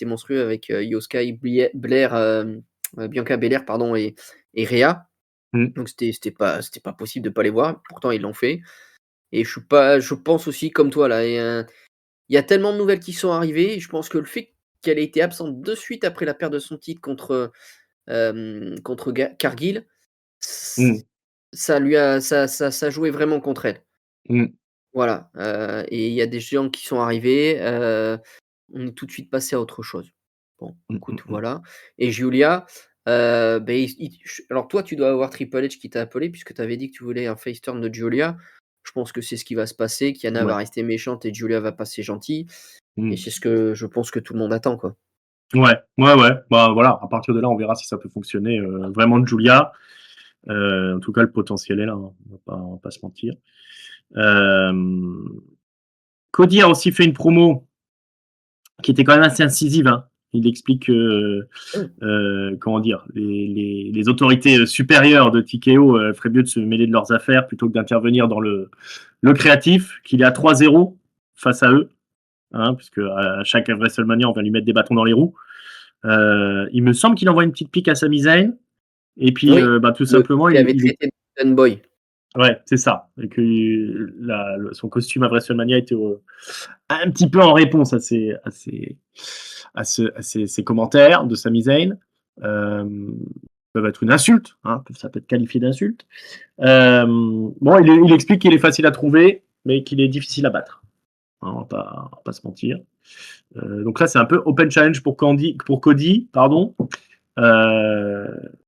monstrueux avec, Io Sky, Blair, Bianca Belair pardon et Rhea. Mm. Donc c'était pas possible de pas les voir. Pourtant ils l'ont fait et je pense aussi comme toi là, il y a tellement de nouvelles qui sont arrivées. Je pense que le fait qu'elle ait été absente de suite après la perte de son titre contre Cargill, Mm. ça jouait vraiment contre elle. Mm. Voilà, et il y a des gens qui sont arrivés, on est tout de suite passé à autre chose. Bon, Mm, mm, écoute, mm. voilà et Giulia, beh, alors toi, tu dois avoir Triple H qui t'a appelé puisque tu avais dit que tu voulais un face turn de Giulia. Je pense que c'est ce qui va se passer. Kiana va Ouais. rester méchante et Giulia va passer gentille et Mm. c'est ce que je pense que tout le monde attend, quoi. Ouais, ouais, ouais. Bah voilà, à partir de là, on verra si ça peut fonctionner. Vraiment, Julia. En tout cas, le potentiel est là, hein. On va pas se mentir. Euh, Cody a aussi fait une promo qui était quand même assez incisive, hein. Il explique que, Mmh. comment dire, les autorités supérieures de TKO feraient mieux de se mêler de leurs affaires plutôt que d'intervenir dans le créatif, qu'il est à 3-0 face à eux, hein, puisque à chaque WrestleMania, on va lui mettre des bâtons dans les roues. Il me semble qu'il envoie une petite pique à Sami Zayn. Et puis, Oui, bah, tout le simplement, qui avait il est. traité de fanboy. Ouais, c'est ça. Et que son costume à WrestleMania était un petit peu en réponse à ces commentaires de Sami Zayn. Ça peuvent être une insulte, hein, ça peut être qualifié d'insulte. Bon, il explique qu'il est facile à trouver, mais qu'il est difficile à battre. Hein, on va pas se mentir. Donc là, c'est un peu open challenge pour Cody, pardon. Euh,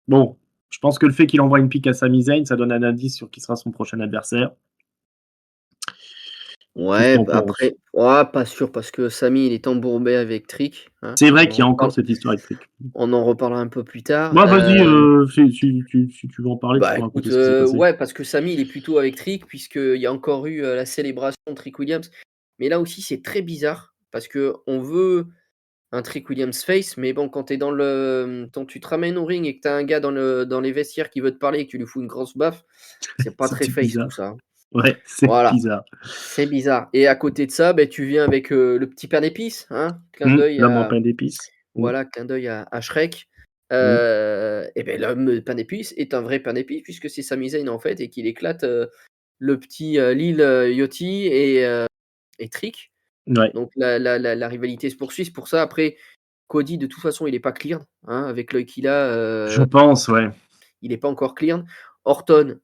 bon, Je pense que le fait qu'il envoie une pique à Sami Zayn, ça donne un indice sur qui sera son prochain adversaire. Qu'est-ce que Ouais, t'en bah, penses? après ouais, pas sûr parce que Sami, il est embourbé avec Trick, hein. C'est vrai qu'il y a encore cette histoire électrique. On en reparlera un peu plus tard. Bah vas-y, si tu veux en parler, tu Bah, peux écoute, raconter ce qui s'est passé. ouais, parce que Sami, il est plutôt avec Trick puisqu'il y a encore eu, la célébration de Trick Williams. Mais là aussi, c'est très bizarre parce qu'on veut un Trick Williams face, mais bon, quand tu es dans quand tu te ramènes au ring et que tu as un gars dans les vestiaires qui veut te parler et que tu lui fous une grosse baffe, c'est pas très C'était face tout bizarre. ça, hein. Ouais, c'est Voilà, bizarre. c'est bizarre et à côté de ça, beh, tu viens avec, le petit pain d'épices, hein, clin d'œil L'homme en à pain d'épices. voilà, clin d'œil à Shrek. Mmh. Et beh, l'homme pain d'épices est un vrai pain d'épices puisque c'est Sami Zayn, en fait et qu'il éclate, le petit, Lil Yachty et Trick. Ouais, Donc la rivalité se poursuit. C'est pour ça après, Cody de toute façon il est pas cleared, hein, avec l'œil qu'il a, je pense, ouais. il est pas encore cleared. Orton,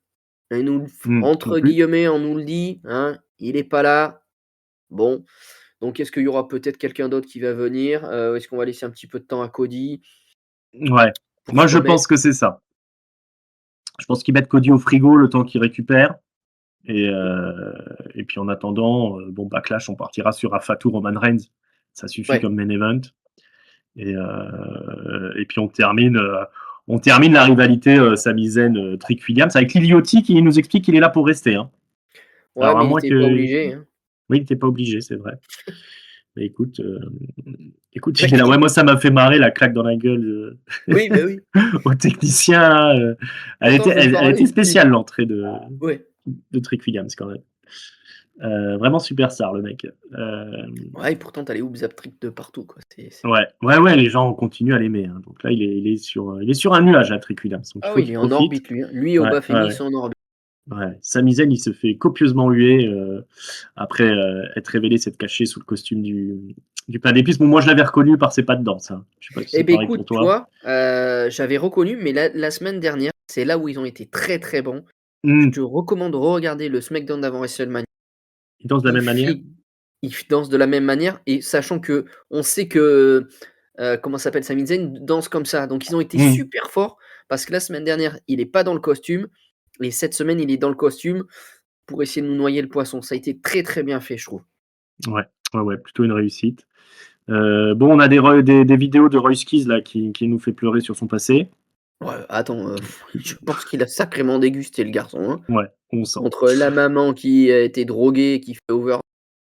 il nous Non entre plus. guillemets, on nous le dit, hein, il est pas là. Bon, donc est-ce qu'il y aura peut-être quelqu'un d'autre qui va venir? Est-ce qu'on va laisser un petit peu de temps à Cody Ouais. pour Moi, se je remettre? pense que c'est ça. Je pense qu'ils mettent Cody au frigo le temps qu'il récupère et puis en attendant, bon, Backlash, on partira sur Fatu Roman Reigns. Ça suffit Ouais, comme main event et puis on termine la rivalité, Sami Zayn, Trick Williams avec Liliotti qui nous explique qu'il est là pour rester, hein. ouais, Alors à mais il moins était pas que obligé, hein. oui, il était pas obligé, c'est vrai. Mais écoute, Ouais, il est là. il Ouais, moi, ça m'a fait marrer la claque dans la gueule, oui, bah, oui. au technicien là, elle Pourtant était je veux elle elle était parler, il spéciale l'entrée de ouais. de Trick Williams quand même. Vraiment superstar le mec. Ouais et pourtant tu as les hoops Zap-Trick de partout, quoi. C'est Ouais, les gens continuent à l'aimer, hein. Donc là, il est sur un nuage là, Trick Williams, donc il ah faut oui, il qu'il est en profite. orbite lui, hein. Lui, Ouais, Obafemi, ils ouais, sont en orbite. ouais. Sami Zayn, il se fait copieusement huer, après, être révélé s'être caché sous le costume du pain d'épices. Bon, moi, je l'avais reconnu par ses pas de danse, hein. Je sais pas si Eh c'est beh, pareil pour écoute, tu toi? vois, j'avais reconnu, mais la semaine dernière, c'est là où ils ont été très, très bons. Je Mmh. te recommande de re-regarder le SmackDown d'avant WrestleMania. Il danse de la Il même manière? fait il danse de la même manière et sachant qu'on sait que, comment s'appelle? Sami Zayn danse comme ça. Donc ils ont été Mmh. super forts parce que la semaine dernière, il est pas dans le costume et cette semaine, il est dans le costume pour essayer de nous noyer le poisson. Ça a été très, très bien fait, je trouve. Ouais, ouais, plutôt une réussite. Bon, on a des vidéos de Royce Keys là qui nous fait pleurer sur son passé. Ouais, attends, je pense qu'il a sacrément dégusté le garçon, hein. Ouais, on sent. Entre la maman qui a été droguée, qui fait over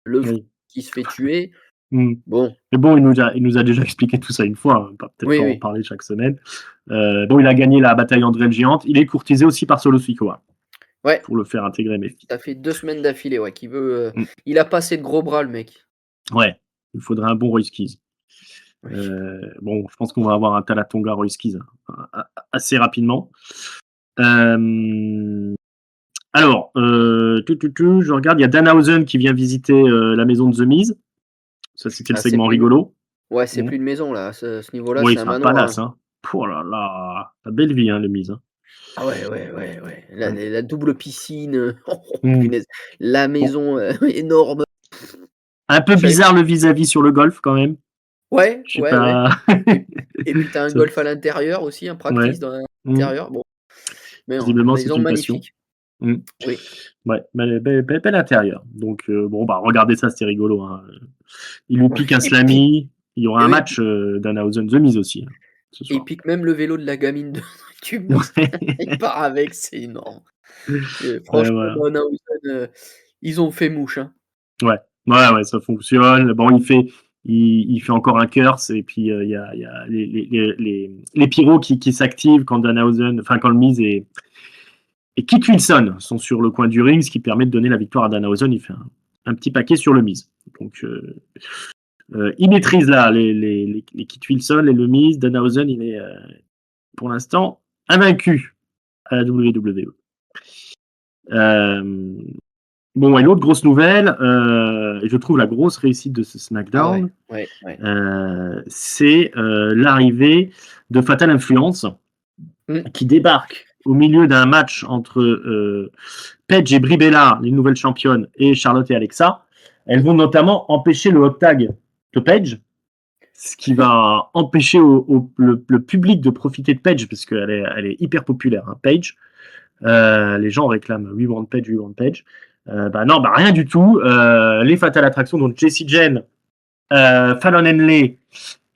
le frère Oui. qui se fait tuer, Mmh. bon, Mais bon, il nous a déjà expliqué tout ça une fois, hein, peut-être oui, pas en oui. parler chaque semaine. Bon, il a gagné la bataille André le Géant. Il est courtisé aussi par Solo Sikoa Ouais, pour le faire intégrer Memphis. ça fait 2 semaines d'affilée, ouais, qu'il veut, Mmh. il a pas assez de gros bras le mec. Ouais, il faudrait un bon Royce Keys. Oui. Bon, je pense qu'on va avoir un Talatonga Royce Keys, hein, assez rapidement. Hem, alors, je regarde, il y a Danhausen qui vient visiter, la maison de The Miz. Ça, c'était le Ah, c'est segment plus une rigolo. ouais, c'est Mmh. plus une maison là, à ce niveau-là, Oui, c'est un c'est un manoir, palace, hein. hein. Oh là là, la belle vie, hein, le Miz, hein. Ah ouais, ouais, ouais, ouais, Mmh. la double piscine, oh Mmh. punaise, la Bon, maison, énorme. un peu Je savais bizarre le vis-à-vis sur le golf quand même. ouais, Je sais ouais, ouais pas. et puis tu as un Ça golf à l'intérieur aussi, un ouais. practice dans Mmh. l'intérieur, bon, mais non, Visiblement, c'est maison une passion. magnifique. Mmh. Oui Ouais, bel intérieur. Donc bon, bah, regardez ça, c'était rigolo, hein. Il lui ouais pique un et puis Slammy. Il y aura et un oui match, Danhausen The Miz aussi, hein, ce et il soir. pique même le vélo de la gamine de du Miz. Il part avec, c'est énorme. Ouais, Franchement, voilà. Danhausen, ils ont fait mouche, hein. Ouais. Ouais, ça fonctionne. Bon, il fait encore un curse et puis, il y a les pyros qui s'activent quand Danhausen enfin, quand le Miz et Kit Wilson sont sur le coin du ring, ce qui permet de donner la victoire à Danhausen. Il fait un petit paquet sur le Miz. Donc, il maîtrise là les Kit Wilson et le Miz. Danhausen, il est, pour l'instant, invaincu à la WWE. Bon, et l'autre grosse nouvelle, et je trouve la grosse réussite de ce Ah ouais, SmackDown, ouais, ouais. c'est l'arrivée de Fatal Influence Mmh. qui débarque au milieu d'un match entre Paige et Brie Bella, les nouvelles championnes, et Charlotte et Alexa. Elles vont notamment empêcher le hot tag de Paige. ce qui va empêcher le public de profiter de Paige, parce qu'elle est hyper populaire, hein, Paige. Les gens réclament We want Paige, We want Paige. Non, rien du tout. Les Fatal Attractions, donc Jessie Jane, Fallon Henley,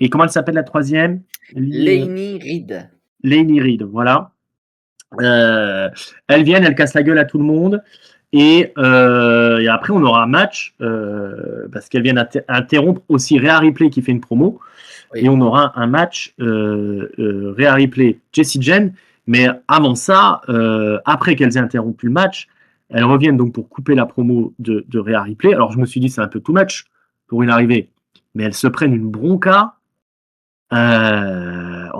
et comment elle s'appelle la troisième? Laney Reid. Laney Reid, voilà. Elles viennent, elles cassent la gueule à tout le monde. Et après, on aura un match, parce qu'elles viennent interrompre aussi Rhea Ripley qui fait une promo. Oui. Et on aura un match Rhea Ripley, Jessie Jane. Mais avant ça, après qu'elles aient interrompu le match, elles reviennent donc pour couper la promo de Rhea Ripley. Alors je me suis dit, c'est un peu too much pour une arrivée. Mais elles se prennent une bronca. On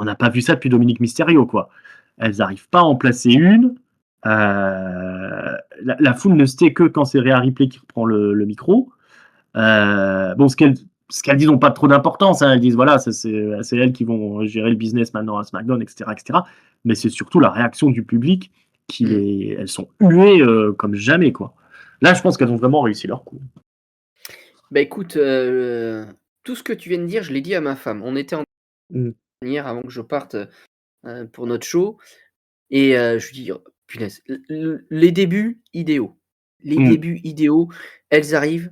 n'a pas vu ça depuis Dominique Mysterio, quoi. Elles n'arrivent pas à en placer une. La foule ne se tait que quand c'est Rhea Ripley qui reprend le micro. Ce qu'elles disent n'ont pas trop d'importance. Hein. Elles disent, voilà, c'est elles qui vont gérer le business maintenant à SmackDown, etc. etc. Mais c'est surtout la réaction du public elles sont huées comme jamais, quoi. Là, je pense qu'elles ont vraiment réussi leur coup. Bah écoute, tout ce que tu viens de dire, je l'ai dit à ma femme. On était en hier avant que je parte pour notre show. Et je lui dis: «Oh punaise, les débuts idéaux. Les débuts idéaux, elles arrivent».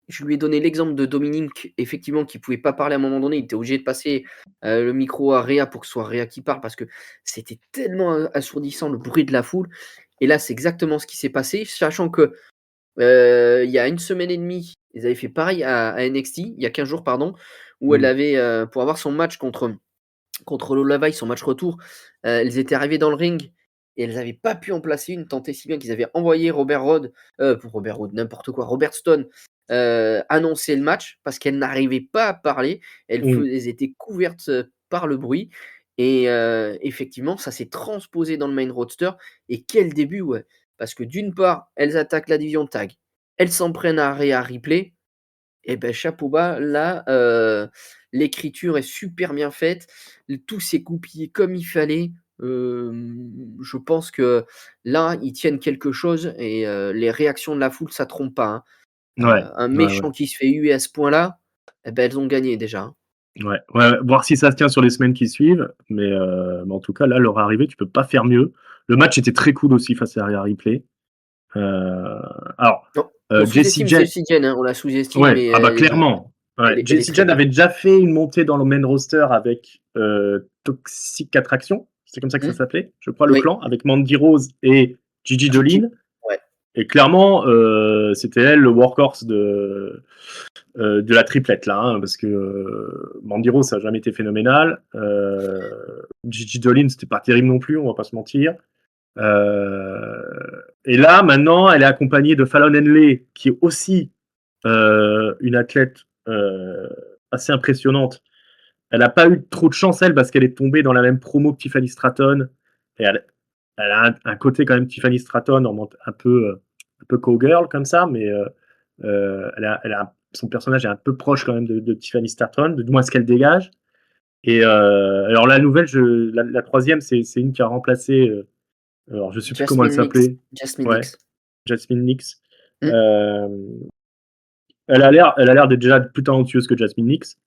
Je lui ai donné l'exemple de Dominique, effectivement, qui pouvait pas parler à un moment donné. Il était obligé de passer le micro à Rhea pour que ce soit Rhea qui parle parce que c'était tellement assourdissant le bruit de la foule. Et là, c'est exactement ce qui s'est passé, sachant que, il y a 1 semaine et demie, ils avaient fait pareil à NXT, il y a 15 jours pardon, où elle avait, pour avoir son match contre Lola Vice, son match retour, elles étaient arrivées dans le ring et elles n'avaient pas pu en placer une, tant et si bien qu'ils avaient envoyé Robert Stone, annoncer le match parce qu'elles n'arrivaient pas à parler. Elles étaient couvertes, par le bruit et effectivement, ça s'est transposé dans le main roster et quel début, ouais! Parce que d'une part, elles attaquent la division tag, elles s'en prennent à Rhea Ripley et ben chapeau bas, là, l'écriture est super bien faite, tout s'est goupillé comme il fallait. Je pense que là, ils tiennent quelque chose et les réactions de la foule, ça trompe pas, hein. Ouais, Un ouais. méchant qui se fait huer à ce point-là, et ben elles ont gagné déjà, hein. Ouais, voir si ça se tient sur les semaines qui suivent. Mais en tout cas, là, leur arrivée, tu peux pas faire mieux. Le match était très cool aussi face à Rhea Ripley. Alors, Non, on Jessie sous-estime Jane, Jessie Jane, hein, on la sous-estime, ouais, mais clairement. Ouais. elle est Jessie très Jane bien. avait déjà fait une montée dans le main roster avec Toxic Attraction, c'est comme ça que ça Mmh, s'appelait, je crois, le oui, clan, avec Mandy Rose et Gigi Gigi, Dolin. ouais. Et clairement, c'était elle le workhorse de la triplette là, hein, parce que Mandy Rose ça n'a jamais été phénoménal. Gigi Dolin c'était pas terrible non plus, on va pas se mentir. Et là maintenant elle est accompagnée de Fallon Henley qui est aussi une athlète assez impressionnante. Elle n'a pas eu trop de chance elle parce qu'elle est tombée dans la même promo que Tiffany Stratton et elle a un côté quand même Tiffany Stratton un peu cowgirl comme ça, mais son personnage est un peu proche quand même de Tiffany Stratton, du moins ce qu'elle dégage. Et alors la nouvelle, la troisième, c'est une qui a remplacé, alors je sais plus comment elle s'appelait. Jasmine Ouais, Nix. Jasmine Nix. Mmh. Euh, elle a l'air d'être déjà plus talentueuse que Jasmine Nix.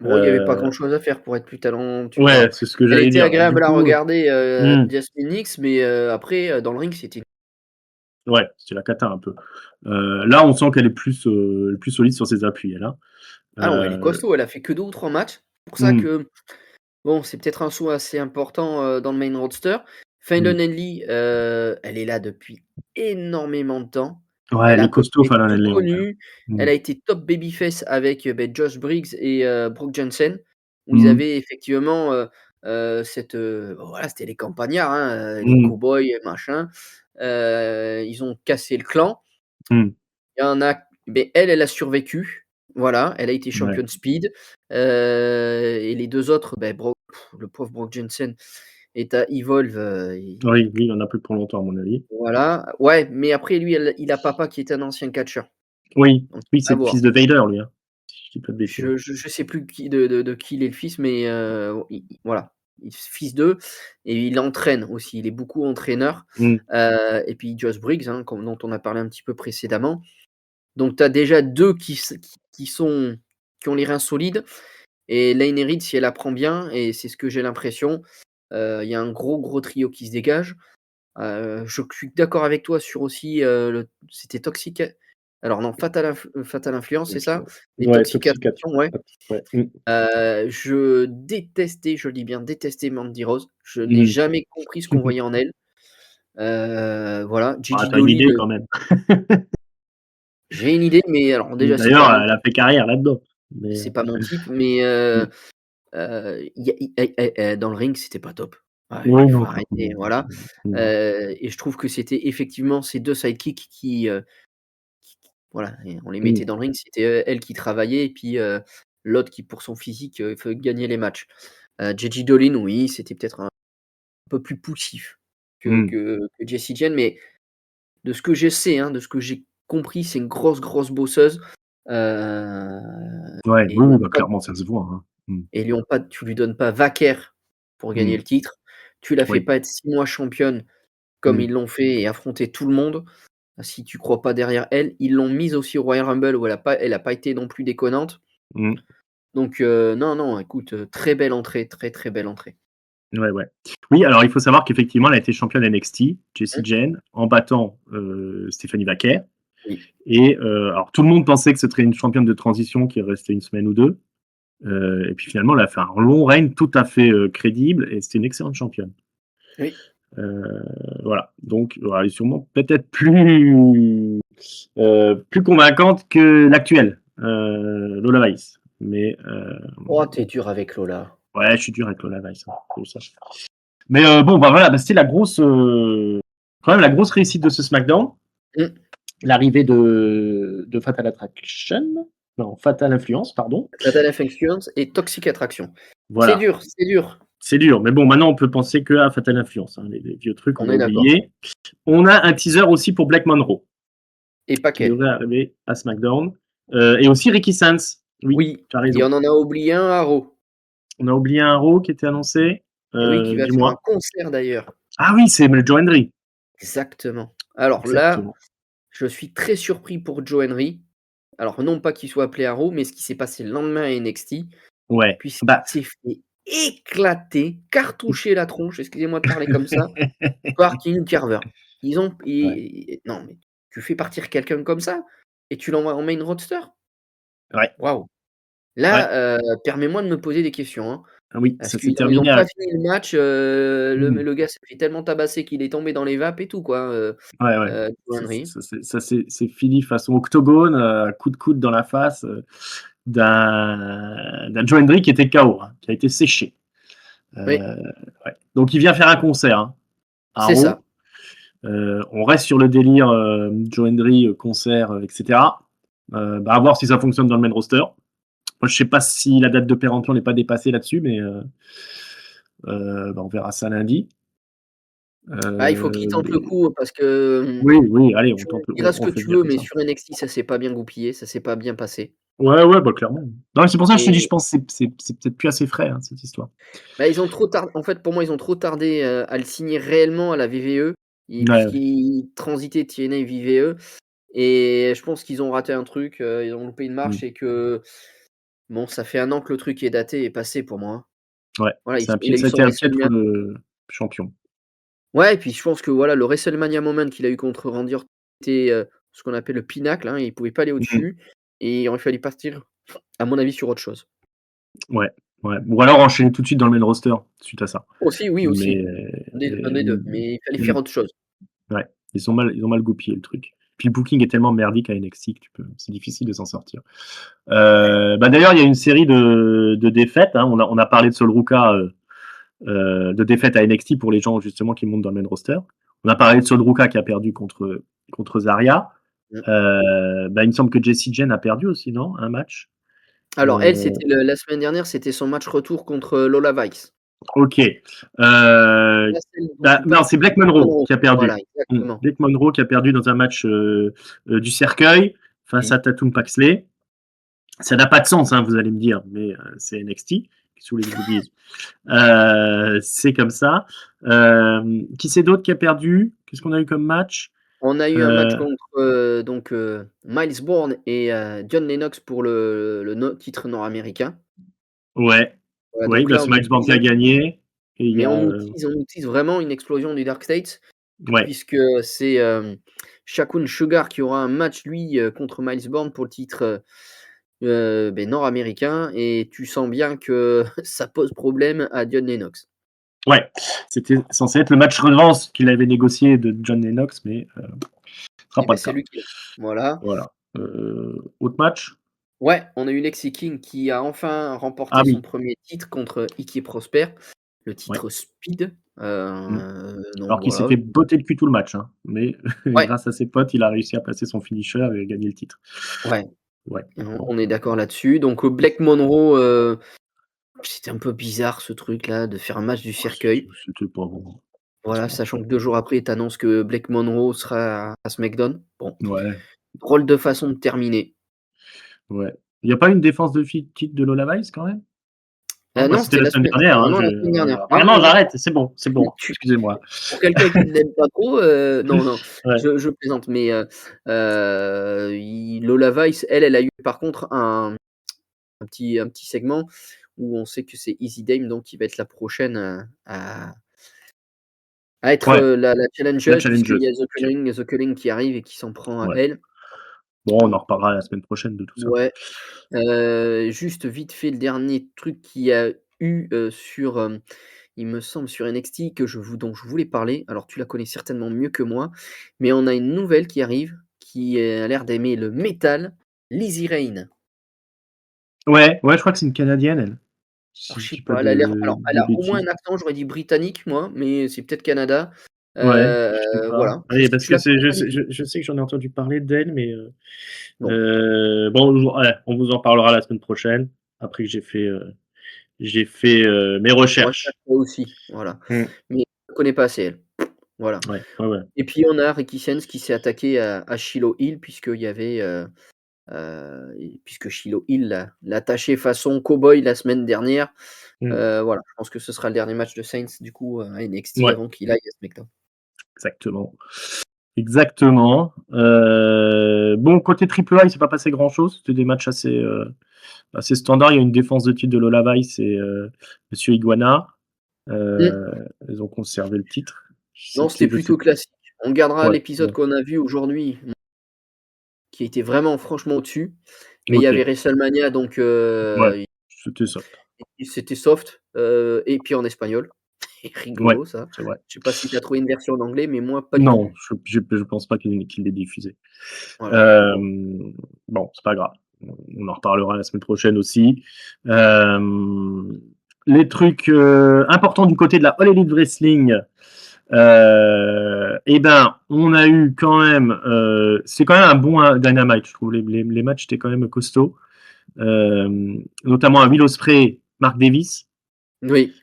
Bon, il y avait pas Euh, grand-chose à faire pour être plus talentueux. ouais, Alors, c'est ce que elle j'allais était dire. Donc, du agréable à coup, regarder, hmm, Jasmine Nix, mais après, dans le ring, c'était ouais, c'est la cata un peu. Là, on sent qu'elle est plus solide sur ses appuis, elle. Hein. ah non, elle est Euh, costaud, elle a fait que 2 ou 3 matchs. C'est pour ça hmm, que, bon, c'est peut-être un saut assez important, dans le main roster. hmm. Fallon Henley, elle est là depuis énormément de temps. Ouais, Elle elle a est à peu costaud, près Fallon tout Henley, ouais. connu. Hmm. Elle a été top babyface avec, Josh Briggs et Brooke Jensen, où ils Hmm. avaient effectivement, cette, voilà, c'était les campagnards, hein, les Hmm. cow-boys, machin. Ils ont cassé le clan. Hmm. Il y en a beh, elle a survécu. Voilà, elle a été Ouais. championne speed, et les 2 autres, beh, le pauvre Brock Jensen est à Evolve, Oui, lui, il en a plus pour longtemps, à mon avis. voilà. Ouais, mais après lui, il a papa qui est un ancien catcheur, Oui, donc oui, à c'est le voir. fils de Vader, lui. Hein, si je dis pas de bêtises. Je sais plus qui de qui il est le fils, mais i voilà, il fils d'eux et il entraîne aussi, il est beaucoup entraîneur, Hmm. et puis Josh Briggs, hein, comme dont on a parlé un petit peu précédemment. Donc tu as déjà 2 qui ont les reins solides Et Lane Reed, si elle apprend bien, et c'est ce que j'ai l'impression, il y a un gros trio qui se dégage. Je suis d'accord avec toi sur aussi, c'était Toxic alors non, Fatal Influence, c'est ça? Et Ouais, Toxic Toxic Attraction, ouais. ouais. Je détestais, je dis bien détestais Mandy Rose. Je n'ai Mmh. jamais compris ce qu'on voyait en elle. Voilà, Ah, Gigi tu une Dolin, idée quand même. j'ai une idée, mais alors déjà D'ailleurs, elle a fait carrière là-dedans. Mais, c'est pas mon type, mais mmh. dans le ring, c'était pas top. Ouais, Oui, il faut non, arrêter, clairement. voilà. Mmh. Et je trouve que c'était effectivement ces 2 sidekicks qui voilà, et on les Mmh. mettait dans le ring, c'était, elle qui travaillait et puis, l'autre qui pour son physique, fe gagnait les matchs. Gigi Dolin, oui, c'était peut-être un peu plus poussif Mmh. que Jessie Jane, mais de ce que je sais, hein, de ce que j'ai compris, c'est une grosse bosseuse, heu Ouais, et oui, ils lui oui, ont bah, pas clairement, ça se voit, hein. Mmh. et ils lui ont pas tu lui donnes pas vacaire pour gagner Mmh. le titre. Tu la fais Oui. pas être 6 mois championne comme Mmh. ils l'ont fait et affronter tout le monde. Si tu crois pas derrière elle, ils l'ont mise aussi au Royal Rumble où elle a pas été non plus déconnante. Mmh. Donc non, écoute, très belle entrée, très belle entrée. Ouais, ouais. Oui, alors il faut savoir qu'effectivement, elle a été championne NXT, Jessie Mmh, Jane, en battant, Stephanie Vaquer oui, et alors tout le monde pensait que ce serait une championne de transition qui restait une semaine ou 2. Et puis finalement, elle a fait un long règne tout à fait, crédible et c'était une excellente championne. oui. Heu, voilà, donc voilà, elle est sûrement peut-être plus convaincante que l'actuelle, Lola Vice. Mais Oh, tu es dur avec Lola. ouais, je suis dur avec Lola Vice, hein, faut que ça. Mais bon, bah voilà, bah, c'était quand même la grosse réussite de ce SmackDown, Mmh. l'arrivée de Fatal Attraction, non, Fatal Influence, pardon. Fatal Influence et Toxic Attraction. C'est Voilà, dur, c'est dur. c'est dur, mais bon, maintenant on peut penser que à Fatal Influence, hein, les vieux trucs, on On a est d'accord. oublié. On a un teaser aussi pour Black Monroe, Et pas qui qu'elle. devrait arriver à SmackDown, et aussi Ricky Sands. Oui, Oui, tu as et raison. on en a oublié un à Raw. On a oublié un Raw qui était annoncé, Et oui, qui va faire un dis-moi? concert d'ailleurs. Ah oui, c'est le Joe Hendry. Exactement. Alors là, Exactement. je suis très surpris pour Joe Henry. Alors non pas qu'il soit appelé à Raw, mais ce qui s'est passé le lendemain à NXT, Ouais, puisqu'il bah s'est fait éclater, cartoucher la tronche, excusez-moi de parler comme ça, par King Carver. Ils ont ouais, non mais tu fais partir quelqu'un comme ça et tu l'envoies en main roster? ouais, Waouh! ouais. Là, permets-moi de me poser des questions, hein. Ah oui, Parce ça s'est qu'ils ont terminé pas à fini le match, mmh. le gars s'est fait tellement tabasser qu'il est tombé dans les vapes et tout quoi, Ouais, ouais. Joe Henry. C'est fini façon octogone, coup de coude dans la face, d'un Joe Hendry qui était KO, hein, qui a été séché. Oui, Heu, ouais. Donc il vient faire un concert, hein, à c'est ça. Raw. On reste sur le délire, Joe Hendry, concert, et cetera. Bah, à voir si ça fonctionne dans le main roster. Moi, je sais pas si la date de péremption n'est pas dépassée là-dessus, mais bah, on verra ça lundi. Ah, il faut qu'il tente le Mais coup parce que, oui, oui, allez, tu me diras ce on que fait tu bien veux, comme mais ça. sur NXT, ça s'est pas bien goupillé, ça s'est pas bien passé Ouais, ouais, bah, clairement. Non, mais c'est pour ça que je te dis, je et pense que c'est peut-être plus assez frais, hein, cette histoire. bah, ils ont trop tardé en fait, pour moi, ils ont trop tardé, à le signer réellement à la VVE et Ouais, ouais. puisqu'il transitait TNA VVE et je pense qu'ils ont raté un truc, ils ont loupé une Mmh. marche et que bon, ça fait 1 an que le truc est daté et passé pour moi, hein. Ouais, Voilà, ça il a eu a son été un piètre, WrestleMania. champion. Ouais, et puis je pense que voilà, le WrestleMania moment qu'il a eu contre Randy Orton était, ce qu'on appelle le pinacle, hein, il pouvait pas aller Mmh. au-dessus et il aurait fallu partir, à mon avis, sur autre chose. Ouais, ouais. Ou alors enchaîner tout de suite dans le main roster, suite à ça. Aussi, oui, Mais aussi, un des 2, mais il fallait mmh, faire autre chose. ouais, ils ont mal goupillé le truc. Puis le booking est tellement merdique à NXT que c'est difficile de s'en sortir. Ouais. Bah, d'ailleurs, il y a une série de défaites, hein. On a parlé de Sol Ruka, de défaites à NXT pour les gens justement qui montent dans le main roster. On a parlé de Sol Ruka qui a perdu contre Zarya. Mmh. Bah, il me semble que Jessie Jane a perdu aussi, non? Un match? Alors elle, Euh, c'était la semaine dernière, c'était son match retour contre Lola Vice. ok. Là, celle dont Bah, tu non, parles, c'est c'était Black Black Monroe Monroe. qui a Voilà, perdu. exactement. Black Monroe qui a perdu dans un match du cercueil face Mmh. à Tatum Paxley. Ça n'a pas de sens, hein, vous allez me dire, mais c'est NXT. Qu'est-ce que vous voulez que je vous dise? C'est comme ça. Qui c'est d'autre qui a perdu? Qu'est-ce qu'on a eu comme match? On a eu un match Euh, contre, donc Myles Borne et John Lennox pour le no titre nord-américain. Ouais. Voilà, Oui, donc bah, là, c'est Max Bank a gagné. Et il y mais a. on utilise vraiment une explosion du Dark States, Ouais. puisque c'est, Shakun Sugar qui aura un match lui, contre Miles Born pour le titre, nord-américain, et tu sens bien que ça pose problème à John Lennox. Ouais. C'était censé être le match revanche qu'il avait négocié de John Lennox, mais ce sera Et pas beh, le c'est cas. lui qui l'a. Voilà. Voilà. Autre match? Ouais, on a eu Lexi King qui a enfin Ah remporté son oui. premier titre contre Iki Prosper, le Ouais. titre Speed, Mmh. donc Alors qu'il s'est voilà. fait botter le cul tout le match, hein, mais Ouais, grâce à ses potes, il a réussi à placer son finisher et gagner le titre. ouais, Ouais. Bon. on est d'accord là-dessus. Donc, Blake Monroe, c'était un peu bizarre ce truc-là de faire un match du Oh, cercueil. c'était pas bon. Voilà, Franchement, sachant que 2 jours après, tu annonces que Blake Monroe sera à SmackDown. Bon, ouais, drôle de façon de terminer. ouais. Il y a pas une défense de titre de Lola Vice quand même? Non, bah, Non, c'était c'était la la semaine semaine dernière, hein, non, la semaine dernière. Non, vraiment non, non. j'arrête, c'est bon, Tu excusez-moi. Pour quelqu'un qui ne l'aime pas trop, non, non, Ouais, je plaisante, mais il Lola Vice, elle a eu par contre un petit segment où on sait que c'est Easy Dame donc qui va être la prochaine, à être, ouais, la la challengeuse, puisqu'il y challengeuse. a OK, The Culling qui arrive et qui s'en prend à ouais. elle. Bon, on en reparlera la semaine prochaine de tout ça. Ouais, juste vite fait, le dernier truc qu'il y a eu, sur, il me semble sur NXT dont je voulais parler. Alors tu la connais certainement mieux que moi, mais on a une nouvelle qui arrive, qui, a l'air d'aimer le métal, Lizzy Rain. Ouais, ouais, je crois que c'est une Canadienne, elle, Alors si je je sais dis pas pas, elle de a au moins bêtises. un accent, j'aurais dit britannique moi, mais c'est peut-être Canada. Ouais, je sais pas. Voilà, Oui, parce je que la c'est connais pas du tout. je sais que j'en ai entendu parler d'elle, mais Bon, bon, ouais, on vous en parlera la semaine prochaine, après que j'ai fait, mes je recherche recherches. moi aussi, voilà, Mmh. mais je la connais pas assez elle, voilà. Ouais, ouais, ouais. Et puis on a Ricky Sens qui s'est attaqué à Shiloh Hill puisqu'il y avait, puisque Shiloh Hill l'a attaché façon cow-boy la semaine dernière. Mmh. Voilà, je pense que ce sera le dernier match de Saints du coup, à NXT Ouais, avant qu'il aille à SmackDown. exactement. Exactement. Bon, côté Triple A, il s'est pas passé grand-chose. C'était des matchs assez standards. Il y a une défense de titre de Lola Vice et Monsieur Iguana. Mmh. Heu, Ils ont conservé le titre. Non, c'était Je sais plutôt classique. On gardera ouais, l'épisode ouais. qu'on a vu aujourd'hui, qui était vraiment franchement au-dessus, mais il y avait OK. WrestleMania donc Ouais, c'était soft. c'était soft, et puis en espagnol. Ouais, Rigolo ça. c'est vrai. Je sais pas si tu as trouvé une version en anglais, mais moi pas du tout. Non, je pense pas qu'il l'ait diffusé. Voilà, bon. Hem, bon, c'est pas grave. On en reparlera la semaine prochaine aussi. Hem, les trucs, importants du côté de la All Elite Wrestling, et ben, on a eu quand même, c'est quand même un bon, Dynamite, je trouve. Les matchs étaient quand même costauds. Notamment un Will Ospreay, Mark Davis, Oui,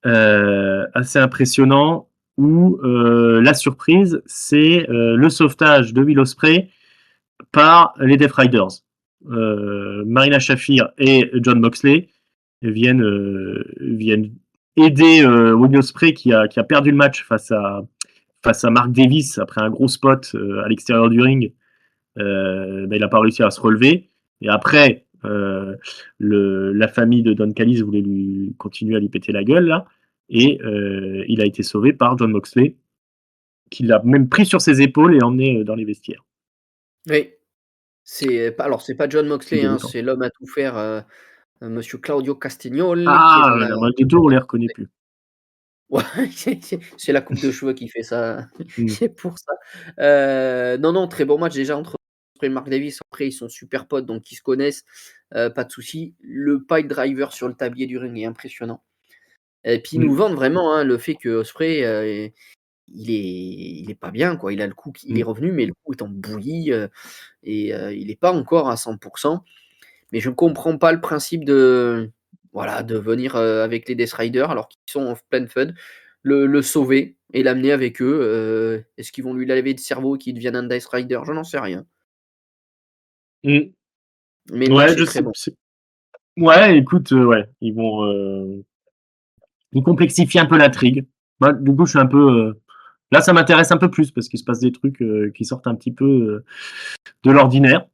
assez impressionnant, où, la surprise, c'est, le sauvetage de Will Ospreay par les Death Riders. Marina Shafir et John Moxley viennent aider, Will Ospreay qui a perdu le match face à Mark Davis après un gros spot, à l'extérieur du ring. Bah, il n'a pas réussi à se relever. Et après, la famille de Don Callis voulait lui continuer à lui péter la gueule là. Et il a été sauvé par John Moxley, qui l'a même pris sur ses épaules et emmené, dans les vestiaires. oui. C'est pas Jon C'est Moxley, hein, déroutant. c'est l'homme à tout faire, monsieur Claudio Castagnoli qui est Ah, dans la les deux, on les reconnaît plus. ouais, c'est la coupe de cheveux qui fait ça, Mmh. c'est pour ça. Non, non, très bon match déjà entre Ospreay et Mark Davis. Après ils sont super potes donc ils se connaissent, pas de souci. Le pile driver sur le tablier du ring est impressionnant et puis ils nous Mmh. vendent vraiment, hein, le fait que Ospreay, il est pas bien quoi. Il a le cou qui il est Mmh. revenu mais le cou est en bouillie, et il est pas encore à 100. Mais je ne comprends pas le principe de voilà, de venir, avec les Death Riders alors qu'ils sont en pleine fun, le sauver et l'amener avec eux, est-ce qu'ils vont lui laver le cerveau et qu'il devienne un Death Rider? Je n'en sais rien. Mmh. Mais le Ouais, match je est très sais bon. ouais, écoute, ouais, ils complexifient un peu l'intrigue. Moi, du coup, je suis un peu, là, ça m'intéresse un peu plus parce qu'il se passe des trucs, qui sortent un petit peu, de l'ordinaire.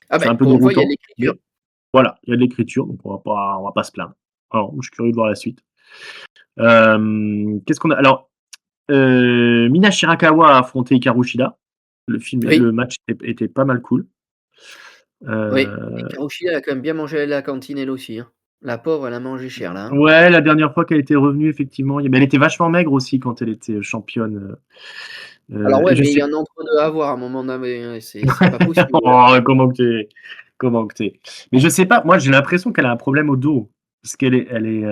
Ah C'est ben un peu pour une fois, il y a de déroutant, l'écriture. mais Voilà, il y a de l'écriture, donc on va pas se plaindre. Alors, je suis curieux de voir la suite. Qu'est-ce qu'on a? Alors, Mina Shirakawa a affronté Hikaru Shida. Le Oui, match était pas mal cool. oui. Et Euh, Karoshi, elle a quand même bien mangé à la cantine elle aussi, hein. La pauvre, elle a mangé cher là, hein. ouais, la dernière fois qu'elle était revenue, effectivement, mais elle était vachement maigre aussi quand elle était championne. Alors Et ouais, je mais il y sais. a un entre-deux à avoir à un moment donné, hein, c'est pas possible. Oh, comment que t'es. Mais je sais pas, moi j'ai l'impression qu'elle a un problème au dos. Parce c'est Elle est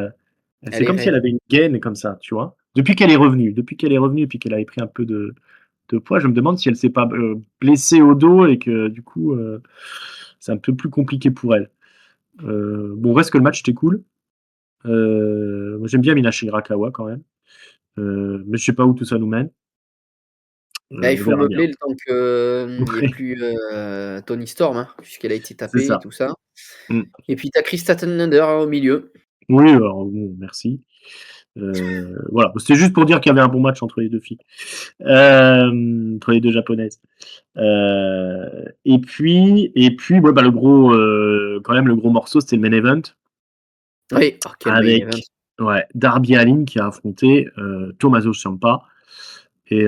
comme si elle raide. avait une gaine comme ça, tu vois. Depuis qu'elle est revenue et puis qu'elle avait pris un peu de poids, je me demande si elle s'est pas blessée au dos et que du coup, c'est un peu plus compliqué pour elle. Bon, reste que le match était cool. Moi j'aime bien Minashi Hirakawa quand même. Mais je sais pas où tout ça nous mène. Là, il On faut verra bien. meubler le temps que, il y ait Ouais, plus, Toni Storm, hein, puisqu'elle a été c'est tapée et ça. tout ça. Mm. Et puis tu as Kris Statlander au milieu. Oui, alors bon, merci. Voilà, c'était juste pour dire qu'il y avait un bon match entre les deux filles, entre les deux japonaises. Et puis ouais, bah, quand même, le gros morceau, c'était le main event Oui, oh quel main event. avec ouais, Darby Allin qui a affronté Tommaso Ciampa. Et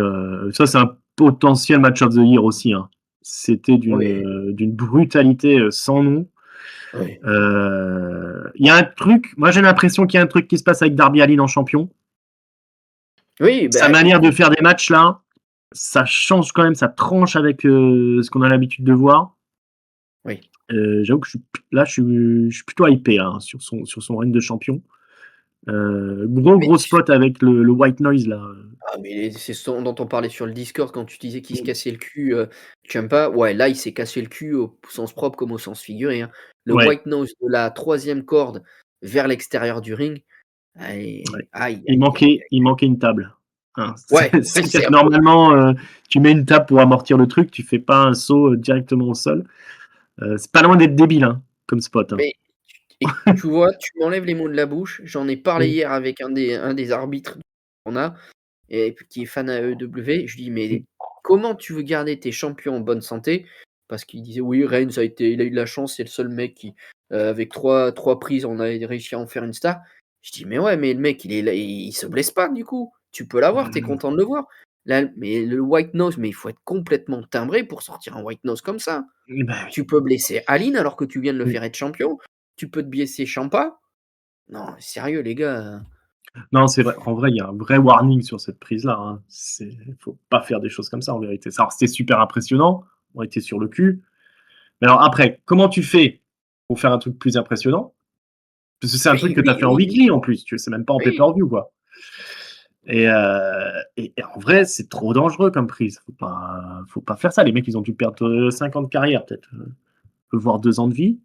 ça, c'est un potentiel match of the year aussi, hein. C'était Oui, d'une brutalité sans nom. oui. Il y a un truc, moi j'ai l'impression qu'il y a un truc qui se passe avec Darby Allin en champion. Oui, Sa bah, manière de écoute, faire des matchs là, ça change quand même, ça tranche avec ce qu'on a l'habitude de voir. oui. J'avoue que je suis plutôt hypé hein, sur son règne de champion. Mais Gros spot avec le white noise là. ah mais c'est ce dont on parlait sur le Discord quand tu disais qu'il se Mm. cassait le cul, Ciampa. Ouais, là, il s'est cassé le cul au sens propre comme au sens figuré, hein. Le Ouais, white nose de la 3e corde vers l'extérieur du ring. ouais. Aïe, aïe, Il aïe, aïe, manquait, aïe. il manquait une table. Hein. Ouais, ouais, C'est-à-dire c'est que un peu normalement, tu mets une table pour amortir le truc, tu fais pas un saut directement au sol. C'est pas loin d'être débile hein, comme spot. Hein. mais tu vois, tu m'enlèves les mots de la bouche. J'en ai parlé Mm. hier avec un des arbitres qu'on a et qui est fan à AEW. Je lui dis: Mm. «Mais comment tu veux garder tes champions en bonne santé?» Parce qu'il disait: «Oui, Reigns il a eu de la chance, c'est le seul mec qui, avec trois prises, on a réussi à en faire une star». Je dis: «Mais ouais, mais le mec, il est là, il se blesse pas du coup. Tu peux l'avoir, tu es Mm. content de le voir». Là, mais le white nose, mais il faut être complètement timbré pour sortir un white nose comme ça. Bah oui. Tu peux blesser Aline alors que tu viens de le Mm. faire être champion. Tu peux te blesser Ciampa. Non, sérieux les gars, Non, c'est vrai. En vrai, il y a un vrai warning sur cette prise-là. Hein. Faut pas faire des choses comme ça en vérité. Alors, c'était super impressionnant. On était sur le cul. Mais alors après, comment tu fais pour faire un truc plus impressionnant? Parce que c'est un truc oui, que tu as oui, fait en oui, weekly en plus. Tu c'est même pas en oui. pay-per-view quoi. Et en vrai, c'est trop dangereux comme prise. Faut pas faire ça. Les mecs, ils ont dû perdre 5 ans de carrière peut-être, voire 2 ans de vie.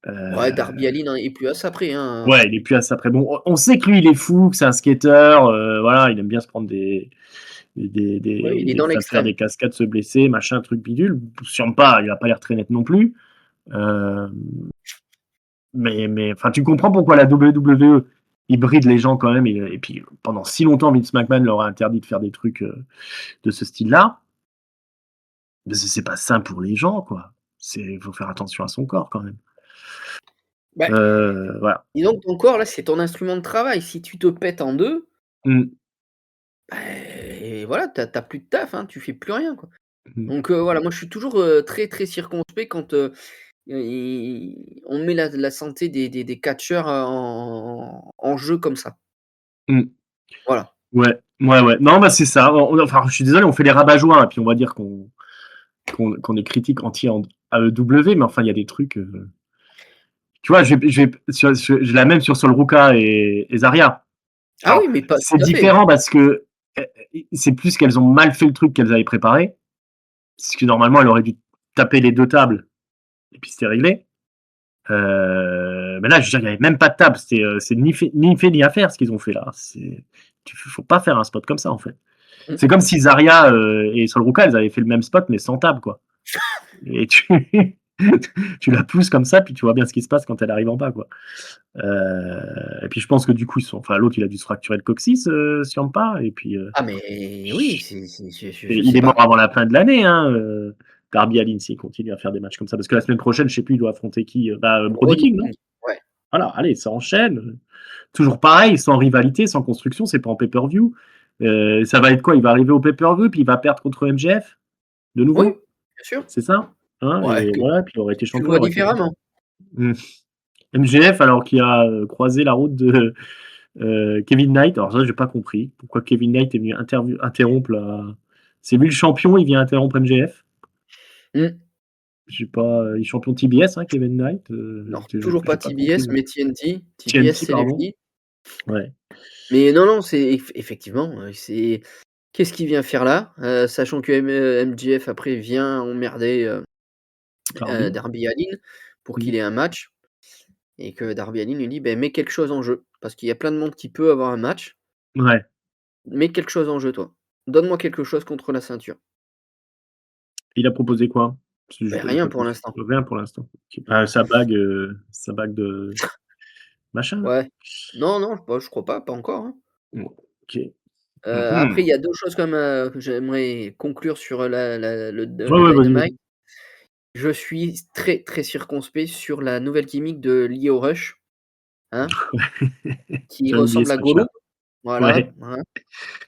Ouais, Heu, Darby Allin, hein, est plus à ça près, hein. ouais, il est plus à ça près. Bon, on sait que lui, il est fou, que c'est un skater. Voilà, il aime bien se prendre Ouais, il est dans faire l'extrême. des cascades, se blesser, machin, truc bidule. Ciampa, il a pas l'air très net non plus. Hem, mais enfin, tu comprends pourquoi la WWE, ils brident les gens quand même et puis pendant si longtemps, Vince McMahon leur a interdit de faire des trucs, de ce style-là. Parce que c'est pas sain pour les gens, quoi. Faut faire attention à son corps quand même. Bah, Voilà. disons que ton corps là, c'est ton instrument de travail. Si tu te pètes en 2, Mmh. beh, voilà, tu as plus de taf, hein, tu fais plus rien, quoi. Mmh. Donc voilà, moi je suis toujours, très, très circonspect quand, on met la santé des catcheurs, en jeu comme ça. Mmh. Voilà. Ouais. Ouais, ouais. Non, bah, c'est ça. Enfin, je suis désolé, on fait les rabat-joie et puis on va dire qu'on est critique anti AEW, mais enfin, il y a des trucs, tu vois, je la même sur Sol Ruka et Zarya. Ah Alors, oui, mais pas c'est tout à fait. différent parce que, c'est plus qu'elles ont mal fait le truc qu'elles avaient préparé. Parce que normalement, elle aurait dû taper les 2 tables et puis c'était réglé. Mais là, je veux dire, il y avait même pas de table. C'est ni fait ni à faire ce qu'ils ont fait là. Faut pas faire un spot comme ça en fait. Mmh. C'est comme si Zarya et Sol Ruka, elles avaient fait le même spot mais sans table quoi. Et tu la pousses comme ça, puis tu vois bien ce qui se passe quand elle arrive en bas quoi. Et puis je pense que du coup, enfin l'autre, il a dû se fracturer le coccyx, Ciampa, et puis Ah mais oui, c'est je et je il sais est mort pas. avant la fin de l'année, hein. Darby Allin s'il continue à faire des matchs comme ça. Parce que la semaine prochaine, je sais plus, il doit affronter qui Brody Brody King, non? King, ouais. Voilà, allez, ça enchaîne. Toujours pareil, sans rivalité, sans construction, c'est pas en pay-per-view. Ça va être quoi? Il va arriver au pay-per-view, puis il va perdre contre MJF de Oui, nouveau? bien sûr. C'est ça? Hein? Ouais, Et voilà, puis il aurait été tu le champion, il vois aurait été content. différemment. MJF, alors qu'il a croisé la route de Kevin Knight. Alors ça, j'ai pas compris. Pourquoi Kevin Knight est venu interrompre la... C'est lui le champion, il vient interrompre MJF. Mmh. J'ai pas... Il est champion TBS, hein, Kevin Knight. Alors J'ai toujours pas pas compris. TBS, mais TNT. TBS, TNT, c'est les pardon. filles. Ouais. Mais non, c'est effectivement, c'est qu'est-ce qu'il vient faire là? Sachant que MJF après vient emmerder, Darby. Darby Allin pour Mm. qu'il ait un match et que Darby Allin lui dit: «Beh, mets quelque chose en jeu, parce qu'il y a plein de monde qui peut avoir un match. Ouais. Mets quelque chose en jeu toi. Donne-moi quelque chose contre la ceinture». Il a proposé quoi? Parce que je Beh, connais rien pas pour plus. l'instant. Rien pour l'instant. Ok. Sa bague de machin là. Ouais. Non, non, bah, je crois pas encore, hein. Ok. Après Mhm. il y a 2 choses quand même, que j'aimerais conclure sur Ouais, le ouais, vas-y, vas-y. Dynamite. Je suis très, très circonspect sur la nouvelle gimmick de Lio Rush, hein, qui J'avais oublié ressemble ce à match-là. Gollum. Voilà, Ouais. voilà.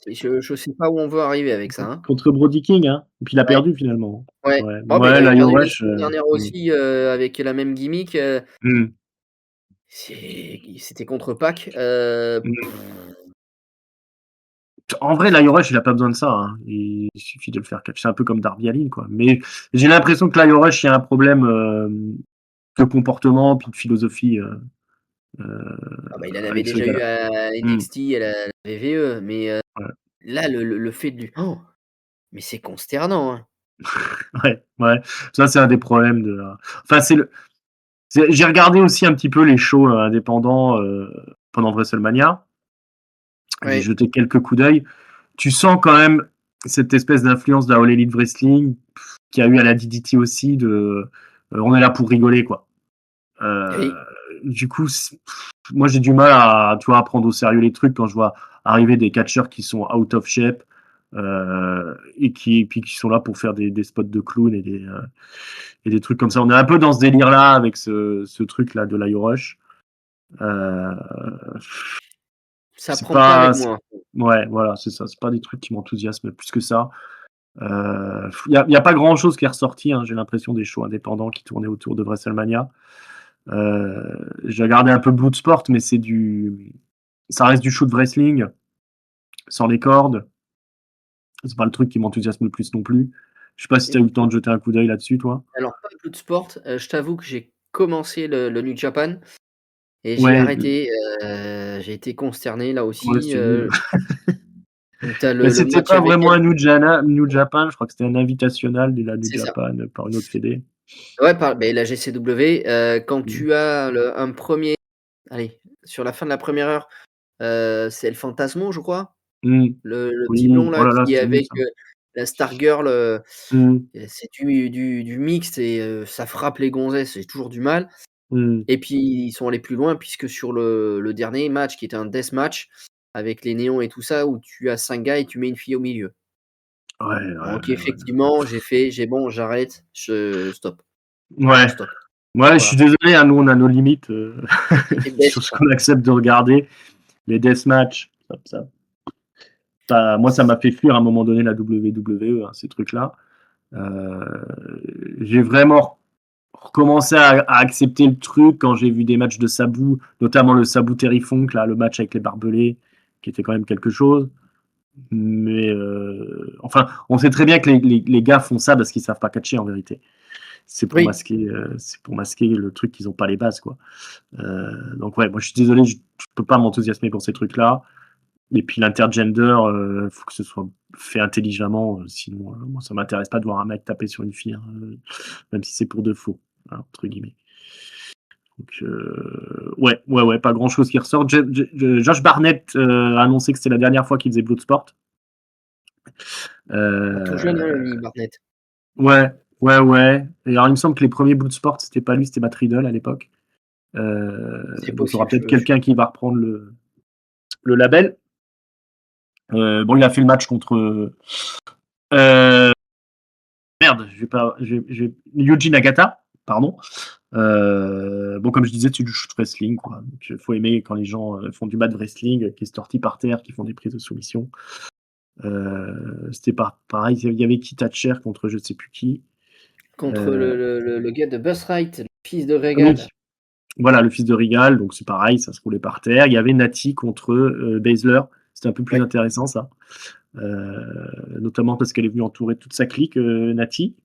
Et je sais pas où on veut arriver avec ça, hein. Contre Brody King, hein. Et puis il a Ouais, perdu finalement. ouais. Ouais. Oh, beh, il Ouais, avait la perdu la Yoresh. semaine dernière aussi, avec la même gimmick, c'était contre Pac, En vrai, la Yoresh, il a pas besoin de ça, hein. Il suffit de le faire catcher. C'est un peu comme Darby Allin, quoi. Mais j'ai l'impression que la Yoresh, il y a un problème de comportement puis de philosophie ah bah, il en avait avec ce déjà eu gars-là. à Mm. NXT et à la WWE, mais Ouais. là, le fait de lui mais c'est consternant, hein. Ouais, ouais. Ça, c'est un des problèmes de. Enfin, j'ai regardé aussi un petit peu les shows indépendants pendant WrestleMania. J'ai Ouais, jeté quelques coups d'œil. Tu sens quand même cette espèce d'influence de la All Elite Wrestling qu'il y a eu à la DDT aussi. On est là pour rigoler, quoi. Euh, oui, du coup, moi, j'ai du mal à, tu vois, à prendre au sérieux les trucs quand je vois arriver des catcheurs qui sont out of shape et puis qui sont là pour faire des spots de clown et des trucs comme ça. On est un peu dans ce délire-là avec ce truc-là de l'Io Rush. Euh, ça c'est prend pas pas. avec moi. Ouais, voilà, c'est ça. C'est pas des trucs qui m'enthousiasment plus que ça. Y a pas grand-chose qui est ressorti, hein, j'ai l'impression, des shows indépendants qui tournaient autour de WrestleMania. J'ai regardé un peu Bloodsport, mais ça reste du shoot de wrestling, sans les cordes. C'est pas le truc qui m'enthousiasme le plus non plus. Je sais pas si tu as eu le temps de jeter un coup d'œil là-dessus, toi. Alors pas Bloodsport, je t'avoue que j'ai commencé le New Japan et j'ai Ouais, arrêté, j'ai été consterné là ouais, aussi, c'est nul. où tu as Mais le c'était match pas avec vraiment elle. un New Japan, je crois que c'était un invitational de la New C'est ça. Japan par une autre fédé. Ouais, beh, la GCW, quand Mm. tu as un premier, allez, sur la fin de la première heure, c'est El Phantasmo, je crois? Mm. Le petit blond Oui, oh là là là, qui est c'était nul avec, ça. la Stargirl, Mm. c'est du mixte et ça frappe les gonzesses, j'ai toujours du mal. Mm. Et puis ils sont allés plus loin puisque sur le dernier match qui était un death match avec les néons et tout ça, où tu as 5 gars et tu mets une fille au milieu. Ouais, ouais, Donc ouais. effectivement, j'ai bon, j'arrête, je stop, Ouais, je stop. ouais, je suis Voilà. désolé, hein, nous on a nos limites Et beh, sur c'est ce ça. qu'on accepte de regarder. Les deathmatchs, moi ça m'a fait fuir à un moment donné la WWE, hein, ces trucs-là. Euh, j'ai vraiment recommencé à accepter le truc quand j'ai vu des matchs de Sabu, notamment le Sabu Terry Funk, là, le match avec les barbelés, qui était quand même quelque chose. Mais enfin, on sait très bien que les gars font ça parce qu'ils savent pas catcher en vérité. Oui, C'est pour masquer le truc qu'ils ont pas les bases, quoi. Donc ouais, moi je suis désolé, je peux pas m'enthousiasmer pour ces trucs-là. Et puis l'intergender, faut que ce soit fait intelligemment, sinon moi ça m'intéresse pas de voir un mec taper sur une fille, hein, même si c'est pour de faux, hein, entre guillemets. Donc ouais, ouais, ouais, pas grand chose qui ressort. Josh Barnett a annoncé que c'était la dernière fois qu'il faisait Bloodsport. tout jeune, hein, Euh, lui Barnett. ouais, ouais, ouais. Et alors il me semble que les premiers Bloodsport, c'était pas lui, c'était Matt Riddle à l'époque. C'est Donc il y aura possible, peut-être je quelqu'un qui va reprendre le label. Bon, il a fait le match contre. Euh, merde, Yuji Nagata, pardon. Bon, comme je disais, c'est du shoot wrestling, quoi. Donc, il faut aimer quand les gens font du mat wrestling, qui se tortillent par terre, qui font des prises de soumission. C'était pareil, il y avait qui Thatcher contre je sais plus qui. Contre le gars de Buzzright, le fils de Oui, Regal. voilà, le fils de Regal, donc c'est pareil, ça se roulait par terre. Il y avait Nati contre Baszler, c'était un peu plus intéressant ça. Notamment parce qu'elle est venue entourer toute sa clique, Nati.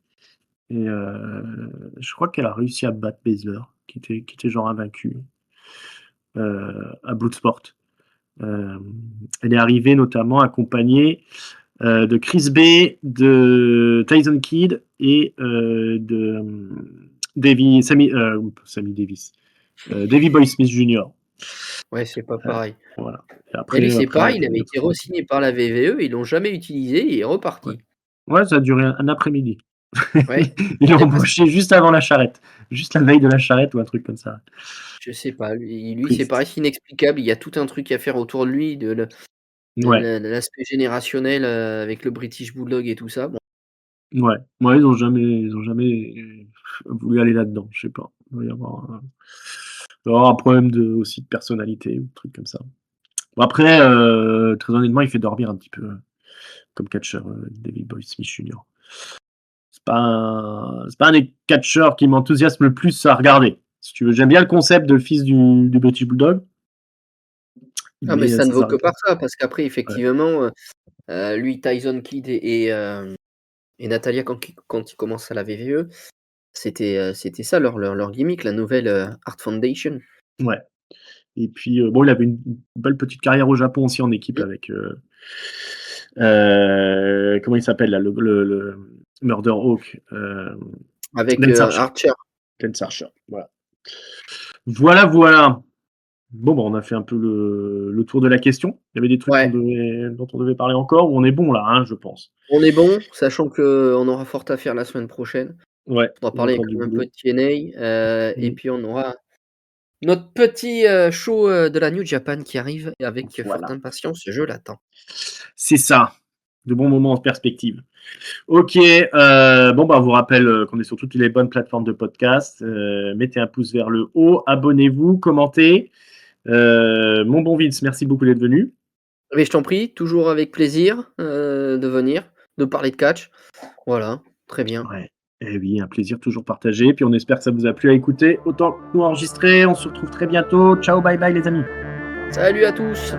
Et je crois qu'elle a réussi à battre Baszler, qui était genre invaincu à Bloodsport. Elle est arrivée notamment accompagnée de Chris Bay, de Tyson Kidd et de Sammy Davis. Davey Boy Smith Jr. Ouais, c'est pas pareil. Voilà. Et lui, c'est pareil, il avait été re-signé par la VVE, ils l'ont jamais utilisé et il est reparti. Ouais, ça a duré un après-midi. Ouais. Ils l'ont embauché juste avant la charrette, juste la veille de la charrette ou un truc comme ça. Je sais pas, lui c'est pareil, c'est inexplicable, il y a tout un truc à faire autour de lui, de l'aspect générationnel avec le British Bulldog et tout ça. Bon. Ouais, ils ont jamais voulu aller là-dedans, je sais pas. Il doit y avoir un problème aussi de personnalité ou un truc comme ça. Bon, après, très honnêtement, il fait dormir un petit peu comme catcheur, Davey Boy Smith Jr. C'est pas un des catcheurs qui m'enthousiasme le plus à regarder. Si tu veux, j'aime bien le concept de fils du British Bulldog. Mais ça ne vaut que par ça, parce qu'après, effectivement, lui, Tyson Kidd et Natalia, quand ils commencent à la VVE, c'était ça leur gimmick, la nouvelle Art Foundation. Ouais. Et puis, bon, il avait une belle petite carrière au Japon aussi en équipe avec. Comment il s'appelle là, le Murder Hawk avec Archer. Lance Archer. Voilà. Bon, on a fait un peu le tour de la question. Il y avait des trucs dont on devait parler encore, ou on est bon là, hein, je pense. On est bon, sachant qu'on aura fort à faire la semaine prochaine. Ouais. On va parler quand même un peu de TNA, et puis on aura notre petit show de la New Japan qui arrive avec forte impatience, je l'attends. C'est ça, de bons moments en perspective. Ok, on vous rappelle qu'on est sur toutes les bonnes plateformes de podcast. Mettez un pouce vers le haut, abonnez-vous, commentez. Mon bon Vince, merci beaucoup d'être venu. Mais je t'en prie, toujours avec plaisir de venir, de parler de catch. Voilà, très bien. Ouais. Eh oui, un plaisir toujours partagé. Puis on espère que ça vous a plu à écouter autant que nous enregistrer. On se retrouve très bientôt. Ciao, bye bye les amis. Salut à tous.